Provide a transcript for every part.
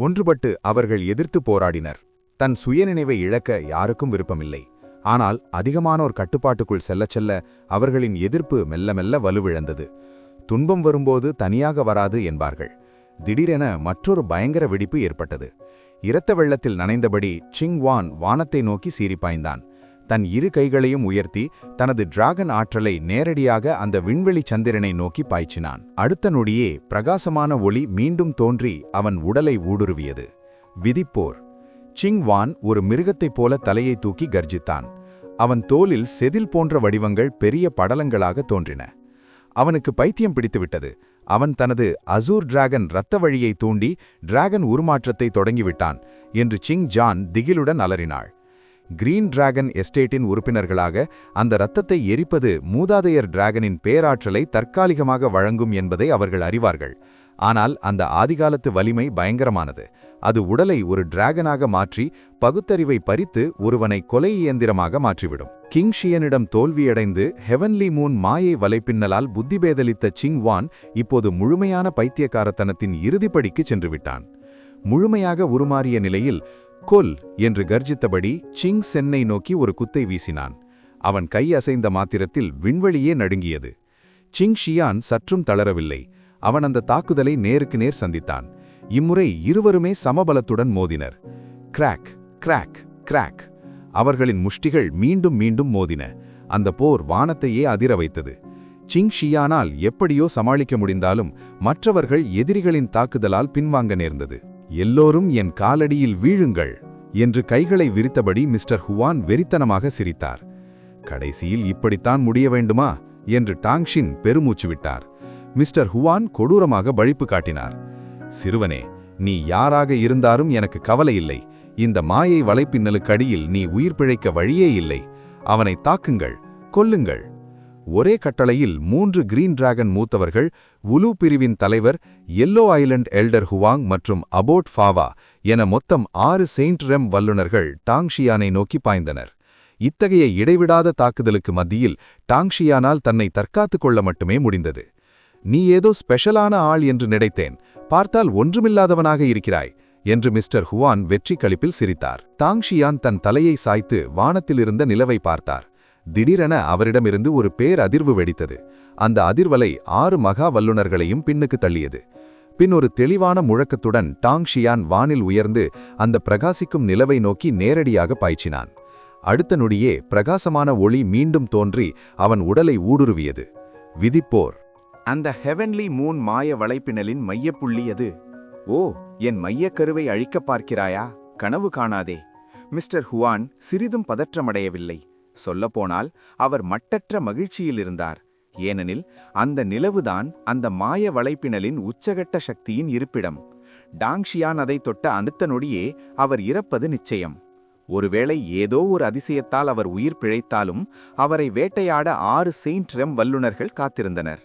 ஒன்றுபட்டு அவர்கள் எதிர்த்து போராடினர். தன் சுயநினைவை இழக்க யாருக்கும் விருப்பமில்லை. ஆனால் அதிகமானோர் கட்டுப்பாட்டுக்குள் செல்லச் செல்ல அவர்களின் எதிர்ப்பு மெல்ல மெல்ல வலுவிழந்தது. துன்பம் வரும்போது தனியாக வராது என்பார்கள். திடீரென மற்றொரு பயங்கர வெடிப்பு ஏற்பட்டது. இரத்த வெள்ளத்தில் நனைந்தபடி சிங் வான் வானத்தை நோக்கி சீறிப்பாய்ந்தான். தன் இரு கைகளையும் உயர்த்தி தனது டிராகன் ஆற்றலை நேரடியாக அந்த விண்வெளி சந்திரனை நோக்கி பாய்ச்சினான். அடுத்த நொடியே பிரகாசமான ஒளி மீண்டும் தோன்றி அவன் உடலை ஊடுருவியது. விதிப்போர். சிங் வான் ஒரு மிருகத்தைப் போல தலையை தூக்கி கர்ஜித்தான். அவன் தோலில் செதில் போன்ற வடிவங்கள் பெரிய படலங்களாக தோன்றின. அவனுக்கு பைத்தியம் பிடித்துவிட்டது. அவன் தனது அசூர் டிராகன் இரத்த வழியை தூண்டி டிராகன் உருமாற்றத்தை தொடங்கிவிட்டான் என்று சிங் ஜான் திகிலுடன் அலறினாள். கிரீன் டிராகன் எஸ்டேட்டின் உறுப்பினர்களாக அந்த இரத்தத்தை எரிப்பது மூதாதையர் டிராகனின் பேராற்றலை தற்காலிகமாக வழங்கும் என்பதை அவர்கள் அறிவார்கள். ஆனால் அந்த ஆதிகாலத்து வலிமை பயங்கரமானது. அது உடலை ஒரு டிராகனாக மாற்றி பகுத்தறிவை பறித்து ஒருவனை கொலை இயந்திரமாக மாற்றிவிடும். கிங் ஷியனிடம் தோல்வியடைந்து ஹெவன்லி மூன் மாயை வலைப்பின்னலால் புத்திபேதலித்த சிங் வான் இப்போது முழுமையான பைத்தியக்காரத்தனத்தின் இறுதிப்படிக்கு சென்றுவிட்டான். முழுமையாக உருமாறிய நிலையில் கொல் என்று கர்ஜித்தபடி சிங் சென்னை நோக்கி ஒரு குத்தை வீசினான். அவன் கை அசைந்த மாத்திரத்தில் விண்வெளியே நடுங்கியது. சிங் ஷியான் சற்றும் தளரவில்லை. அவன் அந்த தாக்குதலை நேருக்கு நேர் சந்தித்தான். இம்முறை இருவருமே சமபலத்துடன் மோதினர். Crack crack crack. அவர்களின் முஷ்டிகள் மீண்டும் மீண்டும் மோதின. அந்த போர் வானத்தையே அதிர வைத்தது. சிங் ஷியானால் எப்படியோ சமாளிக்க முடிந்தாலும் மற்றவர்கள் எதிரிகளின் தாக்குதலால் பின்வாங்க நேர்ந்தது. எல்லோரும் என் காலடியில் வீழுங்கள் என்று கைகளை விரித்தபடி மிஸ்டர் ஹுவான் வெறித்தனமாக சிரித்தார். கடைசியில் இப்படித்தான் முடிய வேண்டுமா என்று டாங்ஷின் பெருமூச்சு விட்டார். மிஸ்டர் ஹுவான் கொடூரமாக பழிப்பு காட்டினார். சிறுவனே, நீ யாராக இருந்தாலும் எனக்கு கவலை இல்லை. இந்த மாயை வலைப்பின்னலுக்கடியில் நீ உயிர் பிழைக்க வழியே இல்லை. அவனை தாக்குங்கள், கொல்லுங்கள். ஒரே கட்டளையில் 3 கிரீன் டிராகன் மூத்தவர்கள், உலு பிரிவின் தலைவர், எல்லோ ஐலண்ட் எல்டர் ஹுவாங் மற்றும் அபோட் ஃபாவா என மொத்தம் 6 செயின்ட் ரெம் வல்லுநர்கள் டாங்ஷியானை நோக்கி பாய்ந்தனர். இத்தகைய இடைவிடாத தாக்குதலுக்கு மத்தியில் டாங்ஷியானால் தன்னை தற்காத்துக் கொள்ள மட்டுமே முடிந்தது. நீ ஏதோ ஸ்பெஷலான ஆள் என்று நினைத்தேன், பார்த்தால் ஒன்றுமில்லாதவனாக இருக்கிறாய் என்று மிஸ்டர் ஹுவான் வெற்றி களிப்பில் சிரித்தார். டாங்ஷியான் தன் தலையை சாய்த்து வானத்திலிருந்த நிலவை பார்த்தார். திடீரென அவரிடமிருந்து ஒரு பேரதிர்வு வெடித்தது. அந்த அதிர்வலை 6 மகா வல்லுநர்களையும் பின்னுக்கு தள்ளியது. பின் ஒரு தெளிவான முழக்கத்துடன் டாங்ஷியான் வானில் உயர்ந்து அந்த பிரகாசிக்கும் நிலவை நோக்கி நேரடியாக பாய்ச்சினான். அடுத்த நொடியே பிரகாசமான ஒளி மீண்டும் தோன்றி அவன் உடலை ஊடுருவியது. விதிப்போர். அந்த ஹெவன்லி மூன் மாய வலைப்பின்னலின் மையப்புள்ளி அது. ஓ, என் மையக்கருவை அழிக்கப் பார்க்கிறாயா? கனவு காணாதே. மிஸ்டர் ஹுவான் சிறிதும் பதற்றமடையவில்லை. சொல்லப்போனால் அவர் மட்டற்ற மகிழ்ச்சியில் இருந்தார். ஏனெனில் அந்த நிலவுதான் அந்த மாய வலைப்பின்னலின் உச்சகட்ட சக்தியின் இருப்பிடம். டாங்ஷியான் அதை தொட்ட அடுத்த நொடியே அவர் இறப்பது நிச்சயம். ஒருவேளை ஏதோ ஒரு அதிசயத்தால் அவர் உயிர் பிழைத்தாலும் அவரை வேட்டையாட 6 செயின்ட் ரெம் வல்லுநர்கள் காத்திருந்தனர்.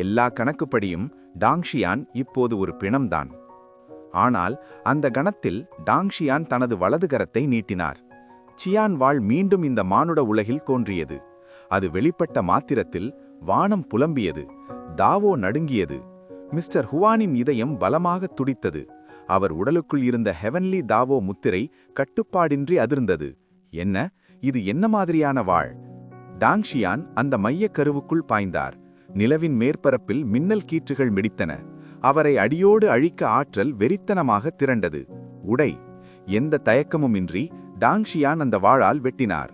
எல்லா கணக்குப்படியும் டாங்ஷியான் இப்போது ஒரு பிணம்தான். ஆனால் அந்த கணத்தில் டாங்ஷியான் தனது வலது கரத்தை நீட்டினார். சியான் வாள் மீண்டும் இந்த மானுட உலகில் தோன்றியது. அது வெளிப்பட்ட மாத்திரத்தில் வானம் புலம்பியது. தாவோ நடுங்கியது. மிஸ்டர் ஹுவானின் இதயம் பலமாக துடித்தது. அவர் உடலுக்குள் இருந்த ஹெவன்லி தாவோ முத்திரை கட்டுப்பாடின்றி அதிர்ந்தது. என்ன, இது என்ன மாதிரியான வாள்? டாங்ஷியான் அந்த மையக் கருவுக்குள் பாய்ந்தார். நிலவின் மேற்பரப்பில் மின்னல் கீற்றுகள் மிடித்தன. அவரை அடியோடு அழிக்க ஆற்றல் வெறித்தனமாக திரண்டது. உடை. எந்த தயக்கமுமின்றி டாங்ஷியான் அந்த வாளால் வெட்டினார்.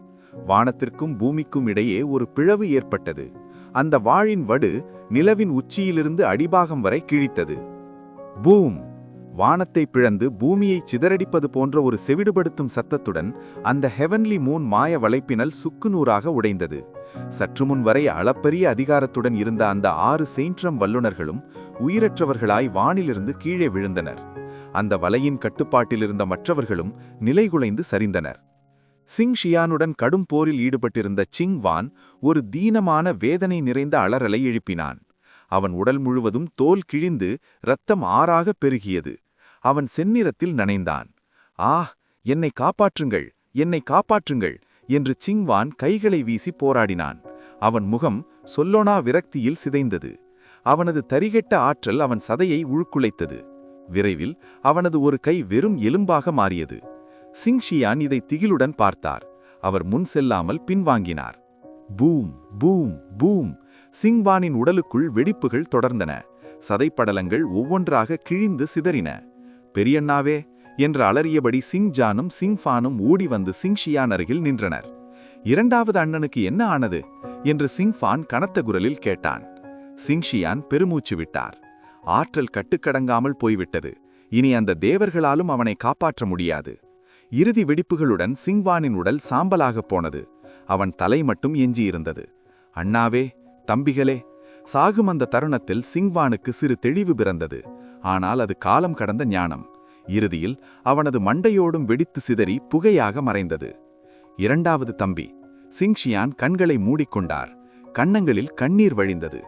வானத்திற்கும் பூமிக்கும் இடையே ஒரு பிளவு ஏற்பட்டது. அந்த வாளின் வடு நிலவின் உச்சியிலிருந்து அடிபாகம் வரை கிழித்தது. பூம்! வானத்தை பிளந்து பூமியை சிதறடிப்பது போன்ற ஒரு செவிடுபடுத்தும் சத்தத்துடன் அந்த ஹெவன்லி மூன் மாய வலைப்பின்னல் சுக்குநூறாக உடைந்தது. சற்று முன் வரை அளப்பரிய அதிகாரத்துடன் இருந்த அந்த 6 செயின்ட் ரெம் வல்லுநர்களும் உயிரற்றவர்களாய் வானிலிருந்து கீழே விழுந்தனர். அந்த வலையின் கட்டுப்பாட்டிலிருந்த மற்றவர்களும் நிலைகுலைந்து சரிந்தனர். சிங் ஷியானுடன் கடும் போரில் ஈடுபட்டிருந்த சிங் வான் ஒரு தீனமான வேதனை நிறைந்த அலறலை எழுப்பினான். அவன் உடல் முழுவதும் தோல் கிழிந்து இரத்தம் ஆறாக பெருகியது. அவன் செந்நிறத்தில் நனைந்தான். ஆ, என்னை காப்பாற்றுங்கள், என்னை காப்பாற்றுங்கள் என்று சிங்வான் கைகளை வீசி போராடினான். அவன் முகம் சொல்லொணா விரக்தியில் சிதைந்தது. அவனது தரிகெட்ட ஆற்றல் அவன் சதையை உழுக்குலைத்தது. விரைவில் அவனது ஒரு கை வெறும் எலும்பாக மாறியது. சிங்ஷியான் இதை திகிலுடன் பார்த்தார். அவர் முன் செல்லாமல் பின்வாங்கினார். Boom boom boom! சிங்வானின் உடலுக்குள் வெடிப்புகள் தொடர்ந்தன. சதைப்படலங்கள் ஒவ்வொன்றாக கிழிந்து சிதறின. பெரியண்ணாவே என்று அலறியபடி சிங்ஜானும் சிங்ஃபானும் ஓடி வந்து சிங்ஷியான் அருகில் நின்றனர். இரண்டாவது அண்ணனுக்கு என்ன ஆனது என்று சிங்ஃபான் கனத்த குரலில் கேட்டான். சிங்ஷியான் பெருமூச்சு விட்டார். ஆற்றல் கட்டுக்கடங்காமல் போய்விட்டது. இனி அந்த தேவர்களாலும் அவனை காப்பாற்ற முடியாது. இறுதி வெடிப்புகளுடன் சிங்வானின் உடல் சாம்பலாகப் போனது. அவன் தலை மட்டும் எஞ்சியிருந்தது. அண்ணாவே, தம்பிகளே! சாகும் அந்த தருணத்தில் சிங்வானுக்கு சிறு தெளிவு பிறந்தது. ஆனால் அது காலம் கடந்த ஞானம். இறுதியில் அவனது மண்டையோடும் வெடித்து சிதறி புகையாக மறைந்தது. இரண்டாவது தம்பி சிங்ஷியான் கண்களை மூடிக்கொண்டார். கன்னங்களில் கண்ணீர் வழிந்தது.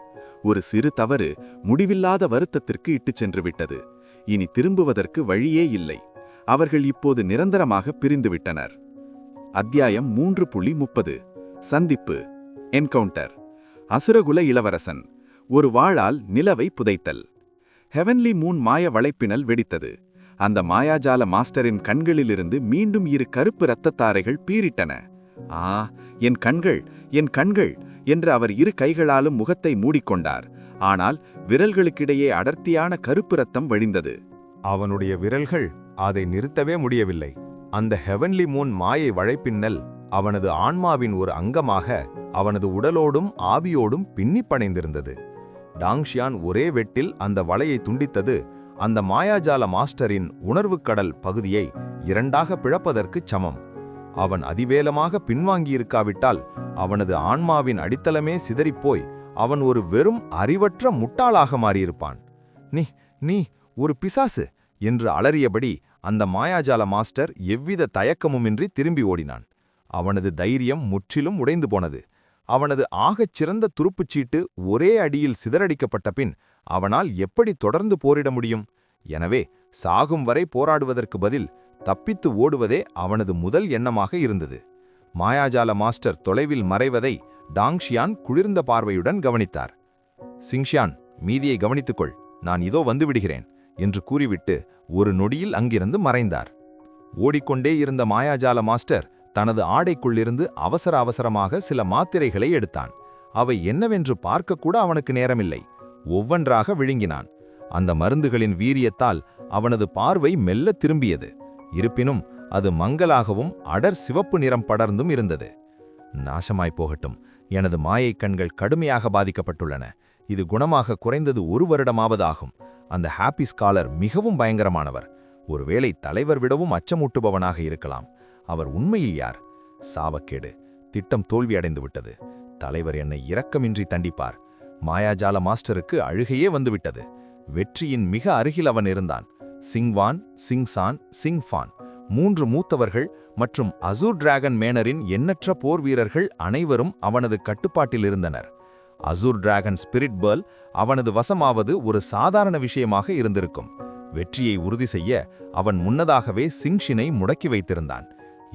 ஒரு சிறு தவறு முடிவில்லாத வருத்தத்திற்கு இட்டுச் சென்று விட்டது. இனி திரும்புவதற்கு வழியே இல்லை. அவர்கள் இப்போது நிரந்தரமாக பிரிந்துவிட்டனர். அத்தியாயம் 3.30. சந்திப்பு. என்கவுண்டர். அசுரகுல இளவரசன். ஒரு வாளால் நிலவை புதைத்தல். ஹெவன்லி மூன் மாய வளைப்பினல் வெடித்தது. அந்த மாயாஜால மாஸ்டரின் கண்களிலிருந்து மீண்டும் இரு கருப்பு இரத்தத்தாரைகள் பீரிட்டன. ஆ, என் கண்கள், என் கண்கள் என்று அவர் இரு கைகளாலும் முகத்தை மூடிக்கொண்டார். ஆனால் விரல்களுக்கிடையே அடர்த்தியான கருப்பு இரத்தம் வழிந்தது. அவனுடைய விரல்கள் அதை நிறுத்தவே முடியவில்லை. அந்த ஹெவன்லி மூன் மாயை வளைப்பின்னல் அவனது ஆன்மாவின் ஒரு அங்கமாக அவனது உடலோடும் ஆவியோடும் பின்னிப்பணைந்திருந்தது. டாங்ஷியான் ஒரே வெட்டில் அந்த வலையை துண்டித்தது அந்த மாயாஜால மாஸ்டரின் உணர்வுக்கடல் பகுதியை இரண்டாக பிளப்பதற்குச் சமம். அவன் அதிவேலமாக பின்வாங்கியிருக்காவிட்டால் அவனது ஆன்மாவின் அடித்தளமே சிதறிப்போய் அவன் ஒரு வெறும் அறிவற்ற முட்டாளாக மாறியிருப்பான். நீ ஒரு பிசாசு என்று அலறியபடி அந்த மாயாஜால மாஸ்டர் எவ்வித தயக்கமுமின்றி திரும்பி ஓடினான். அவனது தைரியம் முற்றிலும் உடைந்து போனது. அவனது ஆகச் சிறந்த துருப்புச்சீட்டு ஒரே அடியில் சிதறடிக்கப்பட்ட பின் அவனால் எப்படி தொடர்ந்து போரிட முடியும்? எனவே சாகும் வரை போராடுவதற்கு பதில் தப்பித்து ஓடுவதே அவனது முதல் எண்ணமாக இருந்தது. மாயாஜால மாஸ்டர் தொலைவில் மறைவதை டாங்ஷியான் குளிர்ந்த பார்வையுடன் கவனித்தார். சிங்ஷியான், மீதியை கவனித்துக்கொள், நான் இதோ வந்துவிடுகிறேன் என்று கூறிவிட்டு ஒரு நொடியில் அங்கிருந்து மறைந்தார். ஓடிக்கொண்டே இருந்த மாயாஜால மாஸ்டர் தனது ஆடைக்குள்ளிருந்து அவசர அவசரமாக சில மாத்திரைகளை எடுத்தான். அவை என்னவென்று பார்க்கக்கூட அவனுக்கு நேரமில்லை. ஒவ்வொன்றாக விழுங்கினான். அந்த மருந்துகளின் வீரியத்தால் அவனது பார்வை மெல்ல திரும்பியது. இருப்பினும் அது மங்கலாகவும் அடர் சிவப்பு நிறம் படர்ந்தும் இருந்தது. நாசமாய்ப் போகட்டும், எனது மாயைக் கண்கள் கடுமையாக பாதிக்கப்பட்டுள்ளன. இது குணமாக குறைந்தது 1 வருடமாவது ஆகும். அந்த ஹாப்பி ஸ்காலர் மிகவும் பயங்கரமானவர். ஒருவேளை தலைவர் விடவும் அச்சமூட்டுபவனாக இருக்கலாம். அவர் உண்மையில் யார்? சாவக்கேடு. திட்டம் தோல்வியடைந்து விட்டது. தலைவர் என்னை இரக்கமின்றி தண்டிப்பார். மாயாஜால மாஸ்டருக்கு அழுகையே வந்துவிட்டது. வெற்றியின் மிக அருகில் அவன் இருந்தான். சிங்வான், சிங்சான், சிங்ஃபான் 3 மூத்தவர்கள் மற்றும் அசூர் டிராகன் மேனரின் எண்ணற்ற போர் வீரர்கள் அனைவரும் அவனது கட்டுப்பாட்டில் இருந்தனர். அசூர் டிராகன் ஸ்பிரிட் பேர்ல் அவனது வசமாவது ஒரு சாதாரண விஷயமாக இருந்திருக்கும். வெற்றியை உறுதி செய்ய அவன் முன்னதாகவே சிங்ஷினை முடக்கி வைத்திருந்தான்.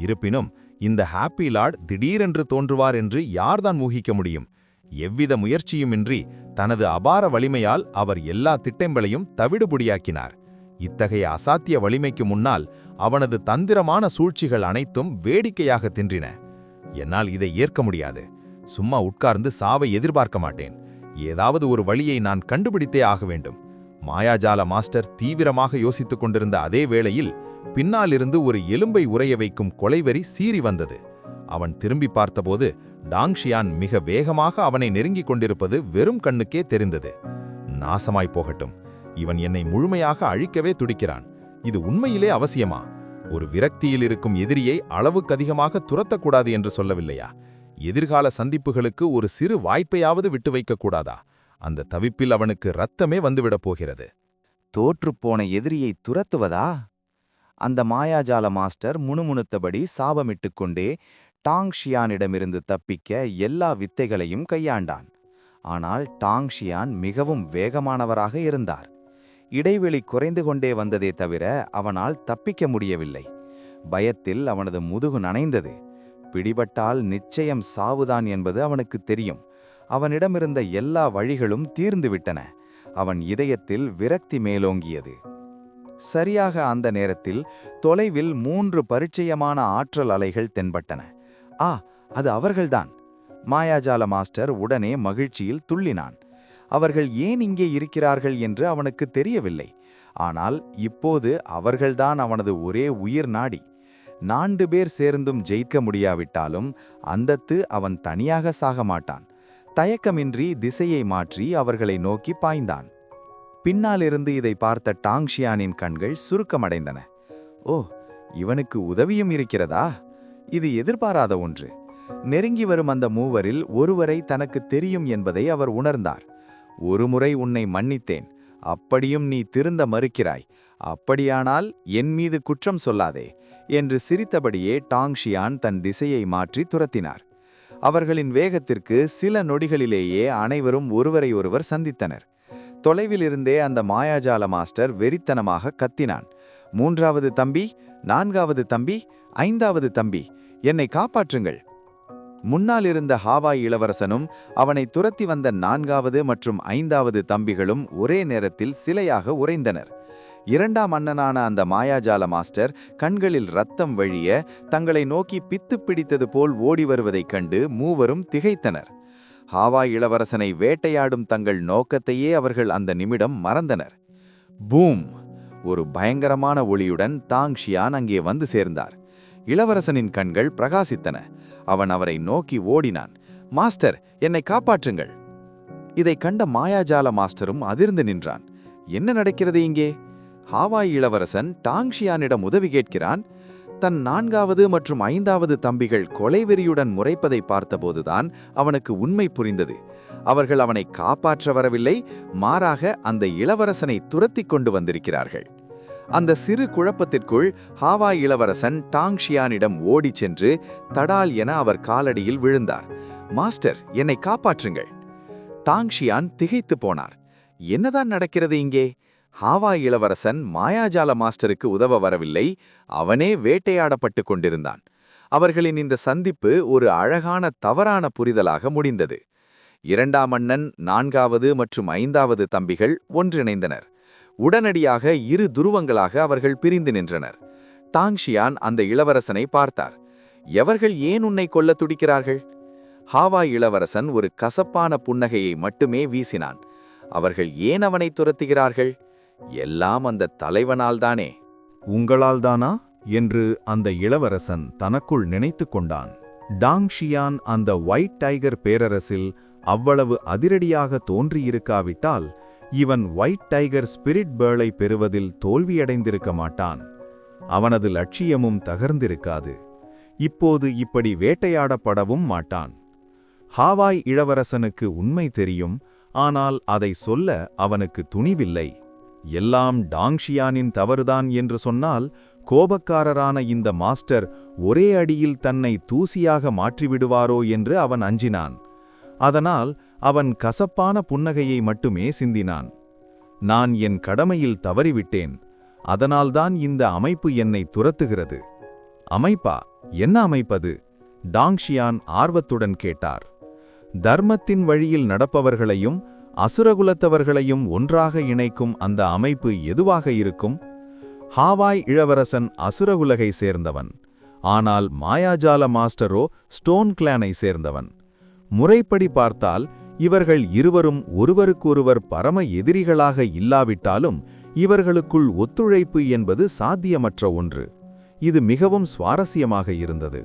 இருப்பினும் இந்த ஹாப்பி லார்ட் திடீரென்று தோன்றுவார் என்று யார்தான் ஊகிக்க முடியும்? எவ்வித முயற்சியுமின்றி தனது அபார வலிமையால் அவர் எல்லா திட்டங்களையும் தவிடுபொடியாக்கினார். இத்தகைய அசாத்திய வலிமைக்கு முன்னால் அவனது தந்திரமான சூழ்ச்சிகள் அனைத்தும் வேடிக்கையாக தின்றின. என்னால் இதை ஏற்க முடியாது. சும்மா உட்கார்ந்து சாவை எதிர்பார்க்க மாட்டேன். ஏதாவது ஒரு வழியை நான் கண்டுபிடித்தே ஆக வேண்டும். மாயாஜால மாஸ்டர் தீவிரமாக யோசித்துக் கொண்டிருந்த அதே வேளையில் பின்னாலிருந்து ஒரு எலும்பை உறைய வைக்கும் கொலைவெறி சீறி வந்தது. அவன் திரும்பி பார்த்தபோது டாங்ஷியான் மிக வேகமாக அவனை நெருங்கிக் கொண்டிருப்பது வெறும் கண்ணுக்கே தெரிந்தது. நாசமாய்ப் போகட்டும், இவன் என்னை முழுமையாக அழிக்கவே துடிக்கிறான். இது உண்மையிலே அவசியமா? ஒரு விரக்தியில் இருக்கும் எதிரியை அளவுக்கு அதிகமாக துரத்தக்கூடாது என்று சொல்லவில்லையா? எதிர்கால சந்திப்புகளுக்கு ஒரு சிறு வாய்ப்பையாவது விட்டு வைக்கக்கூடாதா? அந்த தவிப்பில் அவனுக்கு இரத்தமே வந்துவிடப் போகிறது. தோற்றுப்போன எதிரியை துரத்துவதா? அந்த மாயாஜால மாஸ்டர் முணுமுணுத்தபடி சாபமிட்டு கொண்டே டாங்ஷியானிடமிருந்து தப்பிக்க எல்லா வித்தைகளையும் கையாண்டான். ஆனால் டாங்ஷியான் மிகவும் வேகமானவராக இருந்தார். இடைவெளி குறைந்து கொண்டே வந்ததே தவிர அவனால் தப்பிக்க முடியவில்லை. பயத்தில் அவனது முதுகு நனைந்தது. பிடிபட்டால் நிச்சயம் சாவுதான் என்பது அவனுக்கு தெரியும். அவனிடமிருந்த எல்லா வழிகளும் தீர்ந்துவிட்டன. அவன் இதயத்தில் விரக்தி மேலோங்கியது. சரியாக அந்த நேரத்தில் தொலைவில் 3 பரிச்சயமான ஆற்றல் அலைகள் தென்பட்டன. ஆ, அது அவர்கள்தான்! மாயாஜால மாஸ்டர் உடனே மகிழ்ச்சியில் துள்ளினான். அவர்கள் ஏன் இங்கே இருக்கிறார்கள் என்று அவனுக்கு தெரியவில்லை. ஆனால் இப்போது அவர்கள்தான் அவனது ஒரே உயிர் நாடி. 4 பேர் சேர்ந்தும் ஜெயிக்க முடியாவிட்டாலும் அந்தத்து அவன் தனியாக சாக மாட்டான். தயக்கமின்றி திசையை மாற்றி அவர்களை நோக்கி பாய்ந்தான். பின்னாலிருந்து இதை பார்த்த டாங்ஷியானின் கண்கள் சுருக்கமடைந்தன. ஓ, இவனுக்கு உதவியும் இருக்கிறதா? இது எதிர்பாராத ஒன்று. நெருங்கி வரும் அந்த மூவரில் ஒருவரை தனக்கு தெரியும் என்பதை அவர் உணர்ந்தார். ஒருமுறை உன்னை மன்னித்தேன், அப்படியும் நீ திருந்த மறுக்கிறாய். அப்படியானால் என் மீது குற்றம் சொல்லாதே என்று சிரித்தபடியே டாங்ஷியான் தன் திசையை மாற்றி துரத்தினார். அவர்களின் வேகத்திற்கு சில நொடிகளிலேயே அனைவரும் ஒருவரை ஒருவர் சந்தித்தனர். தொலைவிலிருந்தே அந்த மாயாஜால மாஸ்டர் வெறித்தனமாக கத்தினான். 3வது தம்பி, 4வது தம்பி, 5வது தம்பி, என்னை காப்பாற்றுங்கள்! முன்னால் இருந்த ஹாவாய் இளவரசனும் அவனை துரத்தி வந்த 4வது மற்றும் 5வது தம்பிகளும் ஒரே நேரத்தில் சிலையாக உறைந்தனர். 2ஆம் அண்ணனான அந்த மாயாஜால மாஸ்டர் கண்களில் ரத்தம் வழிய தங்களை நோக்கி பித்து பிடித்தது போல் ஓடி வருவதைக் கண்டு மூவரும் திகைத்தனர். ஹாவாய் இளவரசனை வேட்டையாடும் தங்கள் நோக்கத்தையே அவர்கள் அந்த நிமிடம் மறந்தனர். பூம்! ஒரு பயங்கரமான ஒளியுடன் டாங்ஷியான் அங்கே வந்து சேர்ந்தார். இளவரசனின் கண்கள் பிரகாசித்தன. அவன் அவரை நோக்கி ஓடினான். மாஸ்டர், என்னை காப்பாற்றுங்கள்! இதை கண்ட மாயாஜால மாஸ்டரும் அதிர்ந்து நின்றான். என்ன நடக்கிறது இங்கே? ஹாவாய் இளவரசன் டாங்ஷியானிடம் உதவி கேட்கிறான். தன் 4வது மற்றும் 5வது தம்பிகள் கொலைவெறியுடன் முறைப்பதை பார்த்தபோதுதான் அவனுக்கு உண்மை புரிந்தது. அவர்கள் அவனை காப்பாற்ற வரவில்லை, மாறாக அந்த இளவரசனை துரத்தி கொண்டு வந்திருக்கிறார்கள். அந்த சிறு குழப்பத்திற்குள் ஹாவாய் இளவரசன் டாங்ஷியானிடம் ஓடிச் சென்று தடால் என அவர் காலடியில் விழுந்தார். மாஸ்டர், என்னை காப்பாற்றுங்கள்! டாங்ஷியான் திகைத்து போனார். என்னதான் நடக்கிறது இங்கே? ஹாவாய் இளவரசன் மாயாஜால மாஸ்டருக்கு உதவ வரவில்லை, அவனே வேட்டையாடப்பட்டு கொண்டிருந்தான். அவர்களின் இந்த சந்திப்பு ஒரு அழகான தவறான புரிதலாக முடிந்தது. 2ஆம் அண்ணன், 4வது மற்றும் 5வது தம்பிகள் ஒன்றிணைந்தனர். உடனடியாக இரு துருவங்களாக அவர்கள் பிரிந்து நின்றனர். டாங்ஷியான் அந்த இளவரசனை பார்த்தார். எவர்கள் ஏன் உன்னை கொல்ல துடிக்கிறார்கள்? ஹாவாய் இளவரசன் ஒரு கசப்பான புன்னகையை மட்டுமே வீசினான். அவர்கள் ஏன் அவனை துரத்துகிறார்கள்? எல்லாம் அந்த தலைவனால்தானே. உங்களால்தானா என்று அந்த இளவரசன் தனக்குள் நினைத்து கொண்டான். டாங்ஷியான் அந்த ஒயிட் டைகர் பேரரசில் அவ்வளவு அதிரடியாக தோன்றியிருக்காவிட்டால் இவன் ஒயிட் டைகர் ஸ்பிரிட் பேர்லை பெறுவதில் தோல்வியடைந்திருக்க மாட்டான். அவனது லட்சியமும் தகர்ந்திருக்காது. இப்போது இப்படி வேட்டையாடப்படவும் மாட்டான். ஹாவாய் இளவரசனுக்கு உண்மை தெரியும், ஆனால் அதை சொல்ல அவனுக்கு துணிவில்லை. எல்லாம் டாங்ஷியானின் தவறுதான் என்று சொன்னால் கோபக்காரரான இந்த மாஸ்டர் ஒரே அடியில் தன்னை தூசியாக மாற்றிவிடுவாரோ என்று அவன் அஞ்சினான். அதனால் அவன் கசப்பான புன்னகையை மட்டுமே சிந்தினான். நான் என் கடமையில் தவறிவிட்டேன், அதனால்தான் இந்த அமைப்பு என்னை துரத்துகிறது. அமைப்பா? என்ன அமைப்பது? டாங்ஷியான் ஆர்வத்துடன் கேட்டார். தர்மத்தின் வழியில் நடப்பவர்களையும் அசுரகுலத்தவர்களையும் ஒன்றாக இணைக்கும் அந்த அமைப்பு எதுவாக இருக்கும்? ஹாவாய் இளவரசன் அசுரகுலகை சேர்ந்தவன். ஆனால் மாயாஜால மாஸ்டரோ ஸ்டோன் கிளானை சேர்ந்தவன். முறைப்படி பார்த்தால் இவர்கள் இருவரும் ஒருவருக்கொருவர் பரம எதிரிகளாக இல்லாவிட்டாலும் இவர்களுக்குள் ஒத்துழைப்பு என்பது சாத்தியமற்ற ஒன்று. இது மிகவும் சுவாரஸ்யமாக இருந்தது.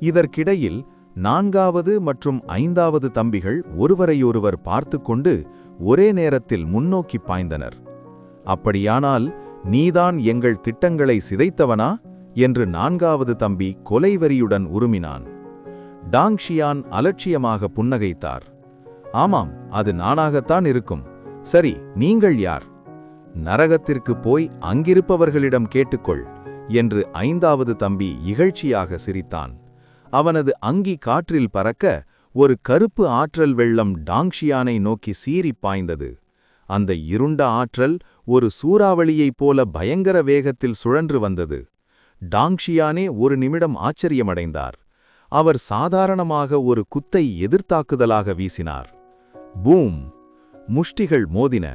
இதற்கிடையில் 4வது மற்றும் 5வது தம்பிகள் ஒருவரையொருவர் பார்த்து கொண்டு ஒரே நேரத்தில் முன்னோக்கி பாய்ந்தனர். அப்படியானால் நீதான் எங்கள் திட்டங்களை சிதைத்தவனா என்று 4வது தம்பி கொலைவெறியுடன் உருமினான். டாங்ஷியான் அலட்சியமாக புன்னகைத்தார். ஆமாம், அது நானாகத்தான் இருக்கும். சரி, நீங்கள் யார்? நரகத்திற்கு போய் அங்கிருப்பவர்களிடம் கேட்டுக்கொள் என்று 5வது தம்பி இகழ்ச்சியாக சிரித்தான். அவனது அங்கி காற்றில் பறக்க ஒரு கருப்பு ஆற்றல் வெள்ளம் டாங்ஷியானை நோக்கி சீறி பாய்ந்தது. அந்த இருண்ட ஆற்றல் ஒரு சூறாவளியைப் போல பயங்கர வேகத்தில் சுழன்று வந்தது. டாங்ஷியானே ஒரு நிமிடம் ஆச்சரியமடைந்தார். அவர் சாதாரணமாக ஒரு குத்தை எதிர்த்தாக்குதலாக வீசினார். பூம்! முஷ்டிகள் மோதின.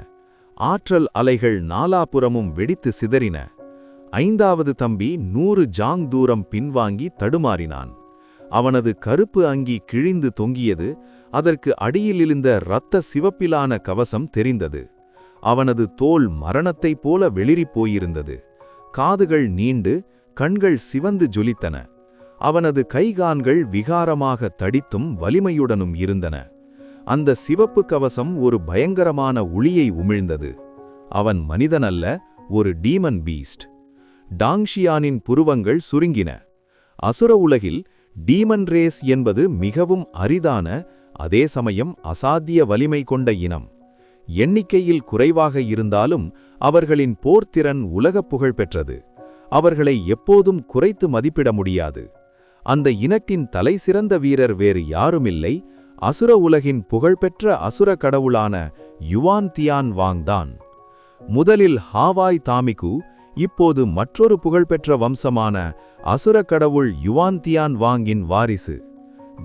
ஆற்றல் அலைகள் நாலாபுறமும் வெடித்து சிதறின. 5வது தம்பி 100 ஜாங் தூரம் பின்வாங்கி தடுமாறினான். அவனது கருப்பு அங்கி கிழிந்து தொங்கியது. அதற்கு அடியிலிருந்த இரத்த சிவப்பிலான கவசம் தெரிந்தது. அவனது தோல் மரணத்தைப் போல வெளிறிப் போயிருந்தது. காதுகள் நீண்டு கண்கள் சிவந்து ஜொலித்தன. அவனது கைகான்கள் விகாரமாக தடித்தும் வலிமையுடனும் இருந்தன. அந்த சிவப்பு கவசம் ஒரு பயங்கரமான ஒளியை உமிழ்ந்தது. அவன் மனிதனல்ல, ஒரு டீமன் பீஸ்ட். டாங்ஷியானின் புருவங்கள் சுருங்கின. அசுர உலகில் டீமன் ரேஸ் என்பது மிகவும் அரிதான, அதே சமயம் அசாத்திய வலிமை கொண்ட இனம். எண்ணிக்கையில் குறைவாக இருந்தாலும் அவர்களின் போர்த்திறன் உலகப் புகழ் பெற்றது. அவர்களை எப்போதும் குறைத்து மதிப்பிட முடியாது. அந்த இனத்தின் தலைசிறந்த வீரர் வேறு யாருமில்லை, அசுர உலகின் புகழ்பெற்ற அசுர கடவுளான யுவான் தியான் வாங் தான். முதலில் ஹாவாய் தாமிகு, இப்போது மற்றொரு புகழ்பெற்ற வம்சமான அசுர கடவுள் யுவான் தியான் வாங்கின் வாரிசு.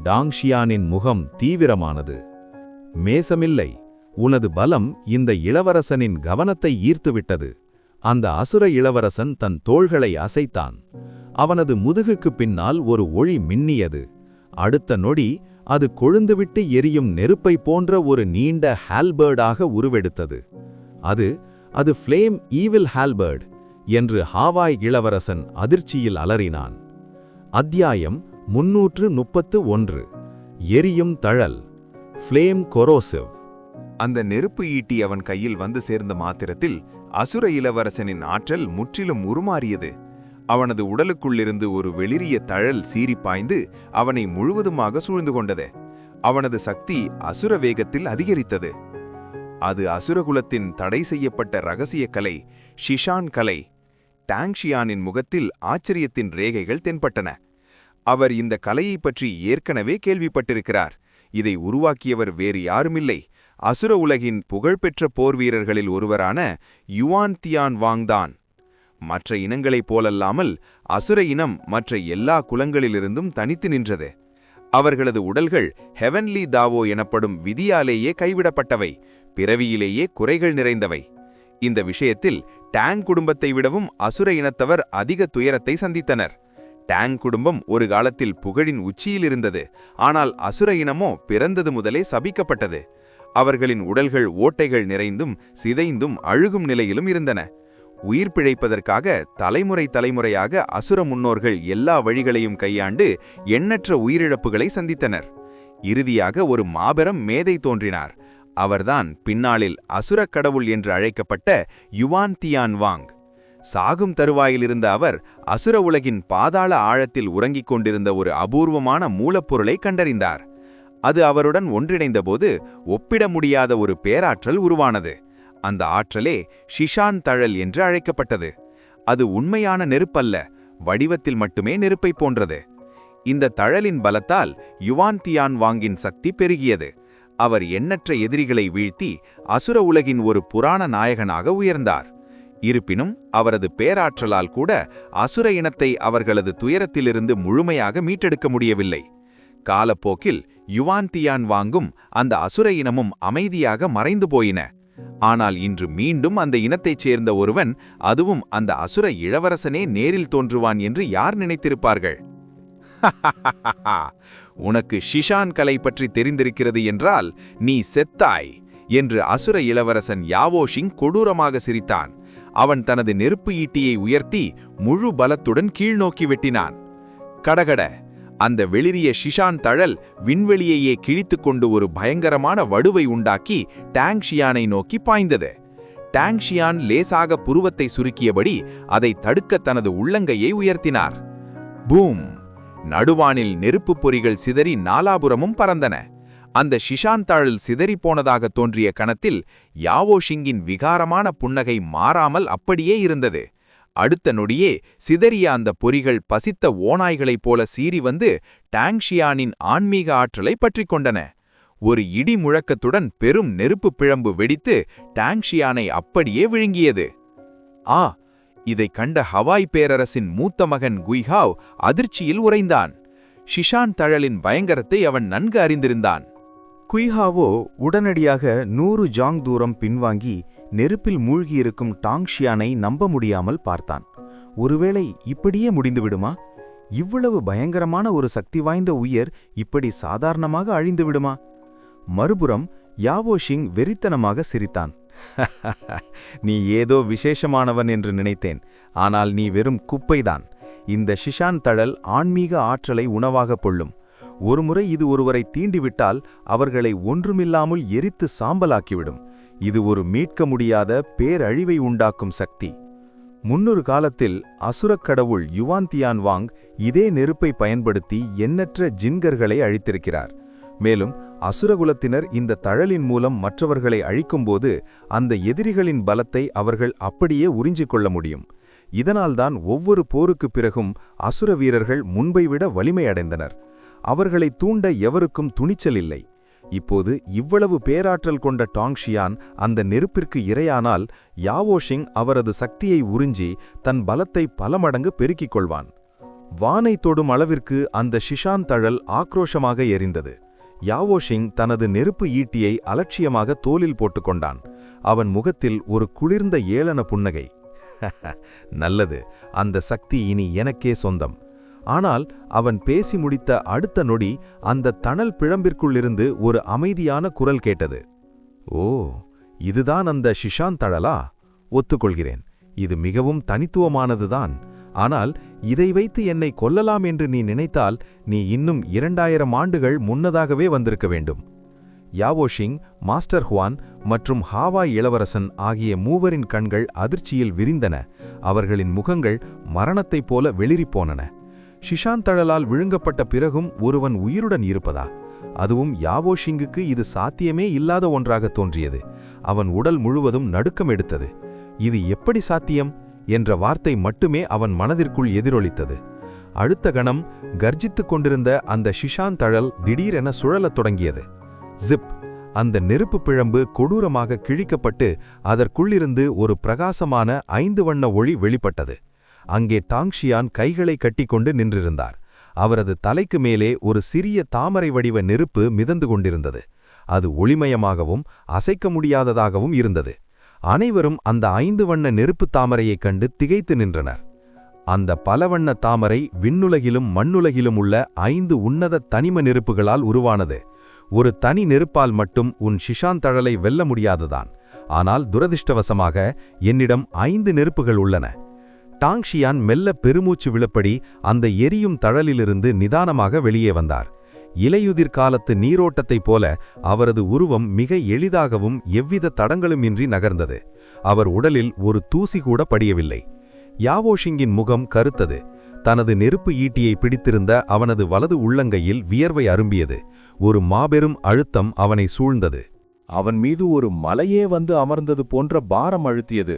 டாங்ஷியானின் முகம் தீவிரமானது. மேசமில்லை, உனது பலம் இந்த இளவரசனின் கவனத்தை ஈர்த்துவிட்டது. அந்த அசுர இளவரசன் தன் தோள்களை அசைத்தான். அவனது முதுகுக்குப் பின்னால் ஒரு ஒளி மின்னியது. அடுத்த நொடி அது கொழுந்துவிட்டு எரியும் நெருப்பை போன்ற ஒரு நீண்ட ஹால்பர்டாக உருவெடுத்தது. அது ஃப்ளேம் ஈவில் ஹால்பர்ட் என்று ஹாவாய் இளவரசன் அதிர்ச்சியில் அலறினான். அத்தியாயம் 331. எரியும் தழல். Flame corrosive. அந்த நெருப்பு ஈட்டி அவன் கையில் வந்து சேர்ந்த மாத்திரத்தில் அசுர இளவரசனின் ஆற்றல் முற்றிலும் உருமாறியது. அவனது உடலுக்குள்ளிருந்து ஒரு வெளிரிய தழல் சீறிப்பாய்ந்து அவனை முழுவதுமாக சூழ்ந்து கொண்டது. அவனது சக்தி அசுர வேகத்தில் அதிகரித்தது. அது அசுரகுலத்தின் தடை செய்யப்பட்ட இரகசிய கலை, ஷிஷான் கலை. டாங்ஷியானின் முகத்தில் ஆச்சரியத்தின் ரேகைகள் தென்பட்டன. அவர் இந்த கலையைப் பற்றி ஏற்கனவே கேள்விப்பட்டிருக்கிறார். இதை உருவாக்கியவர் வேறு யாருமில்லை, அசுர உலகின் புகழ்பெற்ற போர்வீரர்களில் ஒருவரான யுவான் தியான் வாங் தான். மற்ற இனங்களைப் போலல்லாமல் அசுர இனம் மற்ற எல்லா குலங்களிலிருந்தும் தனித்து நின்றது. அவர்களது உடல்கள் ஹெவன்லி தாவோ எனப்படும் விதியாலேயே கைவிடப்பட்டவை, பிறவியிலேயே குறைகள் நிறைந்தவை. இந்த விஷயத்தில் டாங் குடும்பத்தை விடவும் அசுர இனத்தவர் அதிக துயரத்தை சந்தித்தனர். டாங் குடும்பம் ஒரு காலத்தில் புகழின் உச்சியில் இருந்தது. ஆனால் அசுர இனமோ பிறந்தது முதலே சபிக்கப்பட்டது. அவர்களின் உடல்கள் ஓட்டைகள் நிறைந்தும் சிதைந்தும் அழுகும் நிலையிலும் இருந்தன. உயிர் பிழைப்பதற்காக தலைமுறையாக அசுர முன்னோர்கள் எல்லா வழிகளையும் கையாண்டு எண்ணற்ற உயிரிழப்புகளை சந்தித்தனர். இறுதியாக ஒரு மாபெரும் மேதை தோன்றினார். அவர்தான் பின்னாளில் அசுரக் கடவுள் என்று அழைக்கப்பட்ட யுவான் தியான் வாங். சாகும் தருவாயிலிருந்த அவர் அசுர உலகின் பாதாள ஆழத்தில் உறங்கிக் கொண்டிருந்த ஒரு அபூர்வமான மூலப்பொருளை கண்டறிந்தார். அது அவருடன் ஒன்றிணைந்தபோது ஒப்பிட முடியாத ஒரு பேராற்றல் உருவானது. அந்த ஆற்றலே ஷிஷான் தழல் என்று அழைக்கப்பட்டது. அது உண்மையான நெருப்பல்ல, வடிவத்தில் மட்டுமே நெருப்பை போன்றது. இந்த தழலின் பலத்தால் யுவான் தியான் வாங்கின் சக்தி பெருகியது. அவர் எண்ணற்ற எதிரிகளை வீழ்த்தி அசுர உலகின் ஒரு புராண நாயகனாக உயர்ந்தார். இருப்பினும் அவரது பேராற்றலால் கூட அசுர இனத்தை அவர்களது துயரத்திலிருந்து முழுமையாக மீட்டெடுக்க முடியவில்லை. காலப்போக்கில் யுவான் தியான் வாங்கும் அந்த அசுர இனமும் அமைதியாக மறைந்து போயின. ஆனால் இன்று மீண்டும் அந்த இனத்தைச் சேர்ந்த ஒருவன், அதுவும் அந்த அசுர இளவரசனே நேரில் தோன்றுவான் என்று யார் நினைத்திருப்பார்கள்? உனக்கு ஷிஷான் கலை பற்றி தெரிந்திருக்கிறது என்றால் நீ செத்தாய் என்று அசுர இளவரசன் யாவோஷிங் கொடூரமாக சிரித்தான். அவன் தனது நெருப்பு ஈட்டியை உயர்த்தி முழு பலத்துடன் கீழ்நோக்கி வெட்டினான். கடகட அந்த வெளிரிய ஷிஷான் தழல் விண்வெளியையே கிழித்துக்கொண்டு ஒரு பயங்கரமான வடுவை உண்டாக்கி டாங்ஷியானை நோக்கி பாய்ந்தது. டாங்ஷியான் லேசாக புருவத்தை சுருக்கியபடி அதை தடுக்க தனது உள்ளங்கையை உயர்த்தினார். பூம்! நடுவானில் நெருப்புப் பொறிகள் சிதறி நாலாபுரமும் பறந்தன. அந்த ஷிஷான் தழல் சிதறிப்போனதாக தோன்றிய கணத்தில் யாவோஷிங்கின் விகாரமான புன்னகை மாறாமல் அப்படியே இருந்தது. அடுத்த நொடியே சிதறிய அந்த பொறிகள் பசித்த ஓநாய்களைப் போல சீறி வந்து டாங்ஷியானின் ஆன்மீக ஆற்றலை பற்றிக் கொண்டன. ஒரு இடி முழக்கத்துடன் பெரும் நெருப்புப் பிழம்பு வெடித்து டாங்ஷியானை அப்படியே விழுங்கியது. இதைக் கண்ட ஹவாய் பேரரசின் மூத்த மகன் குய்ஹாவ் அதிர்ச்சியில் உறைந்தான். ஷிஷான் தழலின் பயங்கரத்தை அவன் நன்கு அறிந்திருந்தான். குய்ஹாவோ உடனடியாக 100 ஜாங் தூரம் பின்வாங்கி நெருப்பில் மூழ்கியிருக்கும் டாங்ஷியானை நம்ப முடியாமல் பார்த்தான். ஒருவேளை இப்படியே முடிந்துவிடுமா? இவ்வளவு பயங்கரமான ஒரு சக்தி வாய்ந்த உயிர் இப்படி சாதாரணமாக அழிந்து விடுமா? மறுபுறம் யாவோஷிங் வெறித்தனமாக சிரித்தான். நீ ஏதோ விசேஷமானவன் என்று நினைத்தேன். ஆனால் நீ வெறும் குப்பைதான். இந்த ஷிஷான் தழல் ஆன்மீக ஆற்றலை உணவாக கொள்ளும். ஒருமுறை இது ஒருவரை தீண்டிவிட்டால் அவர்களை ஒன்றுமில்லாமல் எரித்து சாம்பலாக்கிவிடும். இது ஒரு மீட்க முடியாத பேரழிவை உண்டாக்கும் சக்தி. முன்னொரு காலத்தில் அசுரக் கடவுள் யுவான்தியான் வாங் இதே நெருப்பை பயன்படுத்தி எண்ணற்ற ஜின்கர்களை அழித்திருக்கிறார். மேலும் அசுரகுலத்தினர் இந்த தழலின் மூலம் மற்றவர்களை அழிக்கும்போது அந்த எதிரிகளின் பலத்தை அவர்கள் அப்படியே உறிஞ்சிக் கொள்ள முடியும். இதனால்தான் ஒவ்வொரு போருக்குப் பிறகும் அசுர வீரர்கள் முன்பை விட வலிமையடைந்தனர். அவர்களை தூண்ட எவருக்கும் துணிச்சல் இல்லை. இப்போது இவ்வளவு பேராற்றல் கொண்ட டாங்ஷியான் அந்த நெருப்பிற்கு இரையானால் யாவோஷிங் அவரது சக்தியை உறிஞ்சி தன் பலத்தை பல மடங்கு பெருக்கிக் கொள்வான். வானை தொடும் அளவிற்கு அந்த ஷிஷான் தழல் ஆக்ரோஷமாக எரிந்தது. யாவோஷிங் தனது நெருப்பு ஈட்டியை அலட்சியமாக தோளில் போட்டுக்கொண்டான். அவன் முகத்தில் ஒரு குளிர்ந்த ஏளன புன்னகை. நல்லது, அந்த சக்தி இனி எனக்கே சொந்தம். ஆனால் அவன் பேசி முடித்த அடுத்த நொடி அந்த தணல் பிழம்பிற்குள்ளிருந்து ஒரு அமைதியான குரல் கேட்டது. ஓ, இதுதான் அந்த ஷிஷான் தழலா? ஒத்துக்கொள்கிறேன், இது மிகவும் தனித்துவமானதுதான். ஆனால் இதை வைத்து என்னை கொல்லலாம் என்று நீ நினைத்தால் நீ இன்னும் 2000 ஆண்டுகள் முன்னதாகவே வந்திருக்க வேண்டும். யாவோஷிங், மாஸ்டர் ஹுவான் மற்றும் ஹாவாய் இளவரசன் ஆகிய மூவரின் கண்கள் அதிர்ச்சியில் விரிந்தன. அவர்களின் முகங்கள் மரணத்தைப் போல வெளிறிப்போனன. ஷிஷான் தழலால் விழுங்கப்பட்ட பிறகும் ஒருவன் உயிருடன் இருப்பதா? அதுவும் யாவோஷிங்குக்கு இது சாத்தியமே இல்லாத ஒன்றாக தோன்றியது. அவன் உடல் முழுவதும் நடுக்கம் எடுத்தது. இது எப்படி சாத்தியம் என்ற வார்த்தை மட்டுமே அவன் மனதிற்குள் எதிரொலித்தது. அடுத்த கணம் கர்ஜித்துக் கொண்டிருந்த அந்த ஷிஷான் தழல் திடீரென சுழலத் தொடங்கியது. ஜிப்! அந்த நெருப்பு பிழம்பு கொடூரமாக கிழிக்கப்பட்டு அதற்குள்ளிருந்து ஒரு பிரகாசமான 5 வண்ண ஒளி வெளிப்பட்டது. அங்கே டாங்ஷியான் கைகளை கட்டிக்கொண்டு நின்றிருந்தார். அவரது தலைக்கு மேலே ஒரு சிறிய தாமரை வடிவ நெருப்பு மிதந்து கொண்டிருந்தது. அது ஒளிமயமாகவும் அசைக்க முடியாததாகவும் இருந்தது. அனைவரும் அந்த 5 வண்ண நெருப்பு தாமரையைக் கண்டு திகைத்து நின்றனர். அந்த பலவண்ண தாமரை விண்ணுலகிலும் மண்ணுலகிலும் உள்ள 5 உன்னத தனிம நெருப்புகளால் உருவானது. ஒரு தனி நெருப்பால் மட்டும் உன் ஷிஷான் தழலை வெல்ல முடியாதுதான். ஆனால் துரதிர்ஷ்டவசமாக என்னிடம் 5 நெருப்புகள் உள்ளன. டாங்ஷியான் மெல்ல பெருமூச்சு விழப்படி அந்த எரியும் தழலிலிருந்து நிதானமாக வெளியே வந்தார். இலையுதிர் காலத்து நீரோட்டத்தைப் போல அவரது உருவம் மிக எளிதாகவும் எவ்வித தடங்களுமின்றி நகர்ந்தது. அவர் உடலில் ஒரு தூசி கூட படியவில்லை. யாவோஷிங்கின் முகம் கருத்தது. தனது நெருப்பு ஈட்டியை பிடித்திருந்த அவனது வலது உள்ளங்கையில் வியர்வை அரும்பியது. ஒரு மாபெரும் அழுத்தம் அவனை சூழ்ந்தது. அவன் மீது ஒரு மலையே வந்து அமர்ந்தது போன்ற பாரம் அழுத்தியது.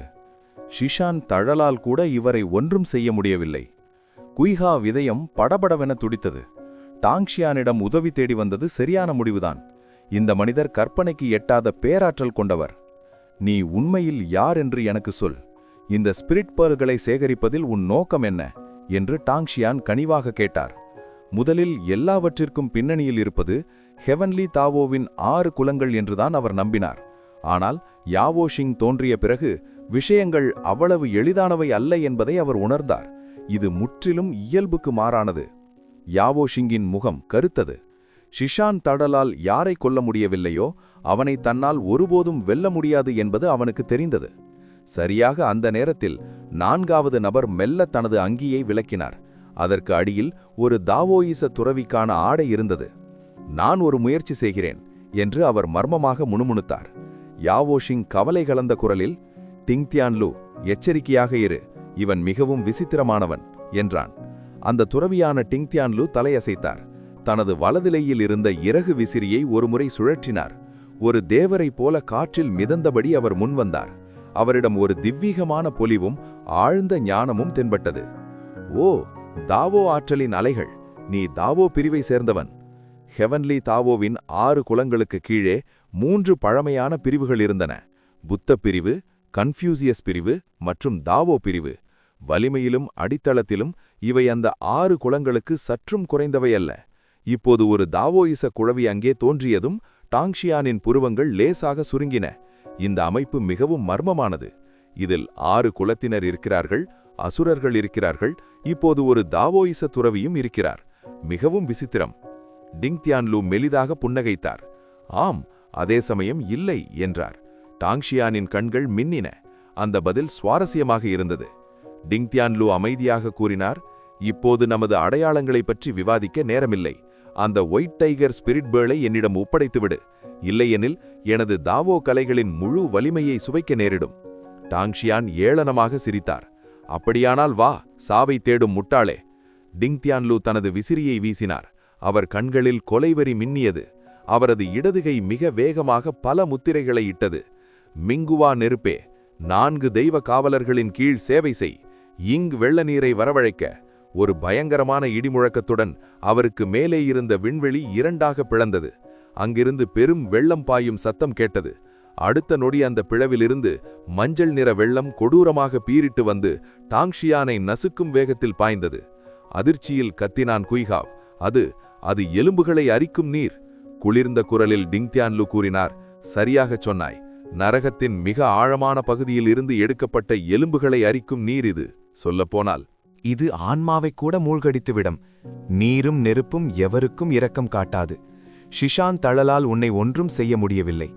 ஷிஷான் தழலால் கூட இவரை ஒன்றும் செய்ய முடியவில்லை. குய்ஹா இதயம் படபடவென துடித்தது. டாங்ஷியானிடம் உதவி தேடி வந்தது சரியான முடிவுதான். இந்த மனிதர் கற்பனைக்கு எட்டாத பேராற்றல் கொண்டவர். நீ உண்மையில் யார் என்று எனக்கு சொல். இந்த ஸ்பிரிட் பேர்களை சேகரிப்பதில் உன் நோக்கம் என்ன என்று டாங்ஷியான் கனிவாக கேட்டார். முதலில் எல்லாவற்றிற்கும் பின்னணியில் இருப்பது ஹெவன்லி தாவோவின் 6 குலங்கள் என்றுதான் அவர் நம்பினார். ஆனால் யாவோஷிங் தோன்றிய பிறகு விஷயங்கள் அவ்வளவு எளிதானவை அல்ல என்பதை அவர் உணர்ந்தார். இது முற்றிலும் இயல்புக்கு மாறானது. யாவோஷிங்கின் முகம் கருத்தது. ஷிஷான் தழலால் யாரை கொல்ல முடியவில்லையோ அவனை தன்னால் ஒருபோதும் வெல்ல முடியாது என்பது அவனுக்கு தெரிந்தது. சரியாக அந்த நேரத்தில் 4வது நபர் மெல்ல தனது அங்கியை விலக்கினார். அதற்கு அடியில் ஒரு தாவோயிச துறவிக்கான ஆடை இருந்தது. நான் ஒரு முயற்சி செய்கிறேன் என்று அவர் மர்மமாக முணுமுணுத்தார். யாவோஷிங் கவலை கலந்த குரலில், டிங்தியான்லு, எச்சரிக்கையாக இரு, இவன் மிகவும் விசித்திரமானவன் என்றான். அந்த துறவியான டிங்தியான்லு தலையசைத்தார். தனது வலதிலையில் இருந்த இறகு விசிறியை ஒருமுறை சுழற்றினார். ஒரு தேவரைப் போல காற்றில் மிதந்தபடி அவர் முன்வந்தார். அவரிடம் ஒரு திவ்வீகமான பொலிவும் ஆழ்ந்த ஞானமும் தென்பட்டது. ஓ, தாவோ ஆற்றலின் அலைகள்! நீ தாவோ பிரிவை சேர்ந்தவன். ஹெவன்லி தாவோவின் 6 குலங்களுக்கு கீழே 3 பழமையான பிரிவுகள் இருந்தன. புத்த பிரிவு, கன்ஃபியூசியஸ் பிரிவு மற்றும் தாவோ பிரிவு. வலிமையிலும் அடித்தளத்திலும் இவை அந்த 6 குலங்களுக்கு சற்றும் குறைந்தவையல்ல. இப்போது ஒரு தாவோயிச குழவி அங்கே தோன்றியதும் டாங்ஷியானின் புருவங்கள் லேசாக சுருங்கின. இந்த அமைப்பு மிகவும் மர்மமானது. இதில் 6 குலத்தினர் இருக்கிறார்கள், அசுரர்கள் இருக்கிறார்கள், இப்போது ஒரு தாவோயிச துறவியும் இருக்கிறார். மிகவும் விசித்திரம். டிங் தியான்லூ மெலிதாக புன்னகைத்தார். ஆம், அதே சமயம் இல்லை என்றார். டாங்ஷியானின் கண்கள் மின்னின. அந்த பதில் சுவாரஸ்யமாக இருந்தது. டிங் தியான்லூ அமைதியாக கூறினார், இப்போது நமது அடையாளங்களைப் பற்றி விவாதிக்க நேரமில்லை. அந்த ஒயிட் டைகர் ஸ்பிரிட் பேர்லை என்னிடம் ஒப்படைத்துவிடு. இல்லையெனில் எனது தாவோ கலைகளின் முழு வலிமையை சுவைக்க நேரிடும். டாங்ஷியான் ஏளனமாக சிரித்தார். அப்படியானால் வா, சாவை தேடும் முட்டாளே. டிங் தியான்லூ தனது விசிறியை வீசினார். அவர் கண்களில் கொலைவெறி மின்னியது. அவரது இடதுகை மிக வேகமாக பல முத்திரைகளை இட்டது. மிங்குவா நெருப்பே, 4 தெய்வ காவலர்களின் கீழ் சேவை செய். வெள்ள நீரை வரவழைக்க. ஒரு பயங்கரமான இடிமுழக்கத்துடன் அவருக்கு மேலே இருந்த விண்வெளி 2ஆக பிளந்தது. அங்கிருந்து பெரும் வெள்ளம் பாயும் சத்தம் கேட்டது. அடுத்த நொடி அந்த பிளவிலிருந்து மஞ்சள் நிற வெள்ளம் கொடூரமாக பீரிட்டு வந்து டாங்ஷியானை நசுக்கும் வேகத்தில் பாய்ந்தது. அதிர்ச்சியில் கத்தினான் குய்ஹாவ். அது எலும்புகளை அரிக்கும் நீர். குளிர்ந்த குரலில் டிங் தியான்லூ கூறினார், சரியாகச் சொன்னாய். நரகத்தின் மிக ஆழமான பகுதியில் இருந்து எடுக்கப்பட்ட எலும்புகளை அரிக்கும் நீர் இது. சொல்லப்போனால் இது ஆன்மாவை கூட மூழ்கடித்துவிடும். நீரும் நெருப்பும் எவருக்கும் இரக்கம் காட்டாது. ஷிஷான் தழலால் உன்னை ஒன்றும் செய்ய முடியவில்லை.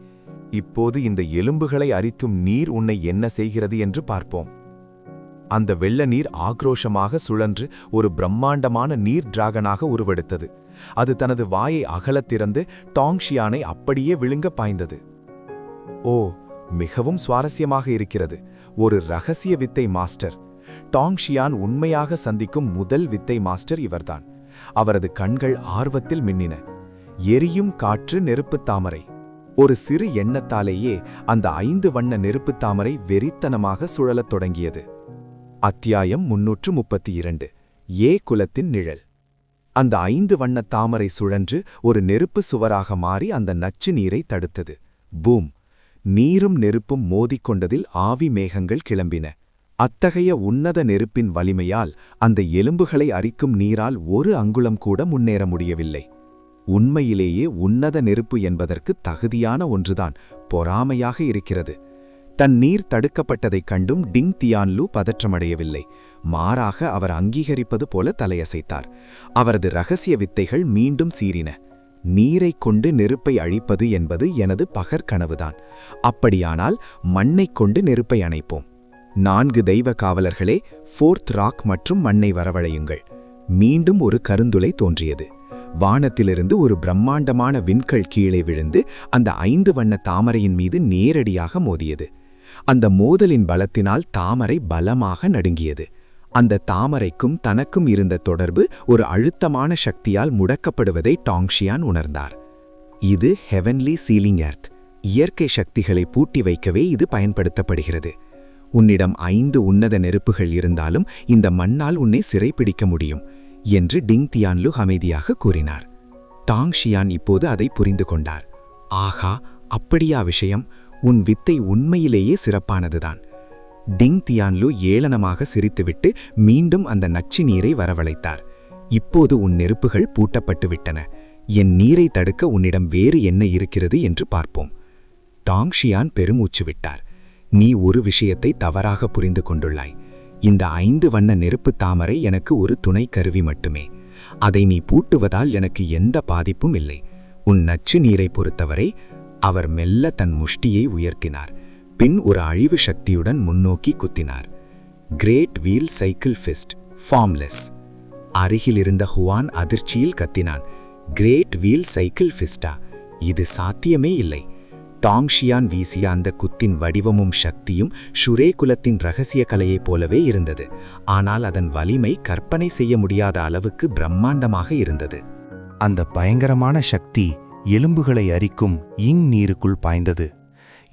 இப்போது இந்த எலும்புகளை அரித்தும் நீர் உன்னை என்ன செய்கிறது என்று பார்ப்போம். அந்த வெள்ள நீர் ஆக்ரோஷமாக சுழன்று ஒரு பிரம்மாண்டமான நீர் டிராகனாக உருவெடுத்தது. அது தனது வாயை அகலத் திறந்து டாங்ஷியானை அப்படியே விழுங்க பாய்ந்தது. ஓ, மிகவும் சுவாரஸ்யமாக இருக்கிறது. ஒரு ரகசிய வித்தை மாஸ்டர். டாங்ஷியான் உண்மையாக சந்திக்கும் முதல் வித்தை மாஸ்டர் இவர்தான். அவரது கண்கள் ஆர்வத்தில் மின்னின. எரியும் காற்று நெருப்புத் தாமரை. ஒரு சிறு எண்ணத்தாலேயே அந்த 5 வண்ண நெருப்புத் தாமரை வெறித்தனமாக சுழலத் தொடங்கியது. அத்தியாயம் 332. ஏ குலத்தின் நிழல். அந்த 5 வண்ண தாமரை சுழன்று ஒரு நெருப்பு சுவராக மாறி அந்த நச்சு நீரை தடுத்தது. பூம்! நீரும் நெருப்பும் மோதிக்கொண்டதில் ஆவி மேகங்கள் கிளம்பின. அத்தகைய உன்னத நெருப்பின் வலிமையால் அந்த எலும்புகளை அரிக்கும் நீரால் ஒரு அங்குலம் கூட முன்னேற முடியவில்லை. உண்மையிலேயே உன்னத நெருப்பு என்பதற்கு தகுதியான ஒன்றுதான் பொறாமையாக இருக்கிறது. தன் நீர் தடுக்கப்பட்டதைக் கண்டும் டிங் தியான்லூ பதற்றமடையவில்லை. மாறாக அவர் அங்கீகரிப்பது போல தலையசைத்தார். அவரது இரகசிய வித்தைகள் மீண்டும் சீறின. நீரைக் கொண்டு நெருப்பை அழிப்பது என்பது எனது பகற்கனவுதான். அப்படியானால் மண்ணைக் கொண்டு நெருப்பை அணைப்போம். 4 தெய்வ காவலர்களே, 4th ராக் மற்றும் மண்ணை வரவழையுங்கள். மீண்டும் ஒரு கருந்துளை தோன்றியது. வானத்திலிருந்து ஒரு பிரம்மாண்டமான விண்கல் கீழே விழுந்து அந்த 5 வண்ண தாமரையின் மீது நேரடியாக மோதியது. அந்த மோதலின் பலத்தினால் தாமரை பலமாக நடுங்கியது. அந்த தாமரைக்கும் தனக்கும் இருந்த தொடர்பு ஒரு அழுத்தமான சக்தியால் முடக்கப்படுவதை டாங்ஷியான் உணர்ந்தார். இது ஹெவன்லி சீலிங் எர்த். இயற்கை சக்திகளை பூட்டி வைக்கவே இது பயன்படுத்தப்படுகிறது. உன்னிடம் 5 உன்னத நெருப்புகள் இருந்தாலும் இந்த மண்ணால் உன்னை சிறைப்பிடிக்க முடியும் என்று டிங் தியான்லூ அமைதியாக கூறினார். டாங்ஷியான் இப்போது அதை புரிந்து கொண்டார். ஆஹா, அப்படியா விஷயம்? உன் வித்தை உண்மையிலேயே சிறப்பானதுதான். டிங் தியான்லூ ஏளனமாக சிரித்துவிட்டு மீண்டும் அந்த நச்சு நீரை வரவழைத்தார். இப்போது உன் நெருப்புகள் பூட்டப்பட்டு விட்டன. என் நீரை தடுக்க உன்னிடம் வேறு என்ன இருக்கிறது என்று பார்ப்போம். டாங்ஷியான் பெருமூச்சு விட்டார். நீ ஒரு விஷயத்தை தவறாக புரிந்து கொண்டுள்ளாய். இந்த 5 வண்ண நெருப்பு தாமரை எனக்கு ஒரு துணை கருவி மட்டுமே. அதை நீ பூட்டுவதால் எனக்கு எந்த பாதிப்பும் இல்லை. உன் நச்சு நீரை பொறுத்தவரை. அவர் மெல்ல தன் முஷ்டியை உயர்த்தினார். பின் ஒரு அழிவு சக்தியுடன் முன்னோக்கி குத்தினார். Great wheel cycle fist, formless. அருகிலிருந்த ஹுவான் அதிர்ச்சியில் கத்தினான். கிரேட் வீல் சைக்கிள் ஃபிஸ்டா? இது சாத்தியமே இல்லை. டாங்ஷியான் வீசிய அந்த குத்தின் வடிவமும் சக்தியும் ஷுரே குலத்தின் இரகசிய கலையைப் போலவே இருந்தது. ஆனால் அதன் வலிமை கற்பனை செய்ய முடியாத அளவுக்கு பிரம்மாண்டமாக இருந்தது. அந்த பயங்கரமான சக்தி எலும்புகளை அரிக்கும் நீருக்குள் பாய்ந்தது.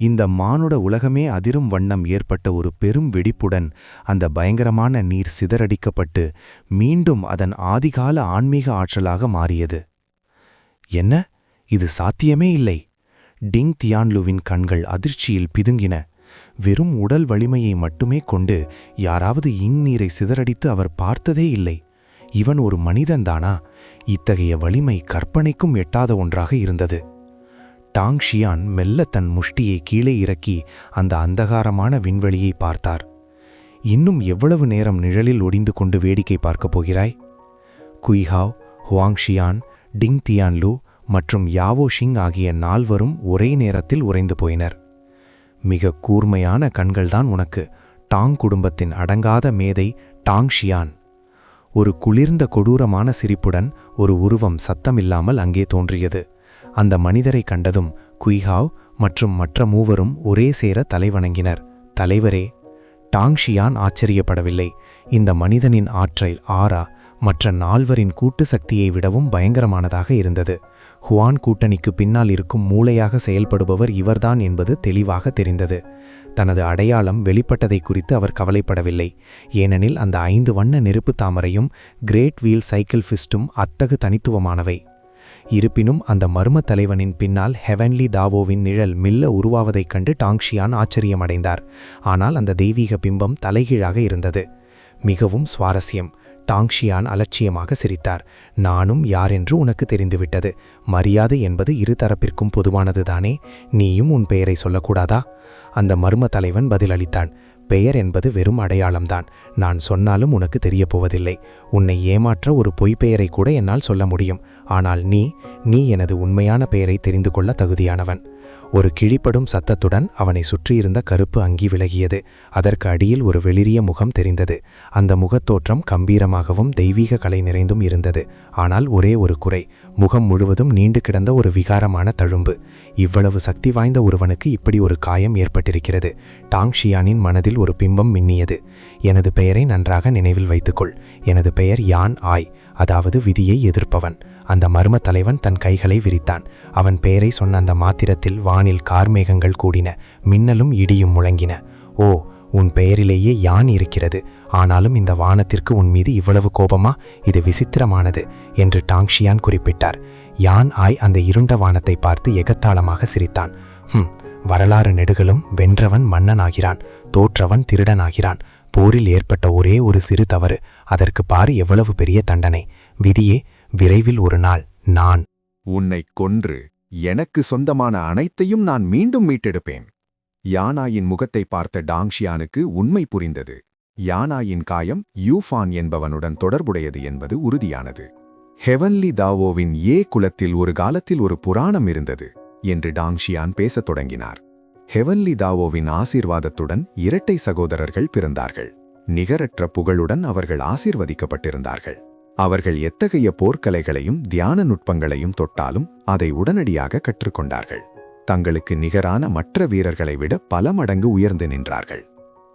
இந்த மானுட உலகமே அதிரும் வண்ணம் ஏற்பட்ட ஒரு பெரும் வெடிப்புடன் அந்த பயங்கரமான நீர் சிதறடிக்கப்பட்டு மீண்டும் அதன் ஆதிகால ஆன்மீக ஆற்றலாக மாறியது. என்ன? இது சாத்தியமே இல்லை. டிங் தியான்லூவின் கண்கள் அதிர்ச்சியில் பிதுங்கின. வெறும் உடல் வலிமையை மட்டுமே கொண்டு யாராவது நீரை சிதறடித்து அவர் பார்த்ததே இல்லை. இவன் ஒரு மனிதன்தானா? இத்தகைய வலிமை கற்பனைக்கும் எட்டாத ஒன்றாக இருந்தது. டாங் ஷியான் மெல்ல தன் முஷ்டியை கீழே இறக்கி அந்த அந்தகாரமான விண்வெளியை பார்த்தார். இன்னும் எவ்வளவு நேரம் நிழலில் ஒடிந்து கொண்டு வேடிக்கை பார்க்கப் போகிறாய்? குய்ஹாவ், ஹுவாங் ஷியான், டிங் தியான்லு மற்றும் யாவோ ஷிங் ஆகிய 4வரும் ஒரே நேரத்தில் உறைந்து போயினர். மிக கூர்மையான கண்கள்தான் உனக்கு, டாங் குடும்பத்தின் அடங்காத மேதை டாங் ஷியான். ஒரு குளிர்ந்த கொடூரமான சிரிப்புடன் ஒரு உருவம் சத்தமில்லாமல் அங்கே தோன்றியது. அந்த மனிதரை கண்டதும் குய்ஹாவ் மற்றும் மற்ற மூவரும் ஒரே சேர தலைவணங்கினர். தலைவரே! டாங் ஷியான் ஆச்சரியப்படவில்லை. இந்த மனிதனின் ஆற்றல் ஆரா மற்ற 4வரின் கூட்டு சக்தியை விடவும் பயங்கரமானதாக இருந்தது. ஹுவான் கூட்டணிக்கு பின்னால் இருக்கும் மூளையாக செயல்படுபவர் இவர்தான் என்பது தெளிவாக தெரிந்தது. தனது அடையாளம் வெளிப்பட்டதை குறித்து அவர் கவலைப்படவில்லை. ஏனெனில் அந்த 5 வண்ண நெருப்பு தாமரையும் கிரேட் வீல் சைக்கிள் ஃபிஸ்டும் அத்தகு தனித்துவமானவை. இருப்பினும் அந்த மர்ம தலைவனின் பின்னால் ஹெவன்லி தாவோவின் நிழல் மில்ல உருவாவதைக் கண்டு டாங் ஷியான் ஆச்சரியமடைந்தார். ஆனால் அந்த தெய்வீக பிம்பம் தலைகீழாக இருந்தது. மிகவும் சுவாரஸ்யம். டாங் ஷியான் அலட்சியமாக சிரித்தார். நானும் யாரென்று உனக்கு தெரிந்துவிட்டது. மரியாதை என்பது இரு தரப்பிற்கும் பொதுவானதுதானே? நீயும் உன் பெயரை சொல்லக்கூடாதா? அந்த மர்ம தலைவன் பதிலளித்தான். பெயர் என்பது வெறும் அடையாளம்தான். நான் சொன்னாலும் உனக்கு தெரியப்போவதில்லை. உன்னை ஏமாற்ற ஒரு பொய்ப்பெயரை கூட என்னால் சொல்ல முடியும். ஆனால் நீ எனது உண்மையான பெயரை தெரிந்து கொள்ள தகுதியானவன். ஒரு கிழிப்படும் சத்தத்துடன் அவனை சுற்றியிருந்த கருப்பு அங்கி விலகியது. அதற்கு அடியில் ஒரு வெளிரிய முகம் தெரிந்தது. அந்த முகத்தோற்றம் கம்பீரமாகவும் தெய்வீக கலை நிறைந்தும் இருந்தது. ஆனால் ஒரே ஒரு குறை, முகம் முழுவதும் நீண்டு கிடந்த ஒரு விகாரமான தழும்பு. இவ்வளவு சக்தி வாய்ந்த ஒருவனுக்கு இப்படி ஒரு காயம் ஏற்பட்டிருக்கிறது. டாங் ஷியானின் மனதில் ஒரு பிம்பம் மின்னியது. எனது பெயரை நன்றாக நினைவில் வைத்துக்கொள். எனது பெயர் யான் ஆய், அதாவது விதியை எதிர்ப்பவன். அந்த மர்ம தலைவன் தன் கைகளை விரித்தான். அவன் பெயரை சொன்ன அந்த மாத்திரத்தில் வானில் கார்மேகங்கள் கூடின. மின்னலும் இடியும் முழங்கின. ஓ, உன் பெயரிலேயே யான் இருக்கிறது. ஆனாலும் இந்த வானத்திற்கு உன் மீது இவ்வளவு கோபமா? இது விசித்திரமானது என்று டாங் ஷியான் குறிப்பிட்டார். யான் ஆய் அந்த இருண்ட வானத்தை பார்த்து எகத்தாளமாக சிரித்தான். வரலாறு நெடுகளும் வென்றவன் மன்னனாகிறான், தோற்றவன் திருடனாகிறான். போரில் ஏற்பட்ட ஒரே ஒரு சிறு தவறு, அதற்கு பாரு எவ்வளவு பெரிய தண்டனை. விதியே, விரைவில் ஒரு நாள் நான் உன்னைக் கொன்று எனக்கு சொந்தமான அனைத்தையும் நான் மீண்டும் மீட்டெடுப்பேன். யானாயின் முகத்தை பார்த்த டாங் ஷியானுக்கு உண்மை புரிந்தது. யானாயின் காயம் யூஃபான் என்பவனுடன் தொடர்புடையது என்பது உறுதியானது. ஹெவன்லி தாவோவின் குலத்தில் ஒரு காலத்தில் ஒரு புராணம் இருந்தது என்று டாங் ஷியான் பேசத் தொடங்கினார். ஹெவன்லி தாவோவின் ஆசீர்வாதத்துடன் இரட்டை சகோதரர்கள் பிறந்தார்கள். நிகரற்ற புகழுடன் அவர்கள் ஆசீர்வதிக்கப்பட்டிருந்தார்கள். அவர்கள் எத்தகைய போர்க்கலைகளையும் தியான நுட்பங்களையும் தொட்டாலும் அதை உடனடியாக கற்றுக்கொண்டார்கள். தங்களுக்கு நிகரான மற்ற வீரர்களை விட பல மடங்கு உயர்ந்து நின்றார்கள்.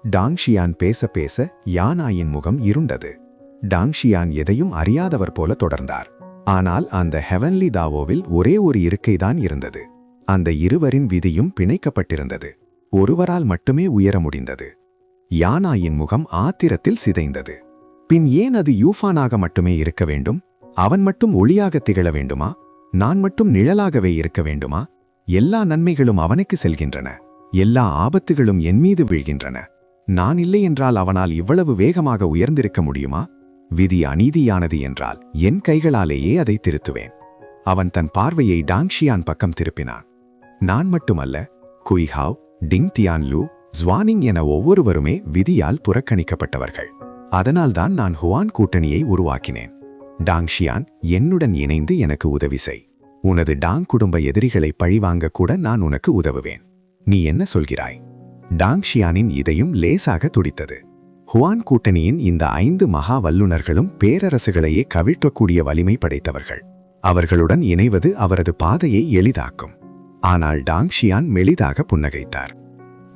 டாங் ஷியான் பேச பேச யானாயின் முகம் இருண்டது. டாங் ஷியான் எதையும் அறியாதவர் போல தொடர்ந்தார். ஆனால் அந்த ஹெவன்லி தாவோவில் ஒரே ஒரு இருக்கைதான் இருந்தது. அந்த இருவரின் விதியும் பிணைக்கப்பட்டிருந்தது. ஒருவரால் மட்டுமே உயர முடிந்தது. யானாயின் முகம் ஆத்திரத்தில் சிதைந்தது. பின் ஏன் அது யூஃபானாக மட்டுமே இருக்க வேண்டும்? அவன் மட்டும் ஒளியாக திகழ வேண்டுமா? நான் மட்டும் நிழலாகவே இருக்க வேண்டுமா? எல்லா நன்மைகளும் அவனுக்கு செல்கின்றன. எல்லா ஆபத்துகளும் என் மீது வீழ்கின்றன. நான் இல்லை என்றால் அவனால் இவ்வளவு வேகமாக உயர்ந்திருக்க முடியுமா? விதி அநீதியானது என்றால் என் கைகளாலேயே அதை திருத்துவேன். அவன் தன் பார்வையை டாங் ஷியான் பக்கம் திருப்பினான். நான் மட்டுமல்ல, குய்ஹாவ், டிங் தியான்லு, ஜுவானிங் என ஒவ்வொருவருமே விதியால் புறக்கணிக்கப்பட்டவர்கள். அதனால்தான் நான் ஹுவான் கூட்டணியை உருவாக்கினேன். டாங் ஷியான், என்னுடன் இணைந்து எனக்கு உதவி செய். உனது டாங் குடும்ப எதிரிகளை பழிவாங்க கூட நான் உனக்கு உதவுவேன். நீ என்ன சொல்கிறாய்? டாங் ஷியானின் இதயம் லேசாக துடித்தது. ஹுவான் கூட்டணியின் இந்த 5 மகா வல்லுநர்களும் பேரரசுகளையே கவிழ்க்கக்கூடிய வலிமை படைத்தவர்கள். அவர்களுடன் இணைவது அவரது பாதையை எளிதாக்கும். ஆனால் டாங் ஷியான் மெலிதாக புன்னகைத்தார்.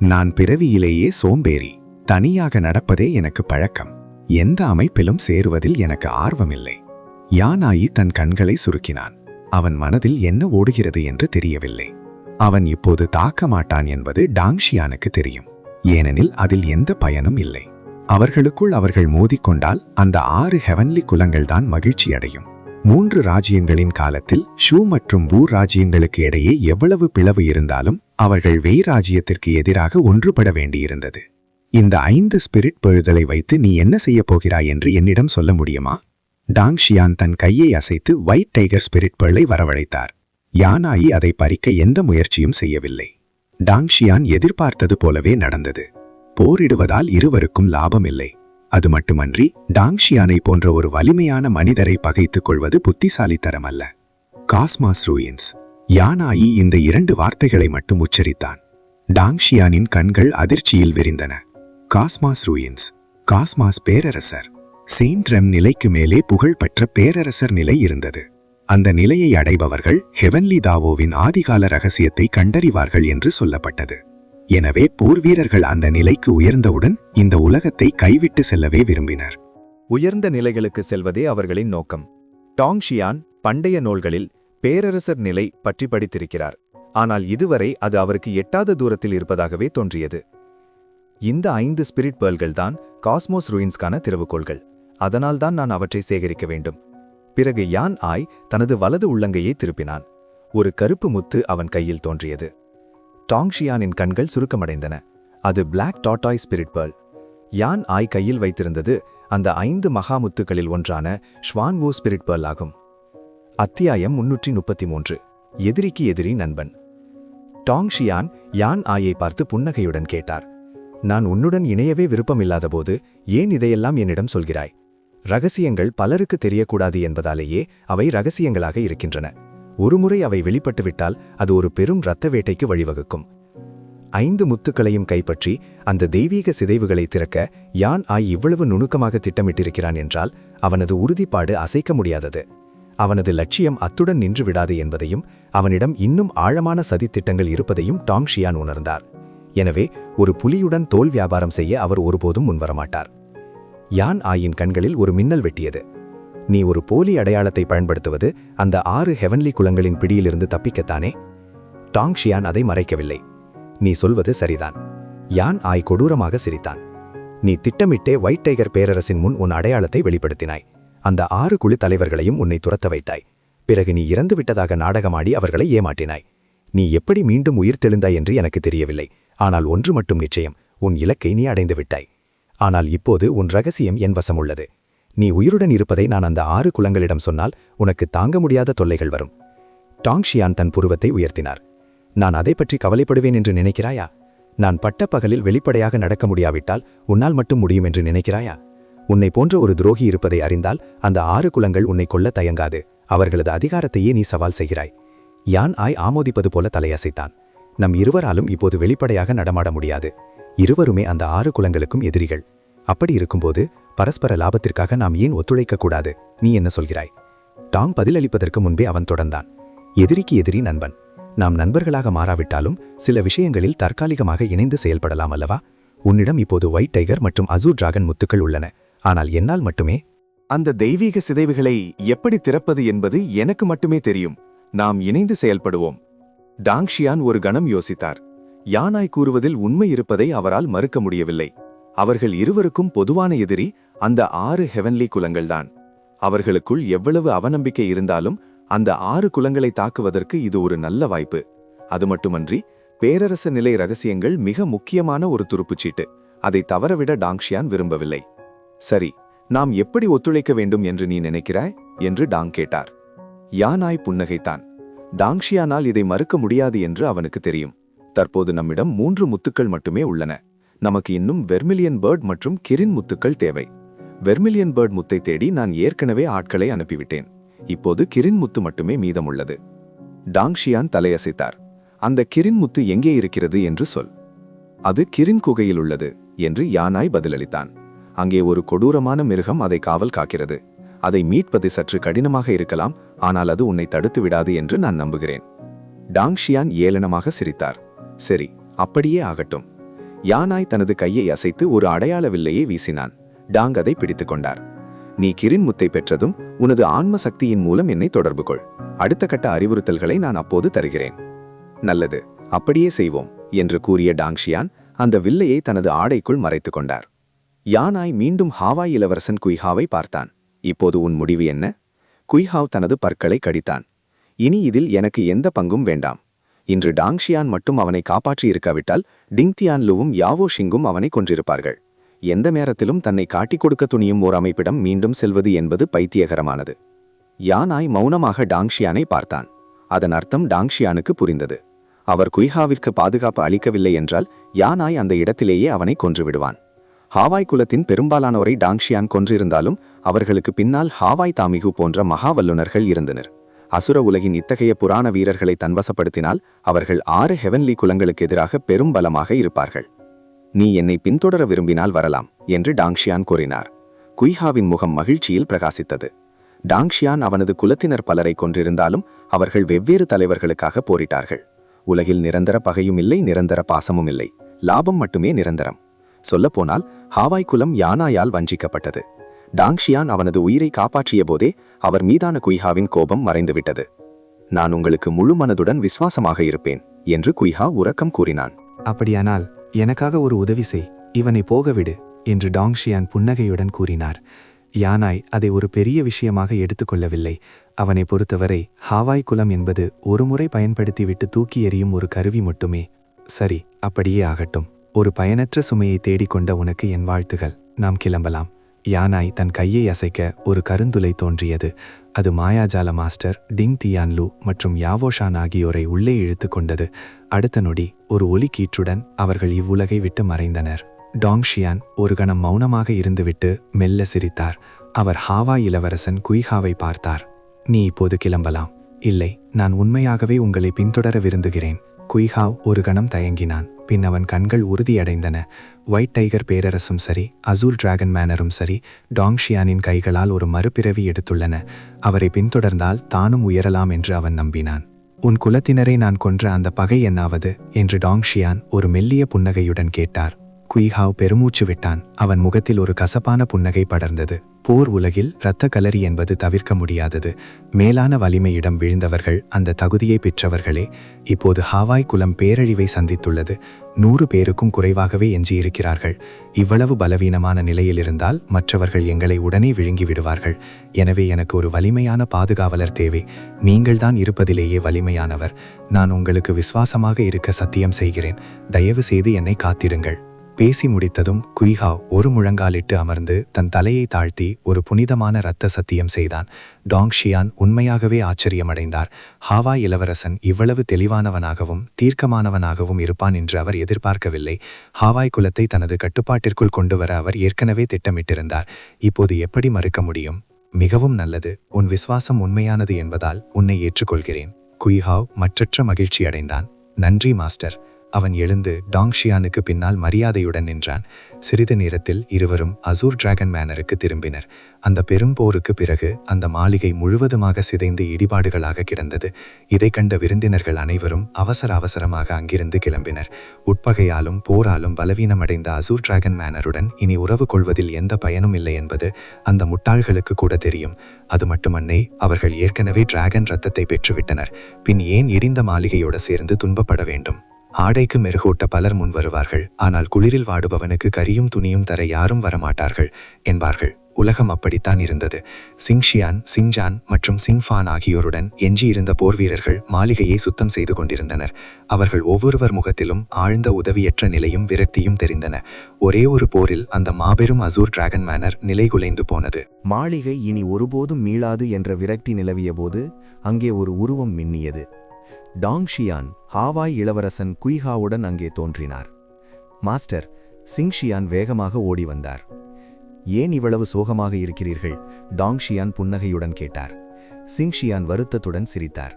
நான் பிறவியிலேயே சோம்பேறி. தனியாக நடப்பதே எனக்கு பழக்கம். எந்த அமைப்பிலும் சேருவதில் எனக்கு ஆர்வமில்லை. யானாயி தன் கண்களை சுருக்கினான். அவன் மனதில் என்ன ஓடுகிறது என்று தெரியவில்லை. அவன் இப்போது தாக்க மாட்டான் என்பது டாங் ஷியானுக்கு தெரியும். ஏனெனில் அதில் எந்த பயனும் இல்லை. அவர்களுக்குள் அவர்கள் மோதிக்கொண்டால் அந்த 6 ஹெவன்லி குலங்கள்தான் மகிழ்ச்சி அடையும். 3 ராஜ்யங்களின் காலத்தில் ஷூ மற்றும் வூர் ராஜ்யங்களுக்கு இடையே எவ்வளவு பிளவு இருந்தாலும் அவர்கள் வெய் ராஜ்யத்திற்கு எதிராக ஒன்றுபட வேண்டியிருந்தது. இந்த 5 ஸ்பிரிட் பழுதலை வைத்து நீ என்ன செய்யப் போகிறாய் என்று என்னிடம் சொல்ல முடியுமா? டாங் ஷியான் தன் கையை அசைத்து ஒயிட் டைகர் ஸ்பிரிட் பேர்லை வரவழைத்தார். யானாயி அதை பறிக்க எந்த முயற்சியும் செய்யவில்லை. டாங்ஷியான் எதிர்பார்த்தது போலவே நடந்தது. போரிடுவதால் இருவருக்கும் லாபமில்லை. அது மட்டுமன்றி டாங்ஷியானை போன்ற ஒரு வலிமையான மனிதரை பகைத்துக் கொள்வது புத்திசாலித்தரமல்ல. Cosmos ruins. யானாயி இந்த 2 வார்த்தைகளை மட்டும் உச்சரித்தான். டாங்ஷியானின் கண்கள் அதிர்ச்சியில் விரிந்தன. Cosmos ruins. காஸ்மாஸ் பேரரசர். செயின்ட் ரெம் நிலைக்கு மேலே புகழ்பெற்ற பேரரசர் நிலை இருந்தது. அந்த நிலையை அடைபவர்கள் ஹெவன்லி தாவோவின் ஆதிகால ரகசியத்தை கண்டறிவார்கள் என்று சொல்லப்பட்டது. எனவே போர்வீரர்கள் அந்த நிலைக்கு உயர்ந்தவுடன் இந்த உலகத்தை கைவிட்டு செல்லவே விரும்பினர். உயர்ந்த நிலைகளுக்கு செல்வதே அவர்களின் நோக்கம். டாங்ஷியான் பண்டைய நூல்களில் பேரரசர் நிலை பற்றி படித்திருக்கிறார். ஆனால் இதுவரை அது அவருக்கு எட்டாத தூரத்தில் இருப்பதாகவே தோன்றியது. இந்த 5 ஸ்பிரிட் பேர்ல்கள் தான் காஸ்மோஸ் ரூயின்ஸ்கான திறவுகோள்கள். அதனால்தான் நான் அவற்றை சேகரிக்க வேண்டும். பிறகு யான் ஆய் தனது வலது உள்ளங்கையை திருப்பினான். ஒரு கருப்பு முத்து அவன் கையில் தோன்றியது. டாங்ஷியானின் கண்கள் சுருக்கமடைந்தன. அது பிளாக் டாட்டாய் ஸ்பிரிட் பேர்ல். யான் ஆய் கையில் வைத்திருந்தது அந்த 5 மகாமுத்துக்களில் ஒன்றான ஷ்வான்வோ ஸ்பிரிட் பேர்ல் ஆகும். அத்தியாயம் 333. எதிரிக்கு எதிரி நண்பன். டாங்ஷியான் யான் ஆயை பார்த்து புன்னகையுடன் கேட்டார், நான் உன்னுடன் இணையவே விருப்பமில்லாதபோது ஏன் இதையெல்லாம் என்னிடம் சொல்கிறாய்? ரகசியங்கள் பலருக்கு தெரியக்கூடாது என்பதாலேயே அவை ரகசியங்களாக இருக்கின்றன. ஒருமுறை அவை வெளிப்பட்டுவிட்டால் அது ஒரு பெரும் இரத்த வேட்டைக்கு வழிவகுக்கும். 5 முத்துக்களையும் கைப்பற்றி அந்த தெய்வீக சிதைவுகளை திறக்க யான் ஆய் இவ்வளவு நுணுக்கமாக திட்டமிட்டிருக்கிறான் என்றால் அவனது உறுதிப்பாடு அசைக்க முடியாதது. அவனது லட்சியம் அத்துடன் நின்று விடாது என்பதையும் அவனிடம் இன்னும் ஆழமான சதித்திட்டங்கள் இருப்பதையும் டாங்ஷியான் உணர்ந்தார். எனவே ஒரு புலியுடன் தோல் வியாபாரம் செய்ய அவர் ஒருபோதும் முன்வரமாட்டார். யான் ஆயின் கண்களில் ஒரு மின்னல் வெட்டியது. நீ ஒரு போலி அடையாளத்தை பயன்படுத்துவது அந்த 6 ஹெவன்லி குலங்களின் பிடியிலிருந்து தப்பிக்கத்தானே? டாங்ஷியான் அதை மறைக்கவில்லை. நீ சொல்வது சரிதான். யான் ஆய் கொடூரமாக சிரித்தான். நீ திட்டமிட்டே ஒயிட் டைகர் பேரரசின் முன் உன் அடையாளத்தை வெளிப்படுத்தினாய். அந்த 6 குழு தலைவர்களையும் உன்னை துரத்த வைத்தாய். பிறகு நீ இறந்து விட்டதாக நாடகமாடி அவர்களை ஏமாற்றினாய். நீ எப்படி மீண்டும் உயிர் தெழுந்தாய் என்று எனக்கு தெரியவில்லை. ஆனால் ஒன்று மட்டும் நிச்சயம், உன் இலக்கை நீ அடைந்து விட்டாய். ஆனால் இப்போது உன் ரகசியம் என் வசம் உள்ளது. நீ உயிருடன் இருப்பதை நான் அந்த 6 குலங்களிடம் சொன்னால் உனக்கு தாங்க முடியாத தொல்லைகள் வரும். டாங்ஷியான் தன் புருவத்தை உயர்த்தினார். நான் அதை பற்றி கவலைப்படுவேன் என்று நினைக்கிறாயா? நான் பட்டப்பகலில் வெளிப்படையாக நடக்க முடியாவிட்டால் உன்னால் மட்டும் முடியும் என்று நினைக்கிறாயா? உன்னை போன்ற ஒரு துரோகி இருப்பதை அறிந்தால் அந்த 6 குலங்கள் உன்னை கொல்ல தயங்காது. அவர்களது அதிகாரத்தையே நீ சவால் செய்கிறாய். யான் ஆய் ஆமோதிப்பது போல தலையசைத்தான். நம் இருவராலும் இப்போது வெளிப்படையாக நடமாட முடியாது. இருவருமே அந்த 6 குலங்களுக்கும் எதிரிகள். அப்படி இருக்கும்போது பரஸ்பர லாபத்திற்காக நாம் ஏன் ஒத்துழைக்கக்கூடாது? நீ என்ன சொல்கிறாய்? டாங் பதிலளிப்பதற்கு முன்பே அவன் தொடர்ந்தான். எதிரிக்கு எதிரி நண்பன். நாம் நண்பர்களாக மாறாவிட்டாலும் சில விஷயங்களில் தற்காலிகமாக இணைந்து செயல்படலாம் அல்லவா? உன்னிடம் இப்போது ஒயிட் டைகர் மற்றும் அசூர் டிராகன் முத்துக்கள் உள்ளன. ஆனால் என்னால் மட்டுமே. அந்த தெய்வீக சிதைவுகளை எப்படி திறப்பது என்பது எனக்கு மட்டுமே தெரியும். நாம் இணைந்து செயல்படுவோம். டாங்ஷியான் ஒரு கணம் யோசித்தார். யானாய் கூறுவதில் உண்மை இருப்பதை அவரால் மறுக்க முடியவில்லை. அவர்கள் இருவருக்கும் பொதுவான எதிரி அந்த 6 ஹெவன்லி குலங்கள்தான். அவர்களுக்குள் எவ்வளவு அவநம்பிக்கை இருந்தாலும் அந்த 6 குலங்களை தாக்குவதற்கு இது ஒரு நல்ல வாய்ப்பு. அது மட்டுமன்றி பேரரச நிலை ரகசியங்கள் மிக முக்கியமான ஒரு துருப்புச்சீட்டு. அதை தவறவிட டாங்ஷியான் விரும்பவில்லை. சரி, நாம் எப்படி ஒத்துழைக்க வேண்டும் என்று நீ நினைக்கிறாய் என்று டாங் கேட்டார். யானாய் புன்னகைத்தான். டாங்ஷியானால் இதை மறுக்க முடியாது என்று அவனுக்கு தெரியும். தற்போது நம்மிடம் 3 முத்துக்கள் மட்டுமே உள்ளன. நமக்கு இன்னும் வெர்மிலியன் பேர்ட் மற்றும் கிரின் முத்துக்கள் தேவை. வெர்மிலியன் பேர்ட் முத்தை தேடி நான் ஏற்கனவே ஆட்களை அனுப்பிவிட்டேன். இப்போது கிரின் முத்து மட்டுமே மீதமுள்ளது. டாங்ஷியான் தலையசைத்தார். அந்த கிரின் முத்து எங்கே இருக்கிறது என்று சொல். அது கிரின் குகையில் உள்ளது என்று யானாய் பதிலளித்தான். அங்கே ஒரு கொடூரமான மிருகம் அதை காவல் காக்கிறது. அதை மீட்பது சற்று கடினமாக இருக்கலாம், ஆனால் அது உன்னை தடுத்து விடாது என்று நான் நம்புகிறேன். டாங்ஷியான் ஏளனமாக சிரித்தார். சரி, அப்படியே ஆகட்டும். யானாய் தனது கையை அசைத்து ஒரு அடையாள வில்லையை வீசினான். டாங் அதை பிடித்துக் கொண்டார். நீ கிரின் முத்தை பெற்றதும் உனது ஆன்ம சக்தியின் மூலம் என்னை தொடர்பு கொள். அடுத்த கட்ட அறிவுறுத்தல்களை நான் அப்போது தருகிறேன். நல்லது, அப்படியே செய்வோம் என்று கூறிய டாங்ஷியான் அந்த வில்லையை தனது ஆடைக்குள் மறைத்துக் கொண்டார். யானாய் மீண்டும் ஹாவாய் இளவரசன் குய்ஹாவை பார்த்தான். இப்போது உன் முடிவு என்ன? குய்ஹாவ் தனது பற்களை கடித்தான். இனி இதில் எனக்கு எந்த பங்கும் வேண்டாம். இன்று டாங்ஷியான் மட்டும் அவனை காப்பாற்றி இருக்காவிட்டால் டிங்தியான்லுவும் யாவோ ஷிங்கும் அவனை கொன்றிருப்பார்கள். எந்த நேரத்திலும் தன்னை காட்டிக் கொடுக்க துணியும் ஓர் அமைப்பிடம் மீண்டும் செல்வது என்பது பைத்தியகரமானது. யானாய் மௌனமாக டாங்ஷியானை பார்த்தான். அதன் அர்த்தம் டாங்ஷியானுக்கு புரிந்தது. அவர் குய்ஹாவிற்கு பாதுகாப்பு அளிக்கவில்லை என்றால் யானாய் அந்த இடத்திலேயே அவனை கொன்றுவிடுவான். ஹாவாய் குலத்தின் பெரும்பாலானோரை டாங்ஷியான் கொன்றிருந்தாலும் அவர்களுக்கு பின்னால் ஹாவாய் தாமிகு போன்ற மகா வல்லுநர்கள் இருந்தனர். அசுர உலகின் இத்தகைய புராண வீரர்களை தன்வசப்படுத்தினால் அவர்கள் 6 ஹெவன்லி குலங்களுக்கு எதிராக பெரும் பலமாக இருப்பார்கள். நீ என்னை பின்தொடர விரும்பினால் வரலாம் என்று டாங்ஷியான் கூறினார். குய்ஹாவின் முகம் மகிழ்ச்சியில் பிரகாசித்தது. டாங்ஷியான் அவனது குலத்தினர் பலரை கொன்றிருந்தாலும் அவர்கள் வெவ்வேறு தலைவர்களுக்காக போரிட்டார்கள். உலகில் நிரந்தர பகையும் இல்லை, நிரந்தர பாசமும் இல்லை. லாபம் மட்டுமே நிரந்தரம். சொல்லப்போனால் ஹாவாய் குலம் யானாயால் வஞ்சிக்கப்பட்டது. டாங்ஷியான் அவனது உயிரை காப்பாற்றிய போதே அவர் மீதான குய்ஹாவின் கோபம் மறைந்துவிட்டது. நான் உங்களுக்கு முழு மனதுடன் விசுவாசமாக இருப்பேன் என்று குய்ஹா உறக்கம் கூறினான். அப்படியானால் எனக்காக ஒரு உதவி செய், இவனை போகவிடு என்று டாங்ஷியான் புன்னகையுடன் கூறினார். யானாய் அதை ஒரு பெரிய விஷயமாக எடுத்துக்கொள்ளவில்லை. அவனை பொறுத்தவரை ஹாவாய் குலம் என்பது ஒருமுறை பயன்படுத்திவிட்டு தூக்கி எறியும் ஒரு கருவி மட்டுமே. சரி, அப்படியே ஆகட்டும். ஒரு பயனற்ற சுமையை தேடிக்கொண்ட உனக்கு என் வாழ்த்துகள். நாம் கிளம்பலாம். யானாய் தன் கையை அசைக்க ஒரு கருந்துளை தோன்றியது. அது மாயாஜால மாஸ்டர் டிங் தியான்லு மற்றும் யாவோஷான் ஆகியோரை உள்ளே இழுத்து கொண்டது. அடுத்த நொடி ஒரு ஒலி கீற்றுடன் அவர்கள் இவ்வுலகை விட்டு மறைந்தனர். டாங்ஷியான் ஒரு கணம் மௌனமாக இருந்துவிட்டு மெல்ல சிரித்தார். அவர் ஹாவாய் இளவரசன் குய்ஹாவை பார்த்தார். நீ இப்போது கிளம்பலாம். இல்லை, நான் உண்மையாகவே உங்களை பின்தொடர விரும்புகிறேன். குய்ஹாவ் ஒரு கணம் தயங்கினான். பின் அவன் கண்கள் உறுதியடைந்தன. ஒயிட் டைகர் பேரரசும் சரி, அசூர் டிராகன் மேனரும் சரி, டாங்ஷியானின் கைகளால் ஒரு மறுபிறவி எடுத்துள்ளன. அவரை பின்தொடர்ந்தால் தானும் உயரலாம் என்று அவன் நம்பினான். உன் குலத்தினரை நான் கொன்ற அந்த பகை என்னாவது என்று டாங்ஷியான் ஒரு மெல்லிய புன்னகையுடன் கேட்டார். குய்ஹாவ் பெருமூச்சு விட்டான். அவன் முகத்தில் ஒரு கசப்பான புன்னகை படர்ந்தது. போர் உலகில் இரத்த கலரி என்பது தவிர்க்க முடியாதது. மேலான வலிமையிடம் விழுந்தவர்கள் அந்த தகுதியை பெற்றவர்களே. இப்போது ஹாவாய் குலம் பேரழிவை சந்தித்துள்ளது. 100 பேருக்கும் குறைவாகவே எஞ்சியிருக்கிறார்கள். இவ்வளவு பலவீனமான நிலையில் இருந்தால் மற்றவர்கள் எங்களை உடனே விழுங்கி விடுவார்கள். எனவே எனக்கு ஒரு வலிமையான பாதுகாவலர் தேவை. நீங்கள்தான் இருப்பதிலேயே வலிமையானவர். நான் உங்களுக்கு விசுவாசமாக இருக்க சத்தியம் செய்கிறேன். தயவு செய்து என்னை காத்திடுங்கள். பேசி முடித்ததும் குய்ஹாவ் ஒரு முழங்காலிட்டு அமர்ந்து தன் தலையை தாழ்த்தி ஒரு புனிதமான இரத்த சத்தியம் செய்தான். டாங்ஷியான் உண்மையாகவே ஆச்சரியமடைந்தார். ஹாவாய் இளவரசன் இவ்வளவு தெளிவானவனாகவும் தீர்க்கமானவனாகவும் இருப்பான் என்று அவர் எதிர்பார்க்கவில்லை. ஹாவாய் குலத்தை தனது கட்டுப்பாட்டிற்குள் கொண்டுவர அவர் ஏற்கனவே திட்டமிட்டிருந்தார். இப்போது எப்படி மறுக்க முடியும்? மிகவும் நல்லது. உன் விசுவாசம் உண்மையானது என்பதால் உன்னை ஏற்றுக்கொள்கிறேன். குய்ஹாவ் மற்றற்ற மகிழ்ச்சி அடைந்தான். நன்றி மாஸ்டர். அவன் எழுந்து டாங்ஷியானுக்கு பின்னால் மரியாதையுடன் நின்றான். சிறிது நேரத்தில் இருவரும் அசூர் டிராகன் மேனருக்கு திரும்பினர். அந்த பெரும் போருக்கு பிறகு அந்த மாளிகை முழுவதுமாக சிதைந்து இடிபாடுகளாக கிடந்தது. இதை கண்ட விருந்தினர்கள் அனைவரும் அவசரமாக அங்கிருந்து கிளம்பினர். உட்பகையாலும் போராலும் பலவீனமடைந்த அசூர் டிராகன் மேனருடன் இனி உறவு கொள்வதில் எந்த பயனும் இல்லை என்பது அந்த முட்டாள்களுக்கு கூட தெரியும். அது மட்டுமன்னே, அவர்கள் ஏற்கனவே டிராகன் ரத்தத்தை பெற்றுவிட்டனர். பின் ஏன் இடிந்த மாளிகையோடு சேர்ந்து துன்பப்பட வேண்டும்? ஆடைக்கு மெருகூட்ட பலர் முன் வருவார்கள். ஆனால் குளிரில் வாடுபவனுக்கு கரியும் துணியும் தர யாரும் வரமாட்டார்கள் என்பார்கள். உலகம் அப்படித்தான் இருந்தது. சிங்ஷியான், சிங்ஜான் மற்றும் சிங்ஃபான் ஆகியோருடன் எஞ்சியிருந்த போர் வீரர்கள் மாளிகையை சுத்தம் செய்து கொண்டிருந்தனர். அவர்கள் ஒவ்வொருவர் முகத்திலும் ஆழ்ந்த உதவியற்ற நிலையும் விரக்தியும் தெரிந்தன. ஒரே ஒரு போரில் அந்த மாபெரும் அசூர் டிராகன் மேனர் நிலைகுலைந்து போனது. மாளிகை இனி ஒருபோதும் மீளாது என்ற விரக்தி நிலவிய போது அங்கே ஒரு உருவம் மின்னியது. டாங்ஷியான் ஹாவாய் இளவரசன் குய்ஹாவுடன் அங்கே தோன்றினார். மாஸ்டர், சிங்ஷியான் வேகமாக ஓடி வந்தார். ஏன் இவ்வளவு சோகமாக இருக்கிறீர்கள்? டாங்ஷியான் புன்னகையுடன் கேட்டார். சிங்ஷியான் வருத்தத்துடன் சிரித்தார்.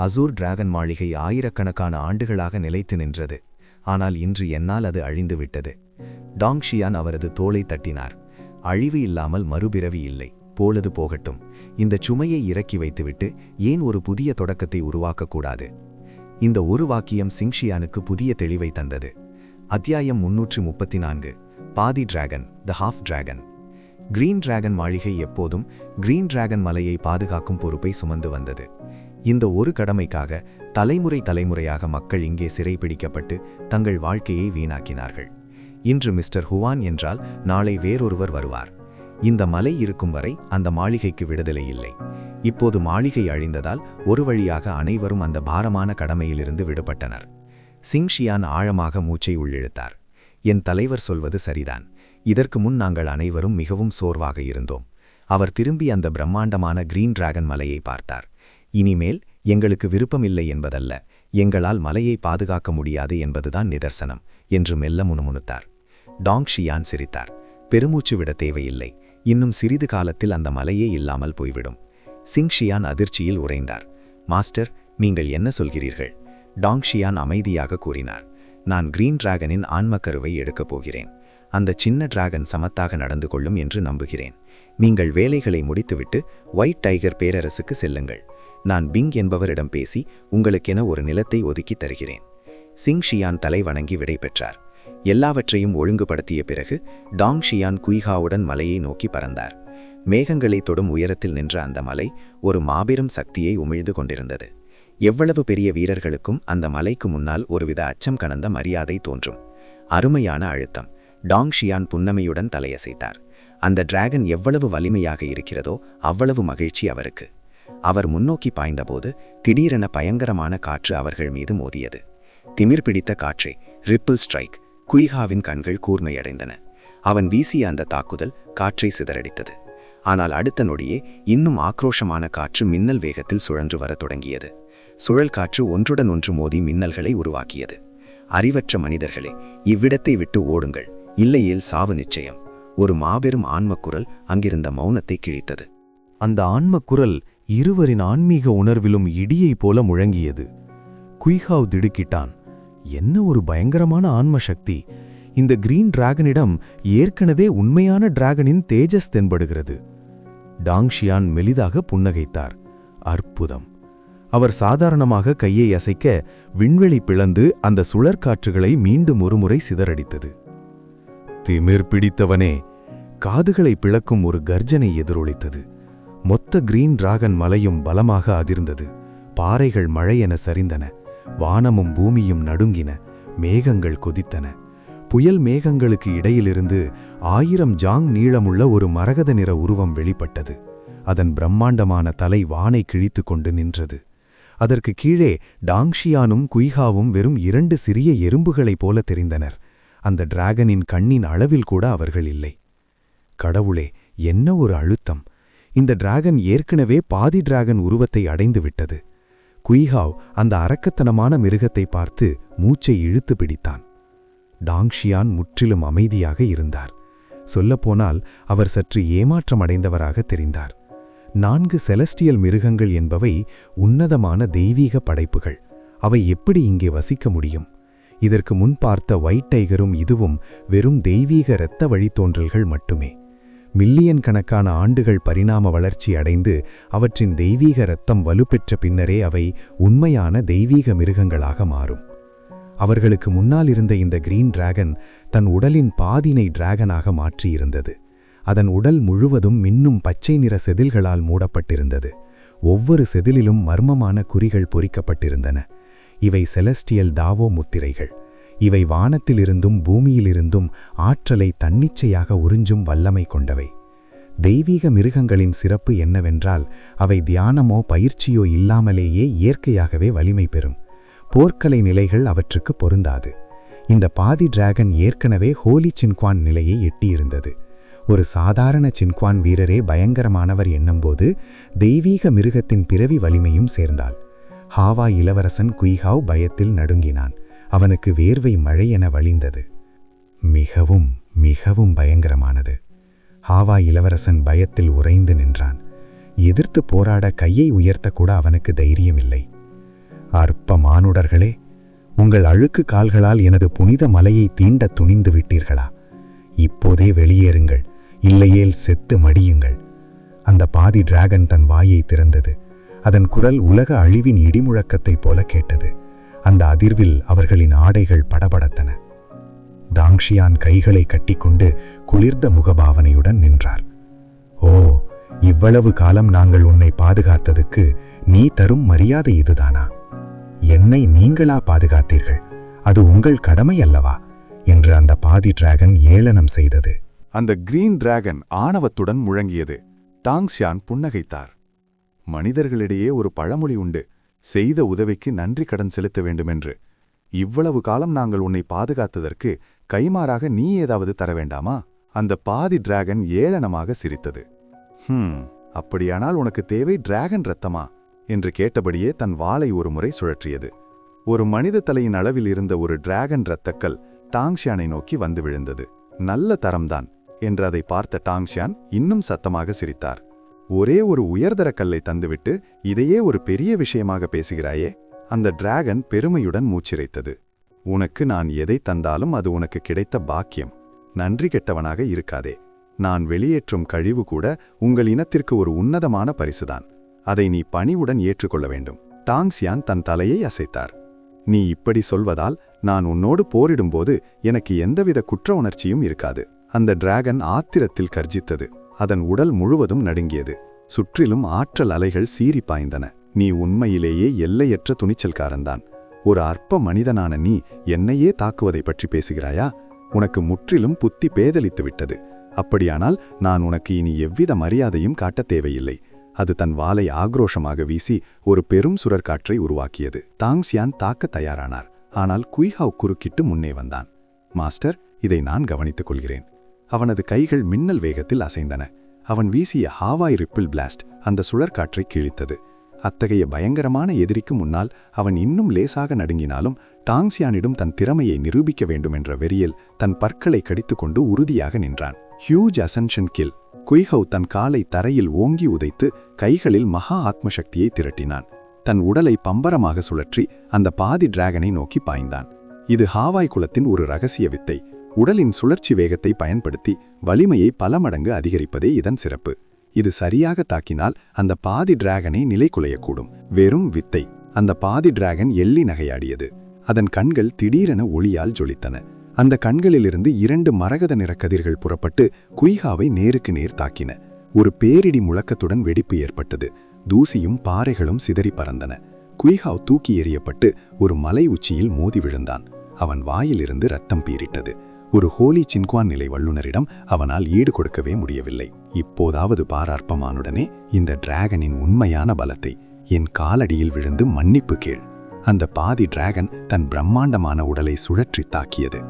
அசூர் டிராகன் மாளிகை ஆயிரக்கணக்கான ஆண்டுகளாக நிலைத்து நின்றது. ஆனால் இன்று என்னால் அது அழிந்துவிட்டது. டாங்ஷியான் அவரது தோளை தட்டினார். அழிவு இல்லாமல் மறுபிறவி இல்லை. போலது போகட்டும். இந்த சுமையை இறக்கி வைத்துவிட்டு ஏன் ஒரு புதிய தொடக்கத்தை உருவாக்கக்கூடாது? இந்த ஒரு வாக்கியம் சிங்ஷியானுக்கு புதிய தெளிவை தந்தது. அத்தியாயம் 334. பாதி டிராகன், த ஹாஃப் டிராகன். கிரீன் டிராகன் மாளிகை எப்போதும் கிரீன் டிராகன் மலையை பாதுகாக்கும் பொறுப்பை சுமந்து வந்தது. இந்த ஒரு கடமைக்காக தலைமுறையாக மக்கள் இங்கே சிறைப்பிடிக்கப்பட்டு தங்கள் வாழ்க்கையை வீணாக்கினார்கள். இன்று மிஸ்டர் ஹுவான் என்றால் நாளை வேறொருவர் வருவார். இந்த மலை இருக்கும் வரை அந்த மாளிகைக்கு விடுதலை இல்லை. இப்போது மாளிகை அழிந்ததால் ஒரு வழியாக அனைவரும் அந்த பாரமான கடமையிலிருந்து விடுபட்டனர். சிங்ஷியான் ஆழமாக மூச்சை உள்ளிழுத்தார். என் தலைவர் சொல்வது சரிதான். இதற்கு முன் நாங்கள் அனைவரும் மிகவும் சோர்வாக இருந்தோம். அவர் திரும்பி அந்த பிரம்மாண்டமான கிரீன் டிராகன் மலையை பார்த்தார். இனிமேல் எங்களுக்கு விருப்பமில்லை என்பதல்ல, எங்களால் மலையை பாதுகாக்க முடியாது என்பதுதான் நிதர்சனம் என்று மெல்ல முணுமுணுத்தார். டாங் ஷியான் சிரித்தார். பெருமூச்சு விட தேவையில்லை, இன்னும் சிறிது காலத்தில் அந்த மலையே இல்லாமல் போய்விடும். சிங் ஷியான் அதிர்ச்சியில் உறைந்தார். மாஸ்டர், நீங்கள் என்ன சொல்கிறீர்கள்? டாங் ஷியான் அமைதியாக கூறினார். நான் கிரீன் டிராகனின் ஆன்மக்கருவை எடுக்கப் போகிறேன். அந்த சின்ன டிராகன் சமத்தாக நடந்து கொள்ளும் என்று நம்புகிறேன். நீங்கள் வேலைகளை முடித்துவிட்டு ஒயிட் டைகர் பேரரசுக்கு செல்லுங்கள். நான் பிங் என்பவரிடம் பேசி உங்களுக்கென ஒரு நிலத்தை ஒதுக்கி தருகிறேன். சிங் ஷியான் தலை வணங்கி விடை பெற்றார். எல்லாவற்றையும் ஒழுங்குபடுத்திய பிறகு டாங் ஷியான் குய்ஹாவுடன் மலையை நோக்கி பறந்தார். மேகங்களை தொடும் உயரத்தில் நின்ற அந்த மலை ஒரு மாபெரும் சக்தியை உமிழ்ந்து கொண்டிருந்தது. எவ்வளவு பெரிய வீரர்களுக்கும் அந்த மலைக்கு முன்னால் ஒருவித அச்சம் கலந்த மரியாதை தோன்றும். அருமையான அழுத்தம். டாங் ஷியான் புன்னமையுடன் தலையசைத்தார். அந்த டிராகன் எவ்வளவு வலிமையாக இருக்கிறதோ அவ்வளவு மகிழ்ச்சி அவருக்கு. அவர் முன்னோக்கி பாய்ந்தபோது திடீரென பயங்கரமான காற்று அவர்கள் மீது மோதியது. திமிர் பிடித்த காற்றை, ரிப்பிள் ஸ்ட்ரைக். குய்ஹாவின் கண்கள் கூர்மையடைந்தன. அவன் வீசிய அந்த தாக்குதல் காற்றை சிதறடித்தது. ஆனால் அடுத்த நொடியே இன்னும் ஆக்ரோஷமான காற்று மின்னல் வேகத்தில் சுழன்று வரத் தொடங்கியது. சுழல் காற்று ஒன்றுடன் ஒன்று மோதி மின்னல்களை உருவாக்கியது. அறிவற்ற மனிதர்களே, இவ்விடத்தை விட்டு ஓடுங்கள், இல்லையேல் சாவு நிச்சயம். ஒரு மாபெரும் ஆன்மக்குரல் அங்கிருந்த மௌனத்தை கிழித்தது. அந்த ஆன்மக்குரல் இருவரின் ஆன்மீக உணர்விலும் இடியைப் போல முழங்கியது. குய்ஹாவ் திடுக்கிட்டான். என்ன ஒரு பயங்கரமான ஆன்ம சக்தி! இந்த கிரீன் டிராகனிடம் ஏற்கனவே உண்மையான டிராகனின் தேஜஸ் தென்படுகிறது. டாங் ஷியான் மெலிதாக புன்னகைத்தார். அற்புதம்! அவர் சாதாரணமாக கையை அசைக்க விண்வெளி பிளந்து அந்த சுழற்காற்றுகளை மீண்டும் ஒருமுறை சிதறடித்தது. திமிர் பிடித்தவனே! காதுகளை பிளக்கும் ஒரு கர்ஜனை எதிரொலித்தது. மொத்த கிரீன் டிராகன் மலையும் பலமாக அதிர்ந்தது. பாறைகள் மழையென சரிந்தன. வானமும் பூமியும் நடுங்கின. மேகங்கள் கொதித்தன. புயல் மேகங்களுக்கு இடையிலிருந்து 1000 ஜாங் நீளமுள்ள ஒரு மரகத நிற உருவம் வெளிப்பட்டது. அதன் பிரம்மாண்டமான தலை வானை கிழித்து கொண்டு நின்றது. அதற்கு கீழே டாங் ஷியானும் குய்ஹாவும் வெறும் 2 சிறிய எறும்புகளைப் போல தெரிந்தனர். அந்த டிராகனின் கண்ணின் அளவில் கூட அவர்கள் இல்லை. கடவுளே, என்ன ஒரு அழுத்தம்! இந்த டிராகன் ஏற்கனவே பாதி டிராகன் உருவத்தை அடைந்து விட்டது. குய்ஹாவ் அந்த அரக்கத்தனமான மிருகத்தை பார்த்து மூச்சை இழுத்து பிடித்தான். டாங் ஷியான் முற்றிலும் அமைதியாக இருந்தார். சொல்லப்போனால் அவர் சற்று ஏமாற்றமடைந்தவராக தெரிந்தார். 4 செலஸ்டியல் மிருகங்கள் என்பவை உன்னதமான தெய்வீக படைப்புகள். அவை எப்படி இங்கே வசிக்க முடியும்? இதற்கு முன் பார்த்த ஒயிட் டைகரும் இதுவும் வெறும் தெய்வீக இரத்த வழித்தோன்றல்கள் மட்டுமே. மில்லியன் கணக்கான ஆண்டுகள் பரிணாம வளர்ச்சி அடைந்து அவற்றின் தெய்வீக இரத்தம் வலுப்பெற்ற பின்னரே அவை உண்மையான தெய்வீக மிருகங்களாக மாறும். அவர்களுக்கு முன்னால் இருந்த இந்த கிரீன் டிராகன் தன் உடலின் பாதினை டிராகனாக மாற்றியிருந்தது. அதன் உடல் முழுவதும் மின்னும் பச்சை நிற செதில்களால் மூடப்பட்டிருந்தது. ஒவ்வொரு செதிலிலும் மர்மமான குறிகள் பொறிக்கப்பட்டிருந்தன. இவை செலஸ்டியல் தாவோ முத்திரைகள். இவை வானத்திலிருந்தும் பூமியிலிருந்தும் ஆற்றலை தன்னிச்சையாக உறிஞ்சும் வல்லமை கொண்டவை. தெய்வீக மிருகங்களின் சிறப்பு என்னவென்றால் அவை தியானமோ பயிற்சியோ இல்லாமலேயே இயற்கையாகவே வலிமை பெறும். போர்க்கலை நிலைகள் அவற்றுக்கு பொருந்தாது. இந்த பாதி டிராகன் ஏற்கனவே ஹோலி சின்குவான் நிலையை எட்டியிருந்தது. ஒரு சாதாரண சின்குவான் வீரரே பயங்கரமானவர் என்னும்போது தெய்வீக மிருகத்தின் பிறவி வலிமையும் சேர்ந்தாள். ஹாவா இளவரசன் குய்ஹாவ் பயத்தில் நடுங்கினான். அவனுக்கு வேர்வை மழையென வழிந்தது. மிகவும் மிகவும் பயங்கரமானது. ஹாவா இளவரசன் பயத்தில் உறைந்து நின்றான். எதிர்த்து போராட கையை உயர்த்தக்கூட அவனுக்கு தைரியமில்லை. அற்ப மானுடர்களே, உங்கள் அழுக்கு கால்களால் எனது புனித மலையை தீண்ட துணிந்து விட்டீர்களா? இப்போதே வெளியேறுங்கள், இல்லையேல் செத்து மடியுங்கள். அந்த பாதி டிராகன் தன் வாயை திறந்தது. அதன் குரல் உலக அழிவின் இடிமுழக்கத்தைப் போல கேட்டது. அந்த அதிர்வில் அவர்களின் ஆடைகள் படபடத்தன. டாங் ஷியான் கைகளை கட்டிக்கொண்டு குளிர்ந்த முகபாவனையுடன் நின்றார். ஓ, இவ்வளவு காலம் நாங்கள் உன்னை பாதுகாத்ததுக்கு நீ தரும் மரியாதை இதுதானா? என்னை நீங்களா பாதுகாத்தீர்கள்? அது உங்கள் கடமை அல்லவா என்று அந்த பாதி டிராகன் ஏளனம் செய்தது. அந்த கிரீன் டிராகன் ஆணவத்துடன் முழங்கியது. டாங் ஷியான் புன்னகைத்தார். மனிதர்களிடையே ஒரு பழமொழி உண்டு, செய்த உதவிக்கு நன்றி கடன் செலுத்த வேண்டுமென்று. இவ்வளவு காலம் நாங்கள் உன்னை பாதுகாத்ததற்கு கைமாறாக நீ ஏதாவது தர வேண்டாமா? அந்த பாதி டிராகன் ஏளனமாக சிரித்தது. அப்படியானால் உனக்கு தேவை டிராகன் ரத்தமா என்று கேட்டபடியே தன் வாளை ஒருமுறை சுழற்றியது. ஒரு மனித தலையின் அளவில் இருந்த ஒரு டிராகன் இரத்தக்கல் டாங்ஷியானை நோக்கி வந்து விழுந்தது. நல்ல தரம்தான் என்று அதை பார்த்த டாங்ஷியான் இன்னும் சத்தமாக சிரித்தார். ஒரே ஒரு உயர்தர கல்லை தந்துவிட்டு இதையே ஒரு பெரிய விஷயமாக பேசுகிறாயே? அந்த டிராகன் பெருமையுடன் மூச்சிரைத்தது. உனக்கு நான் எதை தந்தாலும் அது உனக்கு கிடைத்த பாக்கியம். நன்றி கெட்டவனாக இருக்காதே. நான் வெளியேற்றும் கழிவு கூட உங்கள் இனத்திற்கு ஒரு உன்னதமான பரிசுதான். அதை நீ பணிவுடன் ஏற்றுக்கொள்ள வேண்டும். டாங்ஷியான் தன் தலையை அசைத்தார். நீ இப்படி சொல்வதால் நான் உன்னோடு போரிடும்போது எனக்கு எந்தவித குற்ற உணர்ச்சியும் இருக்காது. அந்த டிராகன் ஆத்திரத்தில் கர்ஜித்தது. அதன் உடல் முழுவதும் நடுங்கியது. சுற்றிலும் ஆற்றல் அலைகள் சீறி பாய்ந்தன. நீ உண்மையிலேயே எல்லையற்ற துணிச்சல்காரன்தான். ஒரு அற்ப மனிதனான நீ என்னையே தாக்குவதை பற்றி பேசுகிறாயா? உனக்கு முற்றிலும் புத்தி பேதலித்து விட்டது. அப்படியானால் நான் உனக்கு இனி எவ்வித மரியாதையும் காட்டத் தேவையில்லை. அது தன் வாளை ஆக்ரோஷமாக வீசி ஒரு பெரும் சுழற்காற்றை உருவாக்கியது. டாங்ஷியான் தாக்க தயாரானார். ஆனால் குய்ஹாவ் குறுக்கிட்டு முன்னே வந்தான். மாஸ்டர், இதை நான் கவனித்துக் கொள்கிறேன். அவனது கைகள் மின்னல் வேகத்தில் அசைந்தன. அவன் வீசிய ஹாவாய் ரிப்பிள் பிளாஸ்ட் அந்த சுழற்காற்றை கிழித்தது. அத்தகைய பயங்கரமான எதிரிக்கு முன்னால் அவன் இன்னும் லேசாக நடுங்கினாலும் டாங்ஷியானிடம் தன் திறமையை நிரூபிக்க வேண்டுமென்ற வெறியில் தன் பற்களை கடித்துக்கொண்டு உறுதியாக நின்றான். Huge ascension kill. குய்ஹவ் தன் காலை தரையில் ஓங்கி உதைத்து கைகளில் மகா ஆத்மசக்தியை திரட்டினான். தன் உடலை பம்பரமாக சுழற்றி அந்த பாதி டிராகனை நோக்கி பாய்ந்தான். இது ஹாவாய் குலத்தின் ஒரு இரகசிய வித்தை. உடலின் சுழற்சி வேகத்தை பயன்படுத்தி வலிமையை பல மடங்கு அதிகரிப்பதே இதன் சிறப்பு. இது சரியாக தாக்கினால் அந்த பாதி டிராகனை நிலைகுலையக்கூடும். வெறும் வித்தை. அந்த பாதி டிராகன் எள்ளி நகையாடியது. அதன் கண்கள் திடீரென ஒளியால் ஜொலித்தன. அந்த கண்களிலிருந்து 2 மரகத நிற கதிர்கள் புறப்பட்டு குய்ஹாவை நேருக்கு நேர் தாக்கின. ஒரு பேரிடி முழக்கத்துடன் வெடிப்பு ஏற்பட்டது. தூசியும் பாறைகளும் சிதறி பறந்தன. குய்ஹாவ் தூக்கி எறியப்பட்டு ஒரு மலை உச்சியில் மோதி விழுந்தான். அவன் வாயிலிருந்து ரத்தம் பீரிட்டது. ஒரு ஹோலி சின்குவான் நிலை வல்லுநரிடம் அவனால் ஈடு கொடுக்கவே முடியவில்லை. இப்போதாவது பாரார்ப்பமானுடனே இந்த டிராகனின் உண்மையான பலத்தை. என் காலடியில் விழுந்து மன்னிப்பு கேள். அந்த பாதி டிராகன் தன் பிரம்மாண்டமான உடலை சுழற்றி தாக்கியது.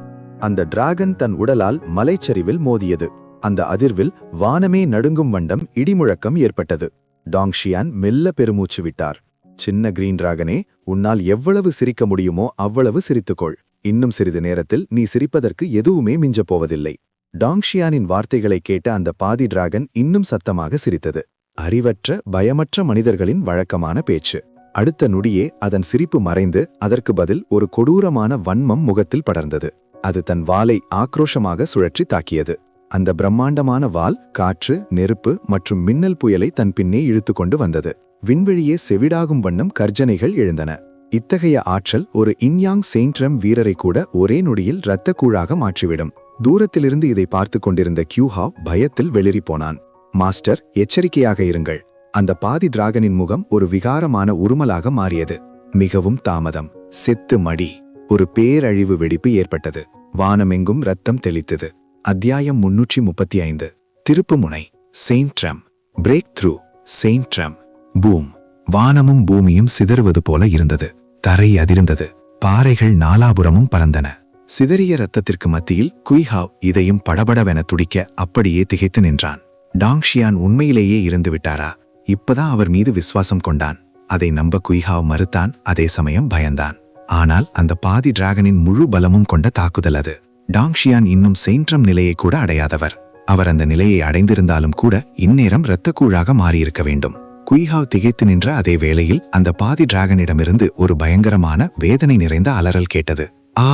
அந்த டிராகன் தன் உடலால் மலைச்சரிவில் மோதியது. அந்த அதிர்வில் வானமே நடுங்கும் வண்ணம் இடிமுழக்கம் ஏற்பட்டது. டாங்ஷியான் மெல்ல பெருமூச்சு விட்டார். சின்ன கிரீன் டிராகனே, உன்னால் எவ்வளவு சிரிக்க முடியுமோ அவ்வளவு சிரித்துக்கொள். இன்னும் சிறிது நேரத்தில் நீ சிரிப்பதற்கு எதுவுமே மிஞ்சப் போவதில்லை. டாங்ஷியானின் வார்த்தைகளை கேட்ட அந்த பாதி டிராகன் இன்னும் சத்தமாக சிரித்தது. அறிவற்ற, பயமற்ற மனிதர்களின் வழக்கமான பேச்சு. அடுத்த நொடியே அதன் சிரிப்பு மறைந்து அதற்கு பதில் ஒரு கொடூரமான வன்மம் முகத்தில் படர்ந்தது. அது தன் வாளை ஆக்ரோஷமாக சுழற்றி தாக்கியது. அந்த பிரம்மாண்டமான வாள் காற்று, நெருப்பு மற்றும் மின்னல் புயலை தன் பின்னே இழுத்து கொண்டு வந்தது. விண்வெளியே செவிடாகும் வண்ணம் கர்ஜனைகள் எழுந்தன. இத்தகைய ஆற்றல் ஒரு இன்யாங் செயின்ட்ரம் வீரரை கூட ஒரே நொடியில் இரத்தக்கூழாக மாற்றிவிடும். தூரத்திலிருந்து இதை பார்த்து கொண்டிருந்த கியூஹாவ் பயத்தில் வெளிரி போனான். மாஸ்டர், எச்சரிக்கையாக இருங்கள். அந்த பாதி டிராகனின் முகம் ஒரு விகாரமான உருமலாக மாறியது. மிகவும் தாமதம். செத்து மடி. ஒரு பேரழிவு வெடிப்பு ஏற்பட்டது. வானமெங்கும் ரத்தம் தெளித்தது. அத்தியாயம் 335. திருப்புமுனை. செயின்ட்ரம். Breakthrough. செயின்ட்ரம். பூம். வானமும் பூமியும் சிதறுவது போல இருந்தது. தரை அதிர்ந்தது. பாறைகள் நாலாபுரமும் பறந்தன. சிதறிய இரத்தத்திற்கு மத்தியில் குய்ஹாவ் இதயம் படபடவென துடிக்க அப்படியே திகைத்து நின்றான். டாங்ஷியான் உண்மையிலேயே இருந்து விட்டாரா? இப்பதான் அவர் மீது விசுவாசம் கொண்டான். அதை நம்ப குய்ஹாவ் மறுத்தான். அதே சமயம் பயந்தான். ஆனால் அந்த பாதி டிராகனின் முழு பலமும் கொண்ட தாக்குதல் அது. டாங்ஷியான் இன்னும் செயின்ட்ரம் நிலையை கூட அடையாதவர். அவர் அந்த நிலையை அடைந்திருந்தாலும் கூட இந்நேரம் இரத்தக்கூழாக மாறியிருக்க வேண்டும். குய்ஹாவ் திகைத்து நின்ற அதே வேளையில் அந்த பாதி டிராகனிடமிருந்து ஒரு பயங்கரமான வேதனை நிறைந்த அலறல் கேட்டது. ஆ!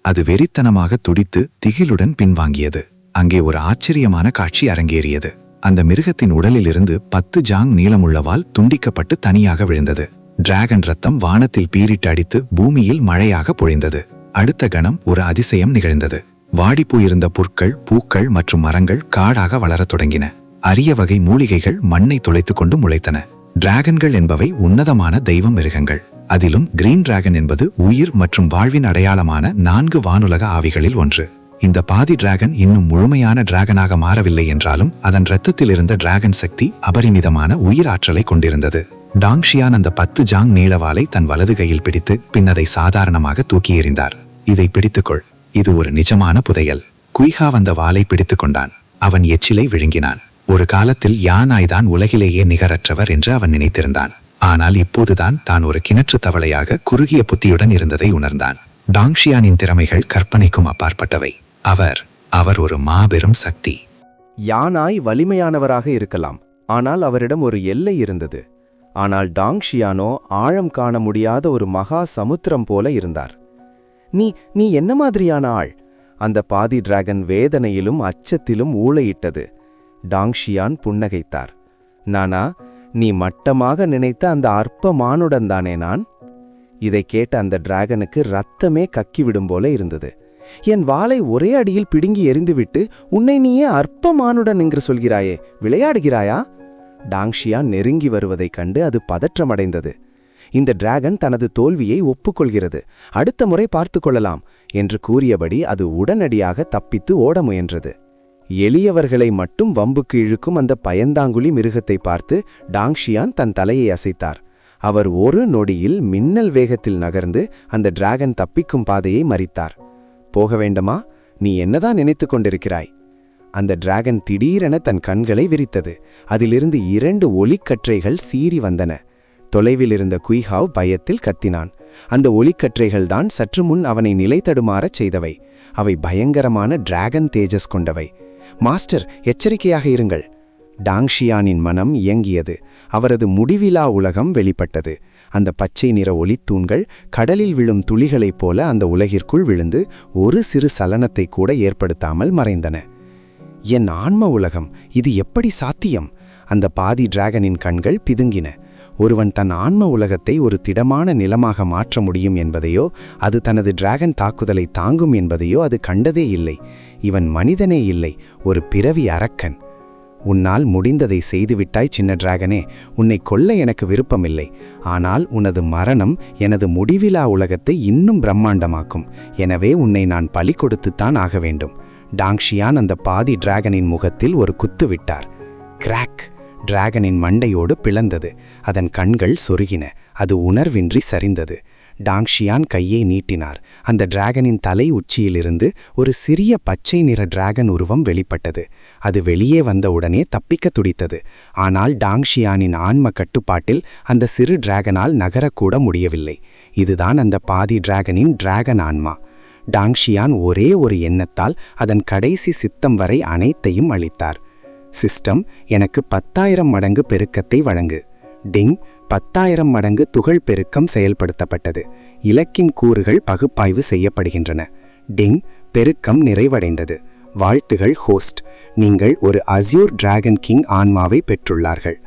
அது வெறித்தனமாக துடித்து திகிலுடன் பின்வாங்கியது. அங்கே ஒரு ஆச்சரியமான காட்சி அரங்கேறியது. அந்த மிருகத்தின் உடலிலிருந்து 10 ஜாங் நீளமுள்ள வால் துண்டிக்கப்பட்டு தனியாக விழுந்தது. டிராகன் ரத்தம் வானத்தில் பீரிட்டு அடித்து பூமியில் மழையாக பொழிந்தது. அடுத்த கணம் ஒரு அதிசயம் நிகழ்ந்தது. வாடிப்போயிருந்த புற்கள், பூக்கள் மற்றும் மரங்கள் காடாக வளரத் தொடங்கின. அரிய வகை மூலிகைகள் மண்ணை துளைத்து கொண்டு முளைத்தன. டிராகன்கள் என்பவை உன்னதமான தெய்வ மிருகங்கள். அதிலும் கிரீன் டிராகன் என்பது உயிர் மற்றும் வாழ்வின் அடையாளமான 4 வானுலக ஆவிகளில் ஒன்று. இந்த பாதி டிராகன் இன்னும் முழுமையான டிராகனாக மாறவில்லை என்றாலும் அதன் இரத்தத்தில் இருந்த டிராகன் சக்தி அபரிமிதமான உயிர் ஆற்றலை கொண்டிருந்தது. டாங்ஷியான் அந்த 10 ஜாங் நீளவாலை தன் வலது கையில் பிடித்து பின்னதை சாதாரணமாக தூக்கி எறிந்தார். இதை பிடித்துக்கொள். இது ஒரு நிஜமான புதையல். குய்ஹாவ் அந்த வாளை பிடித்துக் கொண்டான். அவன் எச்சிலை விழுங்கினான். ஒரு காலத்தில் யானாய்தான் உலகிலேயே நிகரற்றவர் என்று அவன் நினைத்திருந்தான். ஆனால் இப்போதுதான் தான் ஒரு கிணற்று தவளையாக குறுகிய புத்தியுடன் இருந்ததை உணர்ந்தான். டாங்ஷியானின் திறமைகள் கற்பனைக்கும் அப்பாற்பட்டவை. அவர் ஒரு மாபெரும் சக்தி. யானாய் வலிமையானவராக இருக்கலாம், ஆனால் அவரிடம் ஒரு எல்லை இருந்தது. ஆனால் டாங்ஷியானோ ஆழம் காண முடியாத ஒரு மகா சமுத்திரம் போல இருந்தார். நீ என்ன மாதிரியான ஆள்? அந்த பாதி டிராகன் வேதனையிலும் அச்சத்திலும் ஊளையிட்டது. டாங்ஷியான் புன்னகைத்தார். நானா, நீ மட்டமாக நினைத்த அந்த அற்ப மானுடன் தானே நான்? இதை கேட்ட அந்த டிராகனுக்கு ரத்தமே கக்கிவிடும் போல இருந்தது. என் வாளை ஒரே அடியில் பிடுங்கி எறிந்துவிட்டு உன்னை நீயே அற்ப மானுடன் என்று சொல்கிறாயே, விளையாடுகிறாயா? டாங்ஷியான் நெருங்கி வருவதைக் கண்டு அது பதற்றமடைந்தது. இந்த டிராகன் தனது தோல்வியை ஒப்புக்கொள்கிறது, அடுத்த முறை பார்த்து கொள்ளலாம் என்று கூறியபடி அது உடனடியாக தப்பித்து ஓட முயன்றது. எளியவர்களை மட்டும் வம்புக்கு இழுக்கும் அந்த பயந்தாங்குழி மிருகத்தை பார்த்து டாங்ஷியான் தன் தலையை அசைத்தார். அவர் ஒரு நொடியில் மின்னல் வேகத்தில் நகர்ந்து அந்த டிராகன் தப்பிக்கும் பாதையை மறித்தார். போக வேண்டுமா? நீ என்னதான் நினைத்து கொண்டிருக்கிறாய்? அந்த டிராகன் திடீரென தன் கண்களை விரித்தது. அதிலிருந்து 2 ஒளிக்கற்றைகள் சீறி வந்தன. தொலைவில் இருந்த குய்ஹாவ் பயத்தில் கத்தினான். அந்த ஒளிக்கற்றைகள்தான் சற்று முன் அவனை நிலை தடுமாறச் செய்தவை. அவை பயங்கரமான டிராகன் தேஜஸ் கொண்டவை. மாஸ்டர், எச்சரிக்கையாக இருங்கள். டாங்ஷியானின் மனம் இயங்கியது. அவரது முடிவிலா உலகம் வெளிப்பட்டது. அந்த பச்சை நிற ஒளித்தூண்கள் கடலில் விழும் துளிகளைப் போல அந்த உலகிற்குள் விழுந்து ஒரு சிறு சலனத்தை கூட ஏற்படுத்தாமல் மறைந்தன. என் ஆன்ம உலகம், இது எப்படி சாத்தியம்? அந்த பாதி டிராகனின் கண்கள் பிதுங்கின. ஒருவன் தன் ஆன்ம உலகத்தை ஒரு திடமான நிலமாக மாற்ற முடியும் என்பதையோ, அது தனது டிராகன் தாக்குதலை தாங்கும் என்பதையோ அது கண்டதே இல்லை. இவன் மனிதனே இல்லை, ஒரு பிறவி அரக்கன். உன்னால் முடிந்ததை செய்துவிட்டாய் சின்ன டிராகனே. உன்னை கொல்ல எனக்கு விருப்பமில்லை. ஆனால் உனது மரணம் எனது முடிவிலா உலகத்தை இன்னும் பிரம்மாண்டமாக்கும். எனவே உன்னை நான் பலி கொடுத்துத்தான் ஆக வேண்டும். டாங்ஷியான் அந்த பாதி டிராகனின் முகத்தில் ஒரு குத்து விட்டார். கிராக்! டிராகனின் மண்டையோடு பிளந்தது. அதன் கண்கள் சொருகின. அது உணர்வின்றி சரிந்தது. டாங்ஷியான் கையை நீட்டினார். அந்த டிராகனின் தலை உச்சியிலிருந்து ஒரு சிறிய பச்சை நிற டிராகன் உருவம் வெளிப்பட்டது. அது வெளியே வந்தவுடனே தப்பிக்க துடித்தது. ஆனால் டாங்ஷியானின் ஆன்ம கட்டுப்பாட்டில் அந்த சிறு டிராகனால் நகரக்கூட முடியவில்லை. இதுதான் அந்த பாதி டிராகனின் டிராகன் ஆன்மா. டாங்ஷியான் ஒரே ஒரு எண்ணத்தால் அதன் கடைசி சித்தம் வரை அனைத்தையும் அளித்தார். சிஸ்டம், எனக்கு 10,000 மடங்கு பெருக்கத்தை வழங்கு. டிங்! 10,000 மடங்கு துகள் பெருக்கம் செயல்படுத்தப்பட்டது. இலக்கின் கூறுகள் பகுப்பாய்வு செய்யப்படுகின்றன. டிங்! பெருக்கம் நிறைவடைந்தது. வாழ்த்துகள் ஹோஸ்ட், நீங்கள் ஒரு அஸ்யூர் டிராகன் கிங் ஆன்மாவை பெற்றுள்ளார்கள்.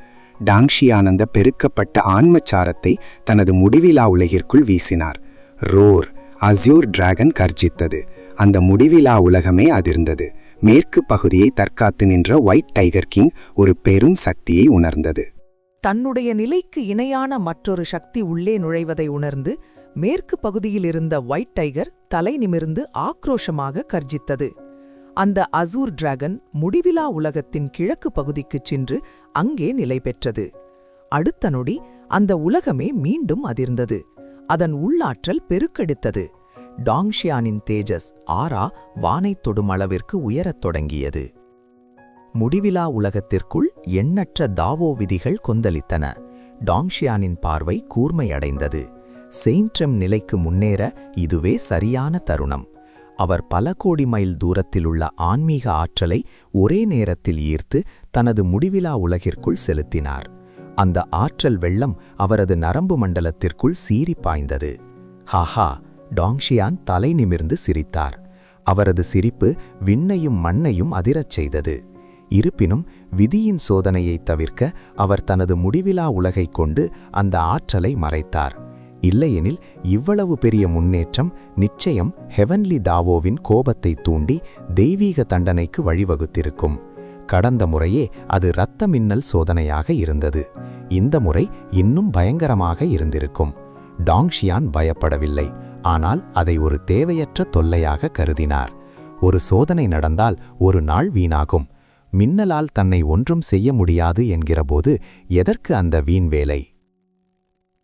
டாங்ஷியான் அந்த பெருக்கப்பட்ட ஆன்மச்சாரத்தை தனது முடிவிலா உலகிற்குள் வீசினார். ரோர்! அஸ்யூர் டிராகன் கர்ஜித்தது. அந்த முடிவிலா உலகமே அதிர்ந்தது. மேற்கு பகுதியை தற்காத்து நின்ற ஒயிட் டைகர் கிங் ஒரு பெரும் சக்தியை உணர்ந்தது. தன்னுடைய நிலைக்கு இணையான மற்றொரு சக்தி உள்ளே நுழைவதை உணர்ந்து மேற்கு பகுதியில் இருந்த ஒயிட் டைகர் தலை நிமிர்ந்து ஆக்ரோஷமாக கர்ஜித்தது. அந்த அசூர் டிராகன் முடிவிலா உலகத்தின் கிழக்கு பகுதிக்குச் சென்று அங்கே நிலை பெற்றது. அடுத்த நொடி அந்த உலகமே மீண்டும் அதிர்ந்தது. அதன் உள்ளாற்றல் பெருக்கெடுத்தது. டாங்ஷியானின் தேஜஸ் ஆரா வானைத் தொடும் அளவிற்கு உயரத் தொடங்கியது. முடிவிலா உலகத்திற்குள் எண்ணற்ற தாவோ விதிகள் கொந்தளித்தன. டாங்ஷியானின் பார்வை கூர்மையடைந்தது. செயின்ட்ரெம் நிலைக்கு முன்னேற இதுவே சரியான தருணம். அவர் பல கோடி மைல் தூரத்திலுள்ள ஆன்மீக ஆற்றலை ஒரே நேரத்தில் ஈர்த்து தனது முடிவிலா உலகிற்குள் செலுத்தினார். அந்த ஆற்றல் வெள்ளம் அவரது நரம்பு மண்டலத்திற்குள் சீறி பாய்ந்தது. ஹாஹா! டாங்ஷியான் தலை நிமிர்ந்து சிரித்தார். அவரது சிரிப்பு விண்ணையும் மண்ணையும் அதிரச் செய்தது. இருப்பினும் விதியின் சோதனையைத் தவிர்க்க அவர் தனது முடிவிலா உலகைக் கொண்டு அந்த ஆற்றலை மறைத்தார். இல்லையெனில் இவ்வளவு பெரிய முன்னேற்றம் நிச்சயம் ஹெவன்லி தாவோவின் கோபத்தை தூண்டி தெய்வீக தண்டனைக்கு வழிவகுத்திருக்கும். கடந்த முறையே அது இரத்த மின்னல் சோதனையாக இருந்தது. இந்த முறை இன்னும் பயங்கரமாக இருந்திருக்கும். டாங்ஷியான் பயப்படவில்லை. ஆனால் அதை ஒரு தேவையற்ற தொல்லையாக கருதினார். ஒரு சோதனை நடந்தால் ஒரு நாள் வீணாகும். மின்னலால் தன்னை ஒன்றும் செய்ய முடியாது என்கிறபோது எதற்கு அந்த வீண் வேலை?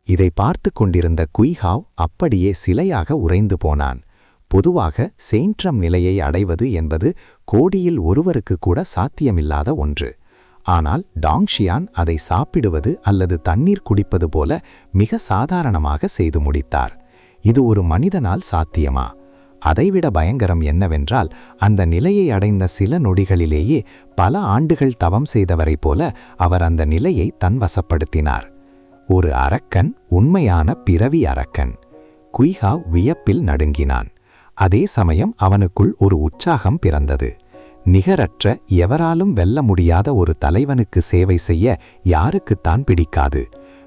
இதை பார்த்து கொண்டிருந்த குய்ஹாவ் அப்படியே சிலையாக உறைந்து போனான். பொதுவாக செயின்ட்ரம் நிலையை அடைவது என்பது கோடியில் ஒருவருக்கு கூட சாத்தியமில்லாத ஒன்று. ஆனால் டாங்ஷியான் அதை சாப்பிடுவது அல்லது தண்ணீர் குடிப்பது போல மிக சாதாரணமாக செய்து முடித்தார். இது ஒரு மனிதனால் சாத்தியமா? அதைவிட பயங்கரம் என்னவென்றால், அந்த நிலையை அடைந்த சில நொடிகளிலேயே பல ஆண்டுகள் தவம் செய்தவரைப் போல அவர் அந்த நிலையை தன்வசப்படுத்தினார். ஒரு அரக்கன், உண்மையான பிறவி அரக்கன். குய்ஹாவ் வியப்பில் நடுங்கினான். அதே சமயம் அவனுக்குள் ஒரு உற்சாகம் பிறந்தது. நிகரற்ற, எவராலும் வெல்ல முடியாத ஒரு தலைவனுக்கு சேவை செய்ய யாருக்குத்தான் பிடிக்காது?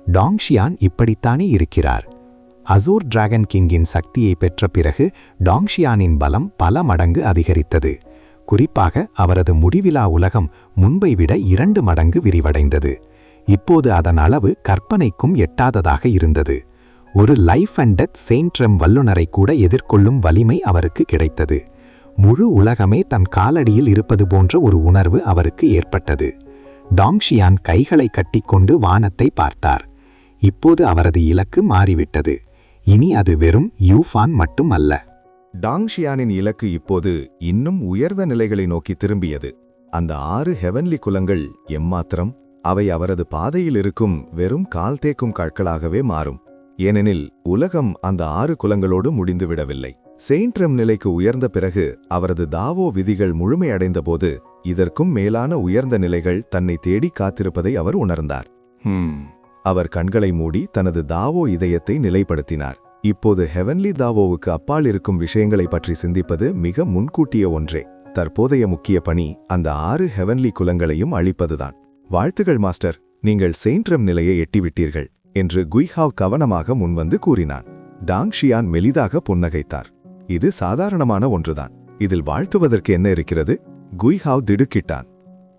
டாங்ஷியான் இப்படித்தானே இருக்கிறார். அசூர் டிராகன் கிங்கின் சக்தியை பெற்ற பிறகு டாங்ஷியானின் பலம் பல மடங்கு அதிகரித்தது. குறிப்பாக அவரது முடிவிலா உலகம் முன்பை விட 2 மடங்கு விரிவடைந்தது. இப்போது அதன் அளவு கற்பனைக்கும் எட்டாததாக இருந்தது. ஒரு லைஃப் அண்ட் டெத் செயின்ட்ரம் வல்லுநரை கூட எதிர்கொள்ளும் வலிமை அவருக்கு கிடைத்தது. முழு உலகமே தன் காலடியில் இருப்பது போன்ற ஒரு உணர்வு அவருக்கு ஏற்பட்டது. டாங்ஷியான் கைகளை கட்டிக்கொண்டு வானத்தை பார்த்தார். இப்போது அவரது இலக்கு மாறிவிட்டது. இனி அது வெறும் யூஃபான் மட்டும் அல்ல. டாங்ஷியானின் இலக்கு இப்போது இன்னும் உயர்ந்த நிலைகளை நோக்கி திரும்பியது. அந்த 6 ஹெவன்லி குலங்கள் எம்மாத்திரம்? அவை அவரது பாதையில் இருக்கும் வெறும் கால் தேக்கும் கற்களாகவே மாறும். ஏனெனில் உலகம் அந்த 6 குலங்களோடு முடிந்துவிடவில்லை. செயின்ட்ரம் நிலைக்கு உயர்ந்த பிறகு அவரது தாவோ விதிகள் முழுமையடைந்தபோது இதற்கும் மேலான உயர்ந்த நிலைகள் தன்னை தேடி காத்திருப்பதை அவர் உணர்ந்தார். அவர் கண்களை மூடி தனது தாவோ இதயத்தை நிலைப்படுத்தினார். இப்போது ஹெவன்லி தாவோவுக்கு அப்பால் இருக்கும் விஷயங்களை பற்றி சிந்திப்பது மிக முன்கூட்டிய ஒன்றே. தற்போதைய முக்கிய பணி அந்த 6 ஹெவன்லி குலங்களையும் அழிப்பதுதான். வாழ்த்துகள் மாஸ்டர், நீங்கள் செயின்ட்ரம் நிலையை எட்டிவிட்டீர்கள் என்று குய்ஹாவ் கவனமாக முன்வந்து கூறினான். டாங்ஷியான் மெலிதாக புன்னகைத்தார். இது சாதாரணமான ஒன்றுதான். இதில் வாழ்த்துவதற்கு என்ன இருக்கிறது? குய்ஹாவ் திடுக்கிட்டான்.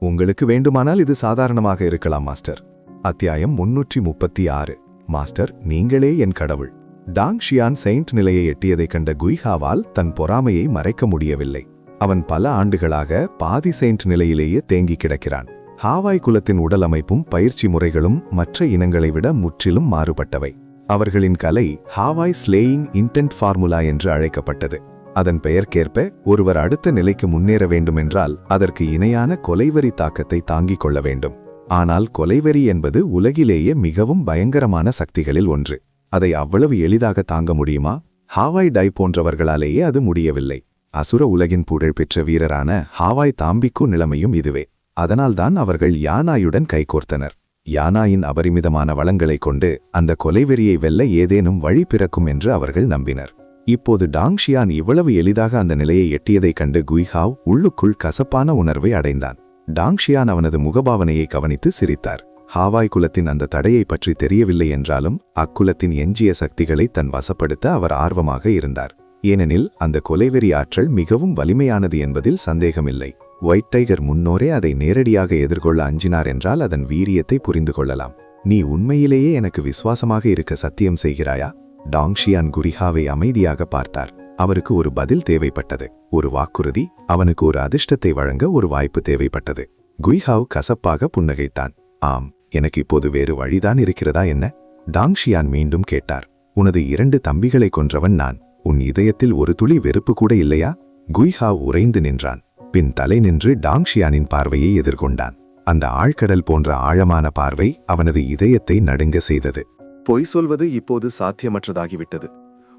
உங்களுக்கு வேண்டுமானால் இது சாதாரணமாக இருக்கலாம் மாஸ்டர். அத்தியாயம் 336. மாஸ்டர், நீங்களே என் கடவுள். டாங்ஷியான் செயின்ட் நிலையை எட்டியதைக் கண்ட குய்ஹாவால் தன் பொறாமையை மறைக்க முடியவில்லை. அவன் பல ஆண்டுகளாக பாதி செயின்ட் நிலையிலேயே தேங்கி கிடக்கிறான். ஹாவாய் குலத்தின் உடல் அமைப்பும் பயிற்சி முறைகளும் மற்ற இனங்களை விட முற்றிலும் மாறுபட்டவை. அவர்களின் கலை ஹாவாய் ஸ்லேயிங் இன்டென்ட் ஃபார்முலா என்று அழைக்கப்பட்டது. அதன் பெயர்க்கேற்ப ஒருவர் அடுத்த நிலைக்கு முன்னேற வேண்டுமென்றால் அதற்கு இணையான கொலைவெறி தாக்கத்தை தாங்கிக் கொள்ள வேண்டும். ஆனால் கொலைவெறி என்பது உலகிலேயே மிகவும் பயங்கரமான சக்திகளில் ஒன்று. அதை அவ்வளவு எளிதாக தாங்க முடியுமா? ஹாவாய் டை போன்றவர்களாலேயே அது முடியவில்லை. அசுர உலகின் புகழ்பெற்ற வீரரான ஹாவாய் தாம்பிக்கு நிலைமையும் இதுவே. அதனால்தான் அவர்கள் யானாயுடன் கைகோர்த்தனர். யானாயின் அபரிமிதமான வளங்களைக் கொண்டு அந்த கொலைவெறியை வெல்ல ஏதேனும் வழி பிறக்கும் என்று அவர்கள் நம்பினர். இப்போது டாங்ஷியான் இவ்வளவு எளிதாக அந்த நிலையை எட்டியதைக் கண்டு குய்ஹாவ் உள்ளுக்குள் கசப்பான உணர்வை அடைந்தான். டாங்ஷியான் அவனது முகபாவனையை கவனித்து சிரித்தார். ஹாவாய் குலத்தின் அந்த தடையை பற்றி தெரியவில்லை என்றாலும் அக்குலத்தின் எஞ்சிய சக்திகளை தன் வசப்படுத்த அவர் ஆர்வமாக இருந்தார். ஏனெனில் அந்த கொலைவெறி ஆற்றல் மிகவும் வலிமையானது என்பதில் சந்தேகமில்லை. ஒயிட் டைகர் முன்னோரே அதை நேரடியாக எதிர்கொள்ள அஞ்சினார் என்றால் அதன் வீரியத்தை புரிந்து கொள்ளலாம். நீ உண்மையிலேயே எனக்கு விசுவாசமாக இருக்க சத்தியம் செய்கிறாயா? டாங்ஷியான் குய்ஹாவை அமைதியாக பார்த்தார். அவருக்கு ஒரு பதில் தேவைப்பட்டது, ஒரு வாக்குறுதி. அவனுக்கு ஒரு அதிர்ஷ்டத்தை வழங்க ஒரு வாய்ப்பு தேவைப்பட்டது. குய்ஹாவ் கசப்பாக புன்னகைத்தான். ஆம், எனக்கு இப்போது வேறு வழிதான் இருக்கிறதா என்ன? டாங்ஷியான் மீண்டும் கேட்டார். உனது 2 தம்பிகளை கொன்றவன் நான். உன் இதயத்தில் ஒரு துளி வெறுப்பு கூட இல்லையா? குய்ஹாவ் உறைந்து நின்றான். பின் தலை நின்று டாங்ஷியானின் பார்வையை எதிர்கொண்டான். அந்த ஆழ்கடல் போன்ற ஆழமான பார்வை அவனது இதயத்தை நடுங்க செய்தது. பொய் சொல்வது இப்போது சாத்தியமற்றதாகிவிட்டது.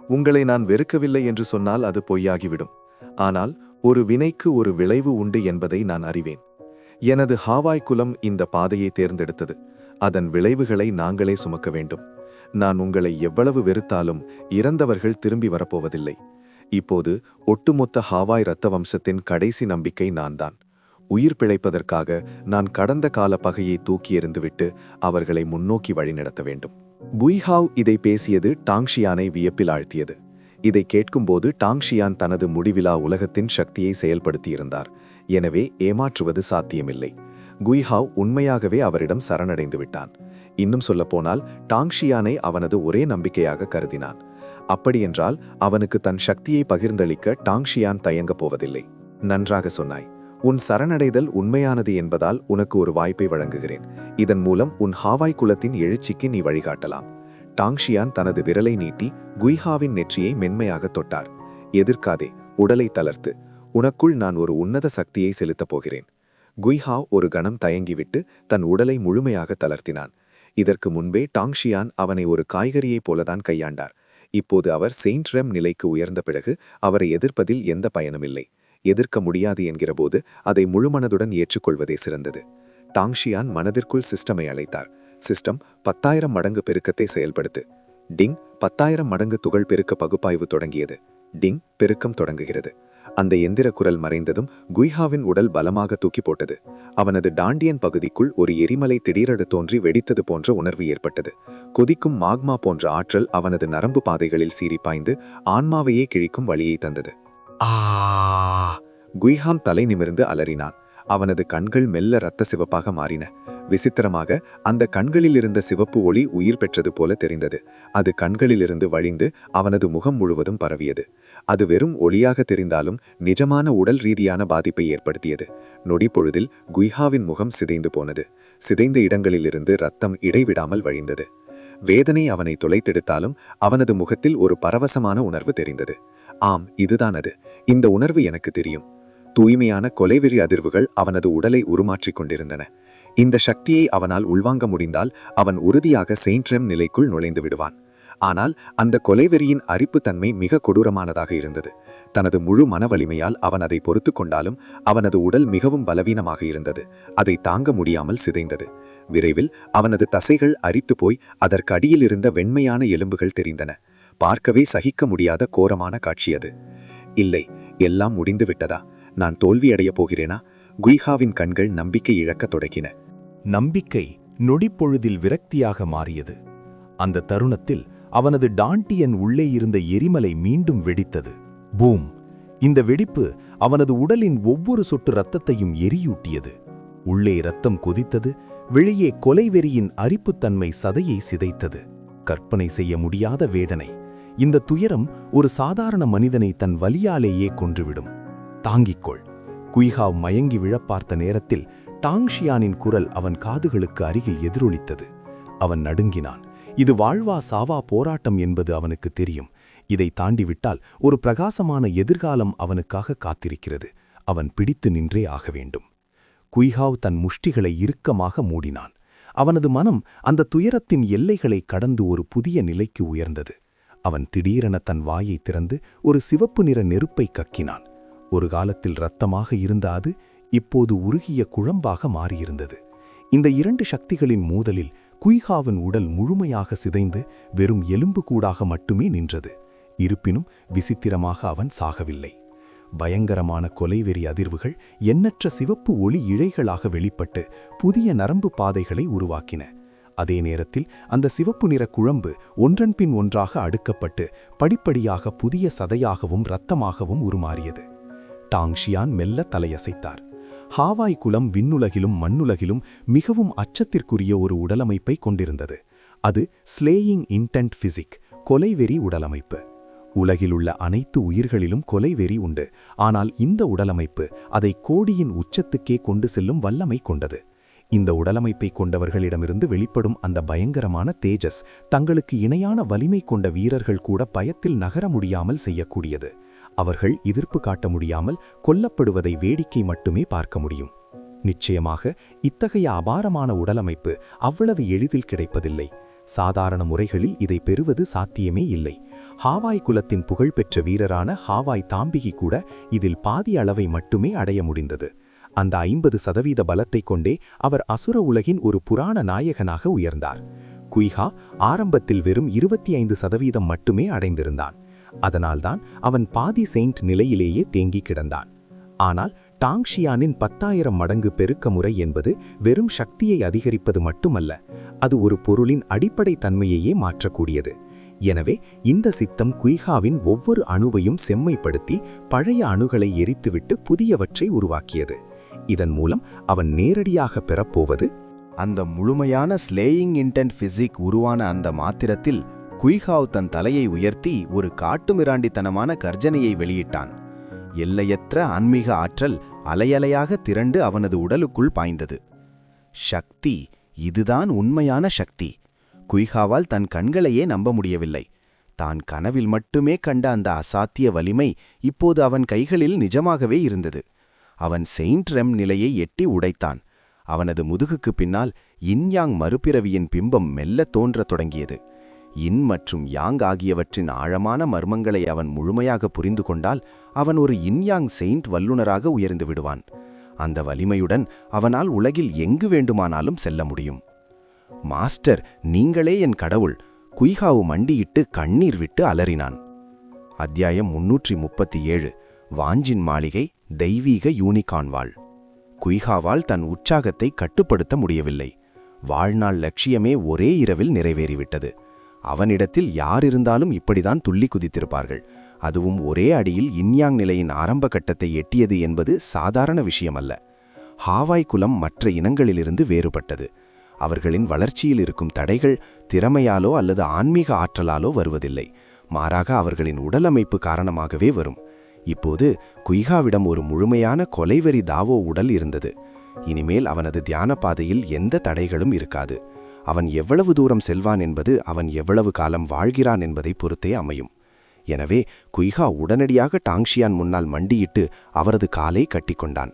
உங்களை நான் வெறுக்கவில்லை என்று சொன்னால் அது பொய்யாகிவிடும். ஆனால் ஒரு வினைக்கு ஒரு விளைவு உண்டு என்பதை நான் அறிவேன். எனது ஹாவாய் குலம் இந்த பாதையை தேர்ந்தெடுத்தது. அதன் விளைவுகளை நாங்களே சுமக்க வேண்டும். நான் உங்களை எவ்வளவு வெறுத்தாலும் இறந்தவர்கள் திரும்பி வரப்போவதில்லை. இப்போது ஒட்டுமொத்த ஹாவாய் இரத்த வம்சத்தின் கடைசி நம்பிக்கை நான்தான். உயிர் பிழைப்பதற்காக நான் கடந்த கால பகையை தூக்கி எறிந்துவிட்டு அவர்களை முன்னோக்கி வழிநடத்த வேண்டும். குய்ஹாவ் இதை பேசியது டாங்ஷியானை வியப்பில் ஆழ்த்தியது. இதை கேட்கும்போது டாங்ஷியான் தனது முடிவிலா உலகத்தின் சக்தியை செயல்படுத்தியிருந்தார். எனவே ஏமாற்றுவது சாத்தியமில்லை. குய்ஹாவ் உண்மையாகவே அவரிடம் சரணடைந்து விட்டான். இன்னும் சொல்லப்போனால் டாங்ஷியானை அவனது ஒரே நம்பிக்கையாக கருதினான். அப்படியென்றால் அவனுக்கு தன் சக்தியை பகிர்ந்தளிக்க டாங்ஷியான் தயங்கப் போவதில்லை. நன்றாக சொன்னாய். உன் சரணடைதல் உண்மையானது என்பதால் உனக்கு ஒரு வாய்ப்பை வழங்குகிறேன். இதன் மூலம் உன் ஹாவாய் குலத்தின் எழுச்சிக்கு நீ வழிகாட்டலாம். டாங்ஷியான் தனது விரலை நீட்டி குய்ஹாவின் நெற்றியை மென்மையாக தொட்டார். எதிர்க்காதே, உடலை தளர்த்து. உனக்குள் நான் ஒரு உன்னத சக்தியை செலுத்தப் போகிறேன். குய்ஹாவ் ஒரு கணம் தயங்கிவிட்டு தன் உடலை முழுமையாக தளர்த்தினான். இதற்கு முன்பே டாங்ஷியான் அவனை ஒரு காய்கறியைப் போலதான் கையாண்டார். இப்போது அவர் செயின்ட் ரெம் நிலைக்கு உயர்ந்த பிறகு அவரை எதிர்ப்பதில் எந்த பயனுமில்லை. எதிர்க்க முடியாது என்கிறபோது அதை முழுமனதுடன் ஏற்றுக்கொள்வதே சிறந்தது. டாங்ஷியான் மனதிற்குள் சிஸ்டமை அழைத்தார். சிஸ்டம் 10,000 மடங்கு பெருக்கத்தை செயல்படுத்து. டிங் 10,000 மடங்கு துகள் பெருக்க பகுப்பாய்வு தொடங்கியது. டிங் பெருக்கம் தொடங்குகிறது. அந்த எந்திர குரல் மறைந்ததும் குய்ஹாவின் உடல் பலமாக தூக்கி போட்டது. அவனது டாண்டியன் பகுதிக்குள் ஒரு எரிமலை திடீரென தோன்றி வெடித்தது போன்ற உணர்வு ஏற்பட்டது. கொதிக்கும் மாக்மா போன்ற ஆற்றல் அவனது நரம்பு பாதைகளில் சீறி பாய்ந்து ஆன்மாவையே கிழிக்கும் வழியை தந்தது. குய்ஹாம் தலை நிமிர்ந்து அலறினான். அவனது கண்கள் மெல்ல இரத்த சிவப்பாக மாறின. விசித்திரமாக அந்த கண்களில் இருந்த சிவப்பு ஒளி உயிர் பெற்றது போல தெரிந்தது. அது கண்களிலிருந்து வழிந்து அவனது முகம் முழுவதும் பரவியது. அது வெறும் ஒளியாக தெரிந்தாலும் நிஜமான உடல் ரீதியான பாதிப்பை ஏற்படுத்தியது. நொடி பொழுதில் குய்ஹாவின் முகம் சிதைந்து போனது. சிதைந்த இடங்களிலிருந்து இரத்தம் இடைவிடாமல் வழிந்தது. வேதனை அவனை தொலைத்தெடுத்தாலும் அவனது முகத்தில் ஒரு பரவசமான உணர்வு தெரிந்தது. ஆம், இதுதான் அது. இந்த உணர்வு எனக்கு தெரியும். தூய்மையான கொலைவெறி அதிர்வுகள் அவனது உடலை உருமாற்றிக் கொண்டிருந்தன. இந்த சக்தியை அவனால் உள்வாங்க முடிந்தால் அவன் உறுதியாக செயின்ட் ரெம் நிலைக்குள் நுழைந்து விடுவான். ஆனால் அந்த கொலைவெறியின் அரிப்புத்தன்மை மிக கொடூரமானதாக இருந்தது. தனது முழு மன வலிமையால் அவன் அதை பொறுத்து கொண்டாலும் அவனது உடல் மிகவும் பலவீனமாக இருந்தது. அதை தாங்க முடியாமல் சிதைந்தது. விரைவில் அவனது தசைகள் அரித்து போய் அதற்கு அடியில் இருந்த வெண்மையான எலும்புகள் தெரிந்தன. பார்க்கவே சகிக்க முடியாத கோரமான காட்சி அது. இல்லை, எல்லாம் முடிந்து விட்டதா? நான் தோல்வியடையப் போகிறேனா? குய்ஹாவின் கண்கள் நம்பிக்கை இழக்கத் தொடங்கின. நம்பிக்கை நொடிப்பொழுதில் விரக்தியாக மாறியது. அந்த தருணத்தில் அவனது டாண்டியன் உள்ளே இருந்த எரிமலை மீண்டும் வெடித்தது. பூம்! இந்த வெடிப்பு அவனது உடலின் ஒவ்வொரு சொட்டு இரத்தத்தையும் எரியூட்டியது. உள்ளே இரத்தம் கொதித்தது. வெளியே கொலைவெறியின் அரிப்புத்தன்மை சதையை சிதைத்தது. கற்பனை செய்ய முடியாத வேதனை. இந்த துயரம் ஒரு சாதாரண மனிதனை தன் வலியாலேயே கொன்றுவிடும். தாங்கிக்கொள். குய்ஹாவ் மயங்கி விழப்பார்த்த நேரத்தில் டாங்ஷியானின் குரல் அவன் காதுகளுக்கு அருகில் எதிரொலித்தது. அவன் நடுங்கினான். இது வாழ்வா சாவா போராட்டம் என்பது அவனுக்கு தெரியும். இதை தாண்டிவிட்டால் ஒரு பிரகாசமான எதிர்காலம் அவனுக்காக காத்திருக்கிறது. அவன் பிடித்து நின்றே ஆக வேண்டும். குய்ஹாவ் தன் முஷ்டிகளை இறுக்கமாக மூடினான். அவனது மனம் அந்த துயரத்தின் எல்லைகளை கடந்து ஒரு புதிய நிலைக்கு உயர்ந்தது. அவன் திடீரென தன் வாயை திறந்து ஒரு சிவப்பு நிற நெருப்பை கக்கினான். ஒரு காலத்தில் இரத்தமாக இருந்த அது இப்போது உருகிய குழம்பாக மாறியிருந்தது. இந்த இரண்டு சக்திகளின் மோதலில் குய்ஹாவின் உடல் முழுமையாக சிதைந்து வெறும் எலும்பு கூடாக மட்டுமே நின்றது. இருப்பினும் விசித்திரமாக அவன் சாகவில்லை. பயங்கரமான கொலைவெறி அதிர்வுகள் எண்ணற்ற சிவப்பு ஒளி இழைகளாக வெளிப்பட்டு புதிய நரம்பு பாதைகளை உருவாக்கின. அதே நேரத்தில் அந்த சிவப்பு நிற குழம்பு ஒன்றன்பின் ஒன்றாக அடுக்கப்பட்டு படிப்படியாக புதிய சதையாகவும் இரத்தமாகவும் உருமாறியது. டாங்ஷியான் மெல்ல தலையசைத்தார். ஹாவாய் குலம் விண்ணுலகிலும் மண்ணுலகிலும் மிகவும் அச்சத்திற்குரிய ஒரு உடலமைப்பை கொண்டிருந்தது. அது ஸ்லேயிங் இன்டென்ட் பிசிக், கொலைவெறி உடலமைப்பு. உலகிலுள்ள அனைத்து உயிர்களிலும் கொலைவெறி உண்டு. ஆனால் இந்த உடலமைப்பு அதை கோடியின் உச்சத்துக்கே கொண்டு செல்லும் வல்லமை கொண்டது. இந்த உடலமைப்பை கொண்டவர்களிடமிருந்து வெளிப்படும் அந்த பயங்கரமான தேஜஸ் தங்களுக்கு இணையான வலிமை கொண்ட வீரர்கள் கூட பயத்தில் நகர முடியாமல் செய்யக்கூடியது. அவர்கள் எதிர்ப்பு காட்ட முடியாமல் கொல்லப்படுவதை வேடிக்கை மட்டுமே பார்க்க முடியும். நிச்சயமாக இத்தகைய அபாரமான உடலமைப்பு அவ்வளவு எளிதில் கிடைப்பதில்லை. சாதாரண முறைகளில் இதை பெறுவது சாத்தியமே இல்லை. ஹாவாய் குலத்தின் புகழ்பெற்ற வீரரான ஹாவாய் தாம்பிகி கூட இதில் பாதி அளவை மட்டுமே அடைய முடிந்தது. அந்த 50% பலத்தை கொண்டே அவர் அசுர உலகின் ஒரு புராண நாயகனாக உயர்ந்தார். குய்ஹா ஆரம்பத்தில் வெறும் 25% மட்டுமே அடைந்திருந்தான். அதனால்தான் அவன் பாதி செயின்ட் நிலையிலேயே தேங்கி கிடந்தான். ஆனால் டாங்ஷியானின் 10,000 மடங்கு பெருக்க முறை என்பது வெறும் சக்தியை அதிகரிப்பது மட்டுமல்ல, அது ஒரு பொருளின் அடிப்படை தன்மையையே மாற்றக்கூடியது. எனவே இந்த சித்தம் குய்ஹாவின் ஒவ்வொரு அணுவையும் செம்மைப்படுத்தி பழைய அணுகளை எரித்துவிட்டு புதியவற்றை உருவாக்கியது. இதன் மூலம் அவன் நேரடியாக பெறப்போவது அந்த முழுமையான ஸ்லேயிங் இன்டென்ட் பிசிக் உருவான அந்த மாத்திரத்தில் குய்ஹாவ் தன் தலையை உயர்த்தி ஒரு காட்டுமிராண்டித்தனமான கர்ஜனையை வெளியிட்டான். எல்லையற்ற ஆன்மீக ஆற்றல் அலையலையாக திரண்டு அவனது உடலுக்குள் பாய்ந்தது. சக்தி, இதுதான் உண்மையான சக்தி. குய்ஹாவால் தன் கண்களையே நம்ப முடியவில்லை. தான் கனவில் மட்டுமே கண்ட அந்த அசாத்திய வலிமை இப்போது அவன் கைகளில் நிஜமாகவே இருந்தது. அவன் செயின்ட் ரெம் நிலையை எட்டி உடைத்தான். அவனது முதுகுக்கு பின்னால் இன்யாங் மறுபிறவியின் பிம்பம் மெல்ல தோன்றத் தொடங்கியது. இன் மற்றும் யாங் ஆகியவற்றின் ஆழமான மர்மங்களை அவன் முழுமையாக புரிந்து கொண்டால் அவன் ஒரு இன்யாங் செயின்ட் வல்லுநராக உயர்ந்து விடுவான். அந்த வலிமையுடன் அவனால் உலகில் எங்கு வேண்டுமானாலும் செல்ல முடியும். மாஸ்டர், நீங்களே என் கடவுள்! குய்ஹாவு மண்டியிட்டு கண்ணீர் விட்டு அலறினான். அத்தியாயம் 337. வாஞ்சின் மாளிகை, தெய்வீக யூனிகார்ன் வாள். குய்ஹாவால் தன் உற்சாகத்தை கட்டுப்படுத்த முடியவில்லை. வாழ்நாள் லட்சியமே ஒரே இரவில் நிறைவேறிவிட்டது. அவனிடத்தில் யார் இருந்தாலும் இப்படிதான் துள்ளி குதித்திருப்பார்கள். அதுவும் ஒரே அடியில் இன்யாங் நிலையின் ஆரம்ப கட்டத்தை எட்டியது என்பது சாதாரண விஷயமல்ல. ஹாவாய் குலம் மற்ற இனங்களிலிருந்து வேறுபட்டது. அவர்களின் வளர்ச்சியில் இருக்கும் தடைகள் திறமையாலோ அல்லது ஆன்மீக ஆற்றலாலோ வருவதில்லை. மாறாக அவர்களின் உடலமைப்பு காரணமாகவே வரும். இப்போது குய்ஹாவிடம் ஒரு முழுமையான கொலைவெறி தாவோ உடல் இருந்தது. இனிமேல் அவனது தியான பாதையில் எந்த தடைகளும் இருக்காது. அவன் எவ்வளவு தூரம் செல்வான் என்பது அவன் எவ்வளவு காலம் வாழ்கிறான் என்பதை பொறுத்தே அமையும். எனவே குய்ஹா உடனடியாக டாங்ஷியான் முன்னால் மண்டியிட்டு அவரது காலை கட்டிக்கொண்டான்.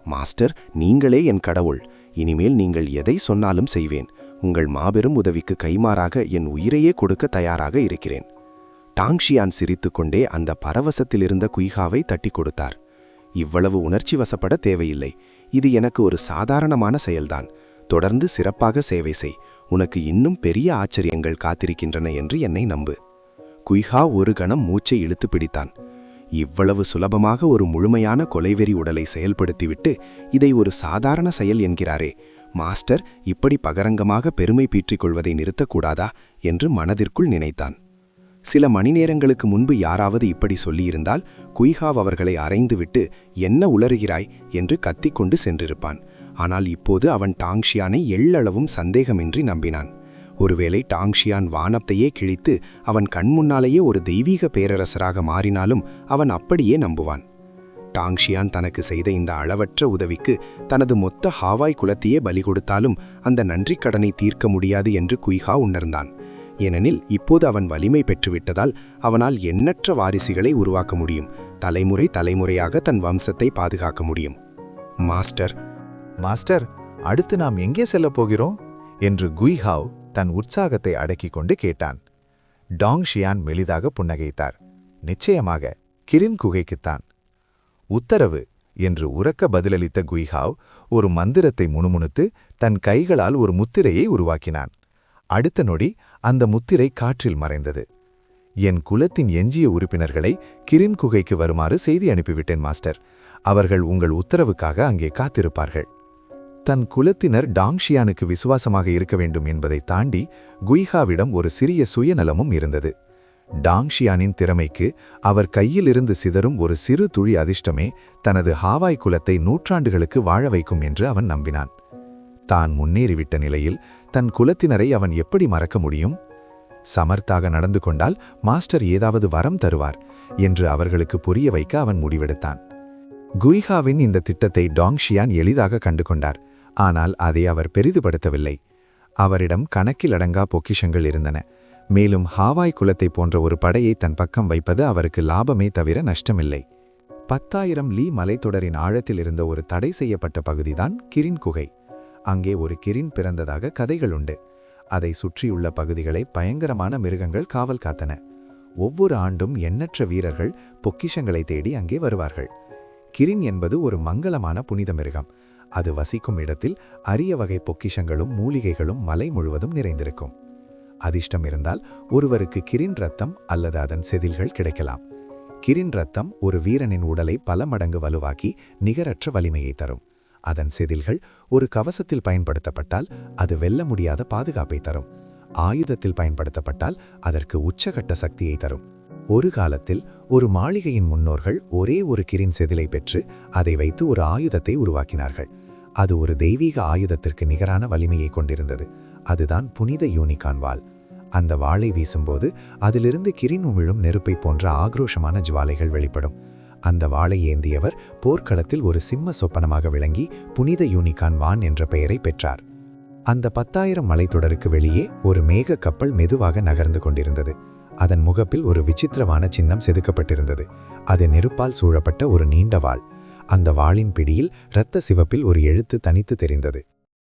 மாஸ்டர், நீங்களே என் கடவுள்! இனிமேல் நீங்கள் எதை சொன்னாலும் செய்வேன். உங்கள் மாபெரும் உதவிக்கு கைமாறாக என் உயிரையே கொடுக்க தயாராக இருக்கிறேன். டாங்ஷியான் சிரித்துக்கொண்டே அந்த பரவசத்திலிருந்த குய்ஹாவை தட்டி கொடுத்தார். இவ்வளவு உணர்ச்சி வசப்பட தேவையில்லை. இது எனக்கு ஒரு சாதாரணமான செயல்தான். தொடர்ந்து சிறப்பாக சேவை செய். உனக்கு இன்னும் பெரிய ஆச்சரியங்கள் காத்திருக்கின்றன என்று என்னை நம்பு. குய்ஹா ஒரு கணம் மூச்சை இழுத்து பிடித்தான். இவ்வளவு சுலபமாக ஒரு முழுமையான கொலைவெறி உடலை செயல்படுத்திவிட்டு இதை ஒரு சாதாரண செயல் என்கிறாரே, மாஸ்டர் இப்படி பகரங்கமாக பெருமை பீற்றிக் கொள்வதை நிறுத்தக்கூடாதா என்று மனதிற்குள் நினைத்தான். சில மணி நேரங்களுக்கு முன்பு யாராவது இப்படி சொல்லியிருந்தால் குய்ஹாவ் அவர்களை அறைந்துவிட்டு என்ன உளறுகிறாய் என்று கத்திக்கொண்டு சென்றிருப்பான். ஆனால் இப்போது அவன் டாங்ஷியானை எள்ளளவும் சந்தேகமின்றி நம்பினான். ஒருவேளை டாங்ஷியான் வானத்தையே கிழித்து அவன் கண்முன்னாலேயே ஒரு தெய்வீக பேரரசராக மாறினாலும் அவன் அப்படியே நம்புவான். டாங்ஷியான் தனக்கு செய்த இந்த அளவற்ற உதவிக்கு தனது மொத்த ஹாவாய் குலத்தையே பலி கொடுத்தாலும் அந்த நன்றிக் கடனை தீர்க்க முடியாது என்று குய்ஹா உணர்ந்தான். ஏனெனில் இப்போது அவன் வலிமை பெற்றுவிட்டதால் அவனால் எண்ணற்ற வாரிசுகளை உருவாக்க முடியும். தலைமுறை தலைமுறையாக தன் வம்சத்தை பாதுகாக்க முடியும். மாஸ்டர், அடுத்து நாம் எங்கே செல்லப் போகிறோம் என்று குய்ஹாவ் தன் உற்சாகத்தை அடக்கிக் கொண்டு கேட்டான். டாங்ஷியான் மெலிதாக புன்னகைத்தார். நிச்சயமாக கிரின் குகைக்குத்தான். உத்தரவு என்று உரக்க பதிலளித்த குய்ஹாவ் ஒரு மந்திரத்தை முணுமுணுத்து தன் கைகளால் ஒரு முத்திரையை உருவாக்கினான். அடுத்த நொடி அந்த முத்திரை காற்றில் மறைந்தது. என் குலத்தின் எஞ்சிய உறுப்பினர்களை கிரின் குகைக்கு வருமாறு செய்தி அனுப்பிவிட்டேன் மாஸ்டர். அவர்கள் உங்கள் உத்தரவுக்காக அங்கே காத்திருப்பார்கள். தன் குலத்தினர் டாங்ஷியானுக்கு விசுவாசமாக இருக்க வேண்டும் என்பதை தாண்டி குய்ஹாவிடம் ஒரு சிறிய சுயநலமும் இருந்தது. டாங்ஷியானின் திறமைக்கு அவர் கையிலிருந்து சிதறும் ஒரு சிறு துளி அதிர்ஷ்டமே தனது ஹாவாய் குலத்தை நூற்றாண்டுகளுக்கு வாழ வைக்கும் என்று அவன் நம்பினான். தான் முன்னேறிவிட்ட நிலையில் தன் குலத்தினரை அவன் எப்படி மறக்க முடியும்? சமர்த்தாக நடந்து கொண்டால் மாஸ்டர் ஏதாவது வரம் தருவார் என்று அவர்களுக்கு புரிய வைக்க அவன் முடிவெடுத்தான். குய்ஹாவின் இந்த திட்டத்தை டாங்ஷியான் எளிதாக கண்டு கொண்டார். ஆனால் அதை அவர் பெரிதுபடுத்தவில்லை. அவரிடம் கணக்கில் அடங்கா பொக்கிஷங்கள் இருந்தன. மேலும் ஹாவாய் குலத்தை போன்ற ஒரு படையை தன் பக்கம் வைப்பது அவருக்கு லாபமே தவிர நஷ்டமில்லை. 10,000 லீ மலைத்தொடரின் ஆழத்தில் இருந்த ஒரு தடை செய்யப்பட்ட பகுதிதான் கிரின் குகை. அங்கே ஒரு கிரின் பிறந்ததாக கதைகள் உண்டு. அதை சுற்றியுள்ள பகுதிகளை பயங்கரமான மிருகங்கள் காவல் காத்தன. ஒவ்வொரு ஆண்டும் எண்ணற்ற வீரர்கள் பொக்கிஷங்களை தேடி அங்கே வருவார்கள். கிரின் என்பது ஒரு மங்களமான புனித மிருகம். அது வசிக்கும் இடத்தில் அரிய வகை பொக்கிஷங்களும் மூலிகைகளும் மலை முழுவதும் நிறைந்திருக்கும். அதிர்ஷ்டம் இருந்தால் ஒருவருக்கு கிரின் ரத்தம் அல்லது அதன் செதில்கள் கிடைக்கலாம். கிரின் ரத்தம் ஒரு வீரனின் உடலை பல மடங்கு வலுவாக்கி நிகரற்ற வலிமையை தரும். அதன் செதில்கள் ஒரு கவசத்தில் பயன்படுத்தப்பட்டால் அது வெல்ல முடியாத பாதுகாப்பை தரும். ஆயுதத்தில் பயன்படுத்தப்பட்டால் அதற்கு உச்சகட்ட சக்தியை தரும். ஒரு காலத்தில் ஒரு மாளிகையின் முன்னோர்கள் ஒரே ஒரு கிரின் செதிலை பெற்று அதை வைத்து ஒரு ஆயுதத்தை உருவாக்கினார்கள். அது ஒரு தெய்வீக ஆயுதத்திற்கு நிகரான வலிமையை கொண்டிருந்தது. அதுதான் புனித யூனிகார்ன் வாள். அந்த வாளை வீசும்போது அதிலிருந்து கிரின் உமிழும் நெருப்பை போன்ற ஆக்ரோஷமான ஜுவாலைகள் வெளிப்படும். அந்த வாளை ஏந்தியவர் போர்க்களத்தில் ஒரு சிம்ம சொப்பனமாக விளங்கி புனித யூனிகார்ன் வான் என்ற பெயரை பெற்றார். அந்த 10,000 மலைத்தொடருக்கு வெளியே ஒரு மேக கப்பல் மெதுவாக நகர்ந்து கொண்டிருந்தது. அதன் முகப்பில் ஒரு விசித்திரமான சின்னம் செதுக்கப்பட்டிருந்தது. அது நெருப்பால் சூழப்பட்ட ஒரு நீண்ட வாள். அந்த வாளின் பிடியில் இரத்த சிவப்பில் ஒரு எழுத்து தனித்து தெரிந்தது.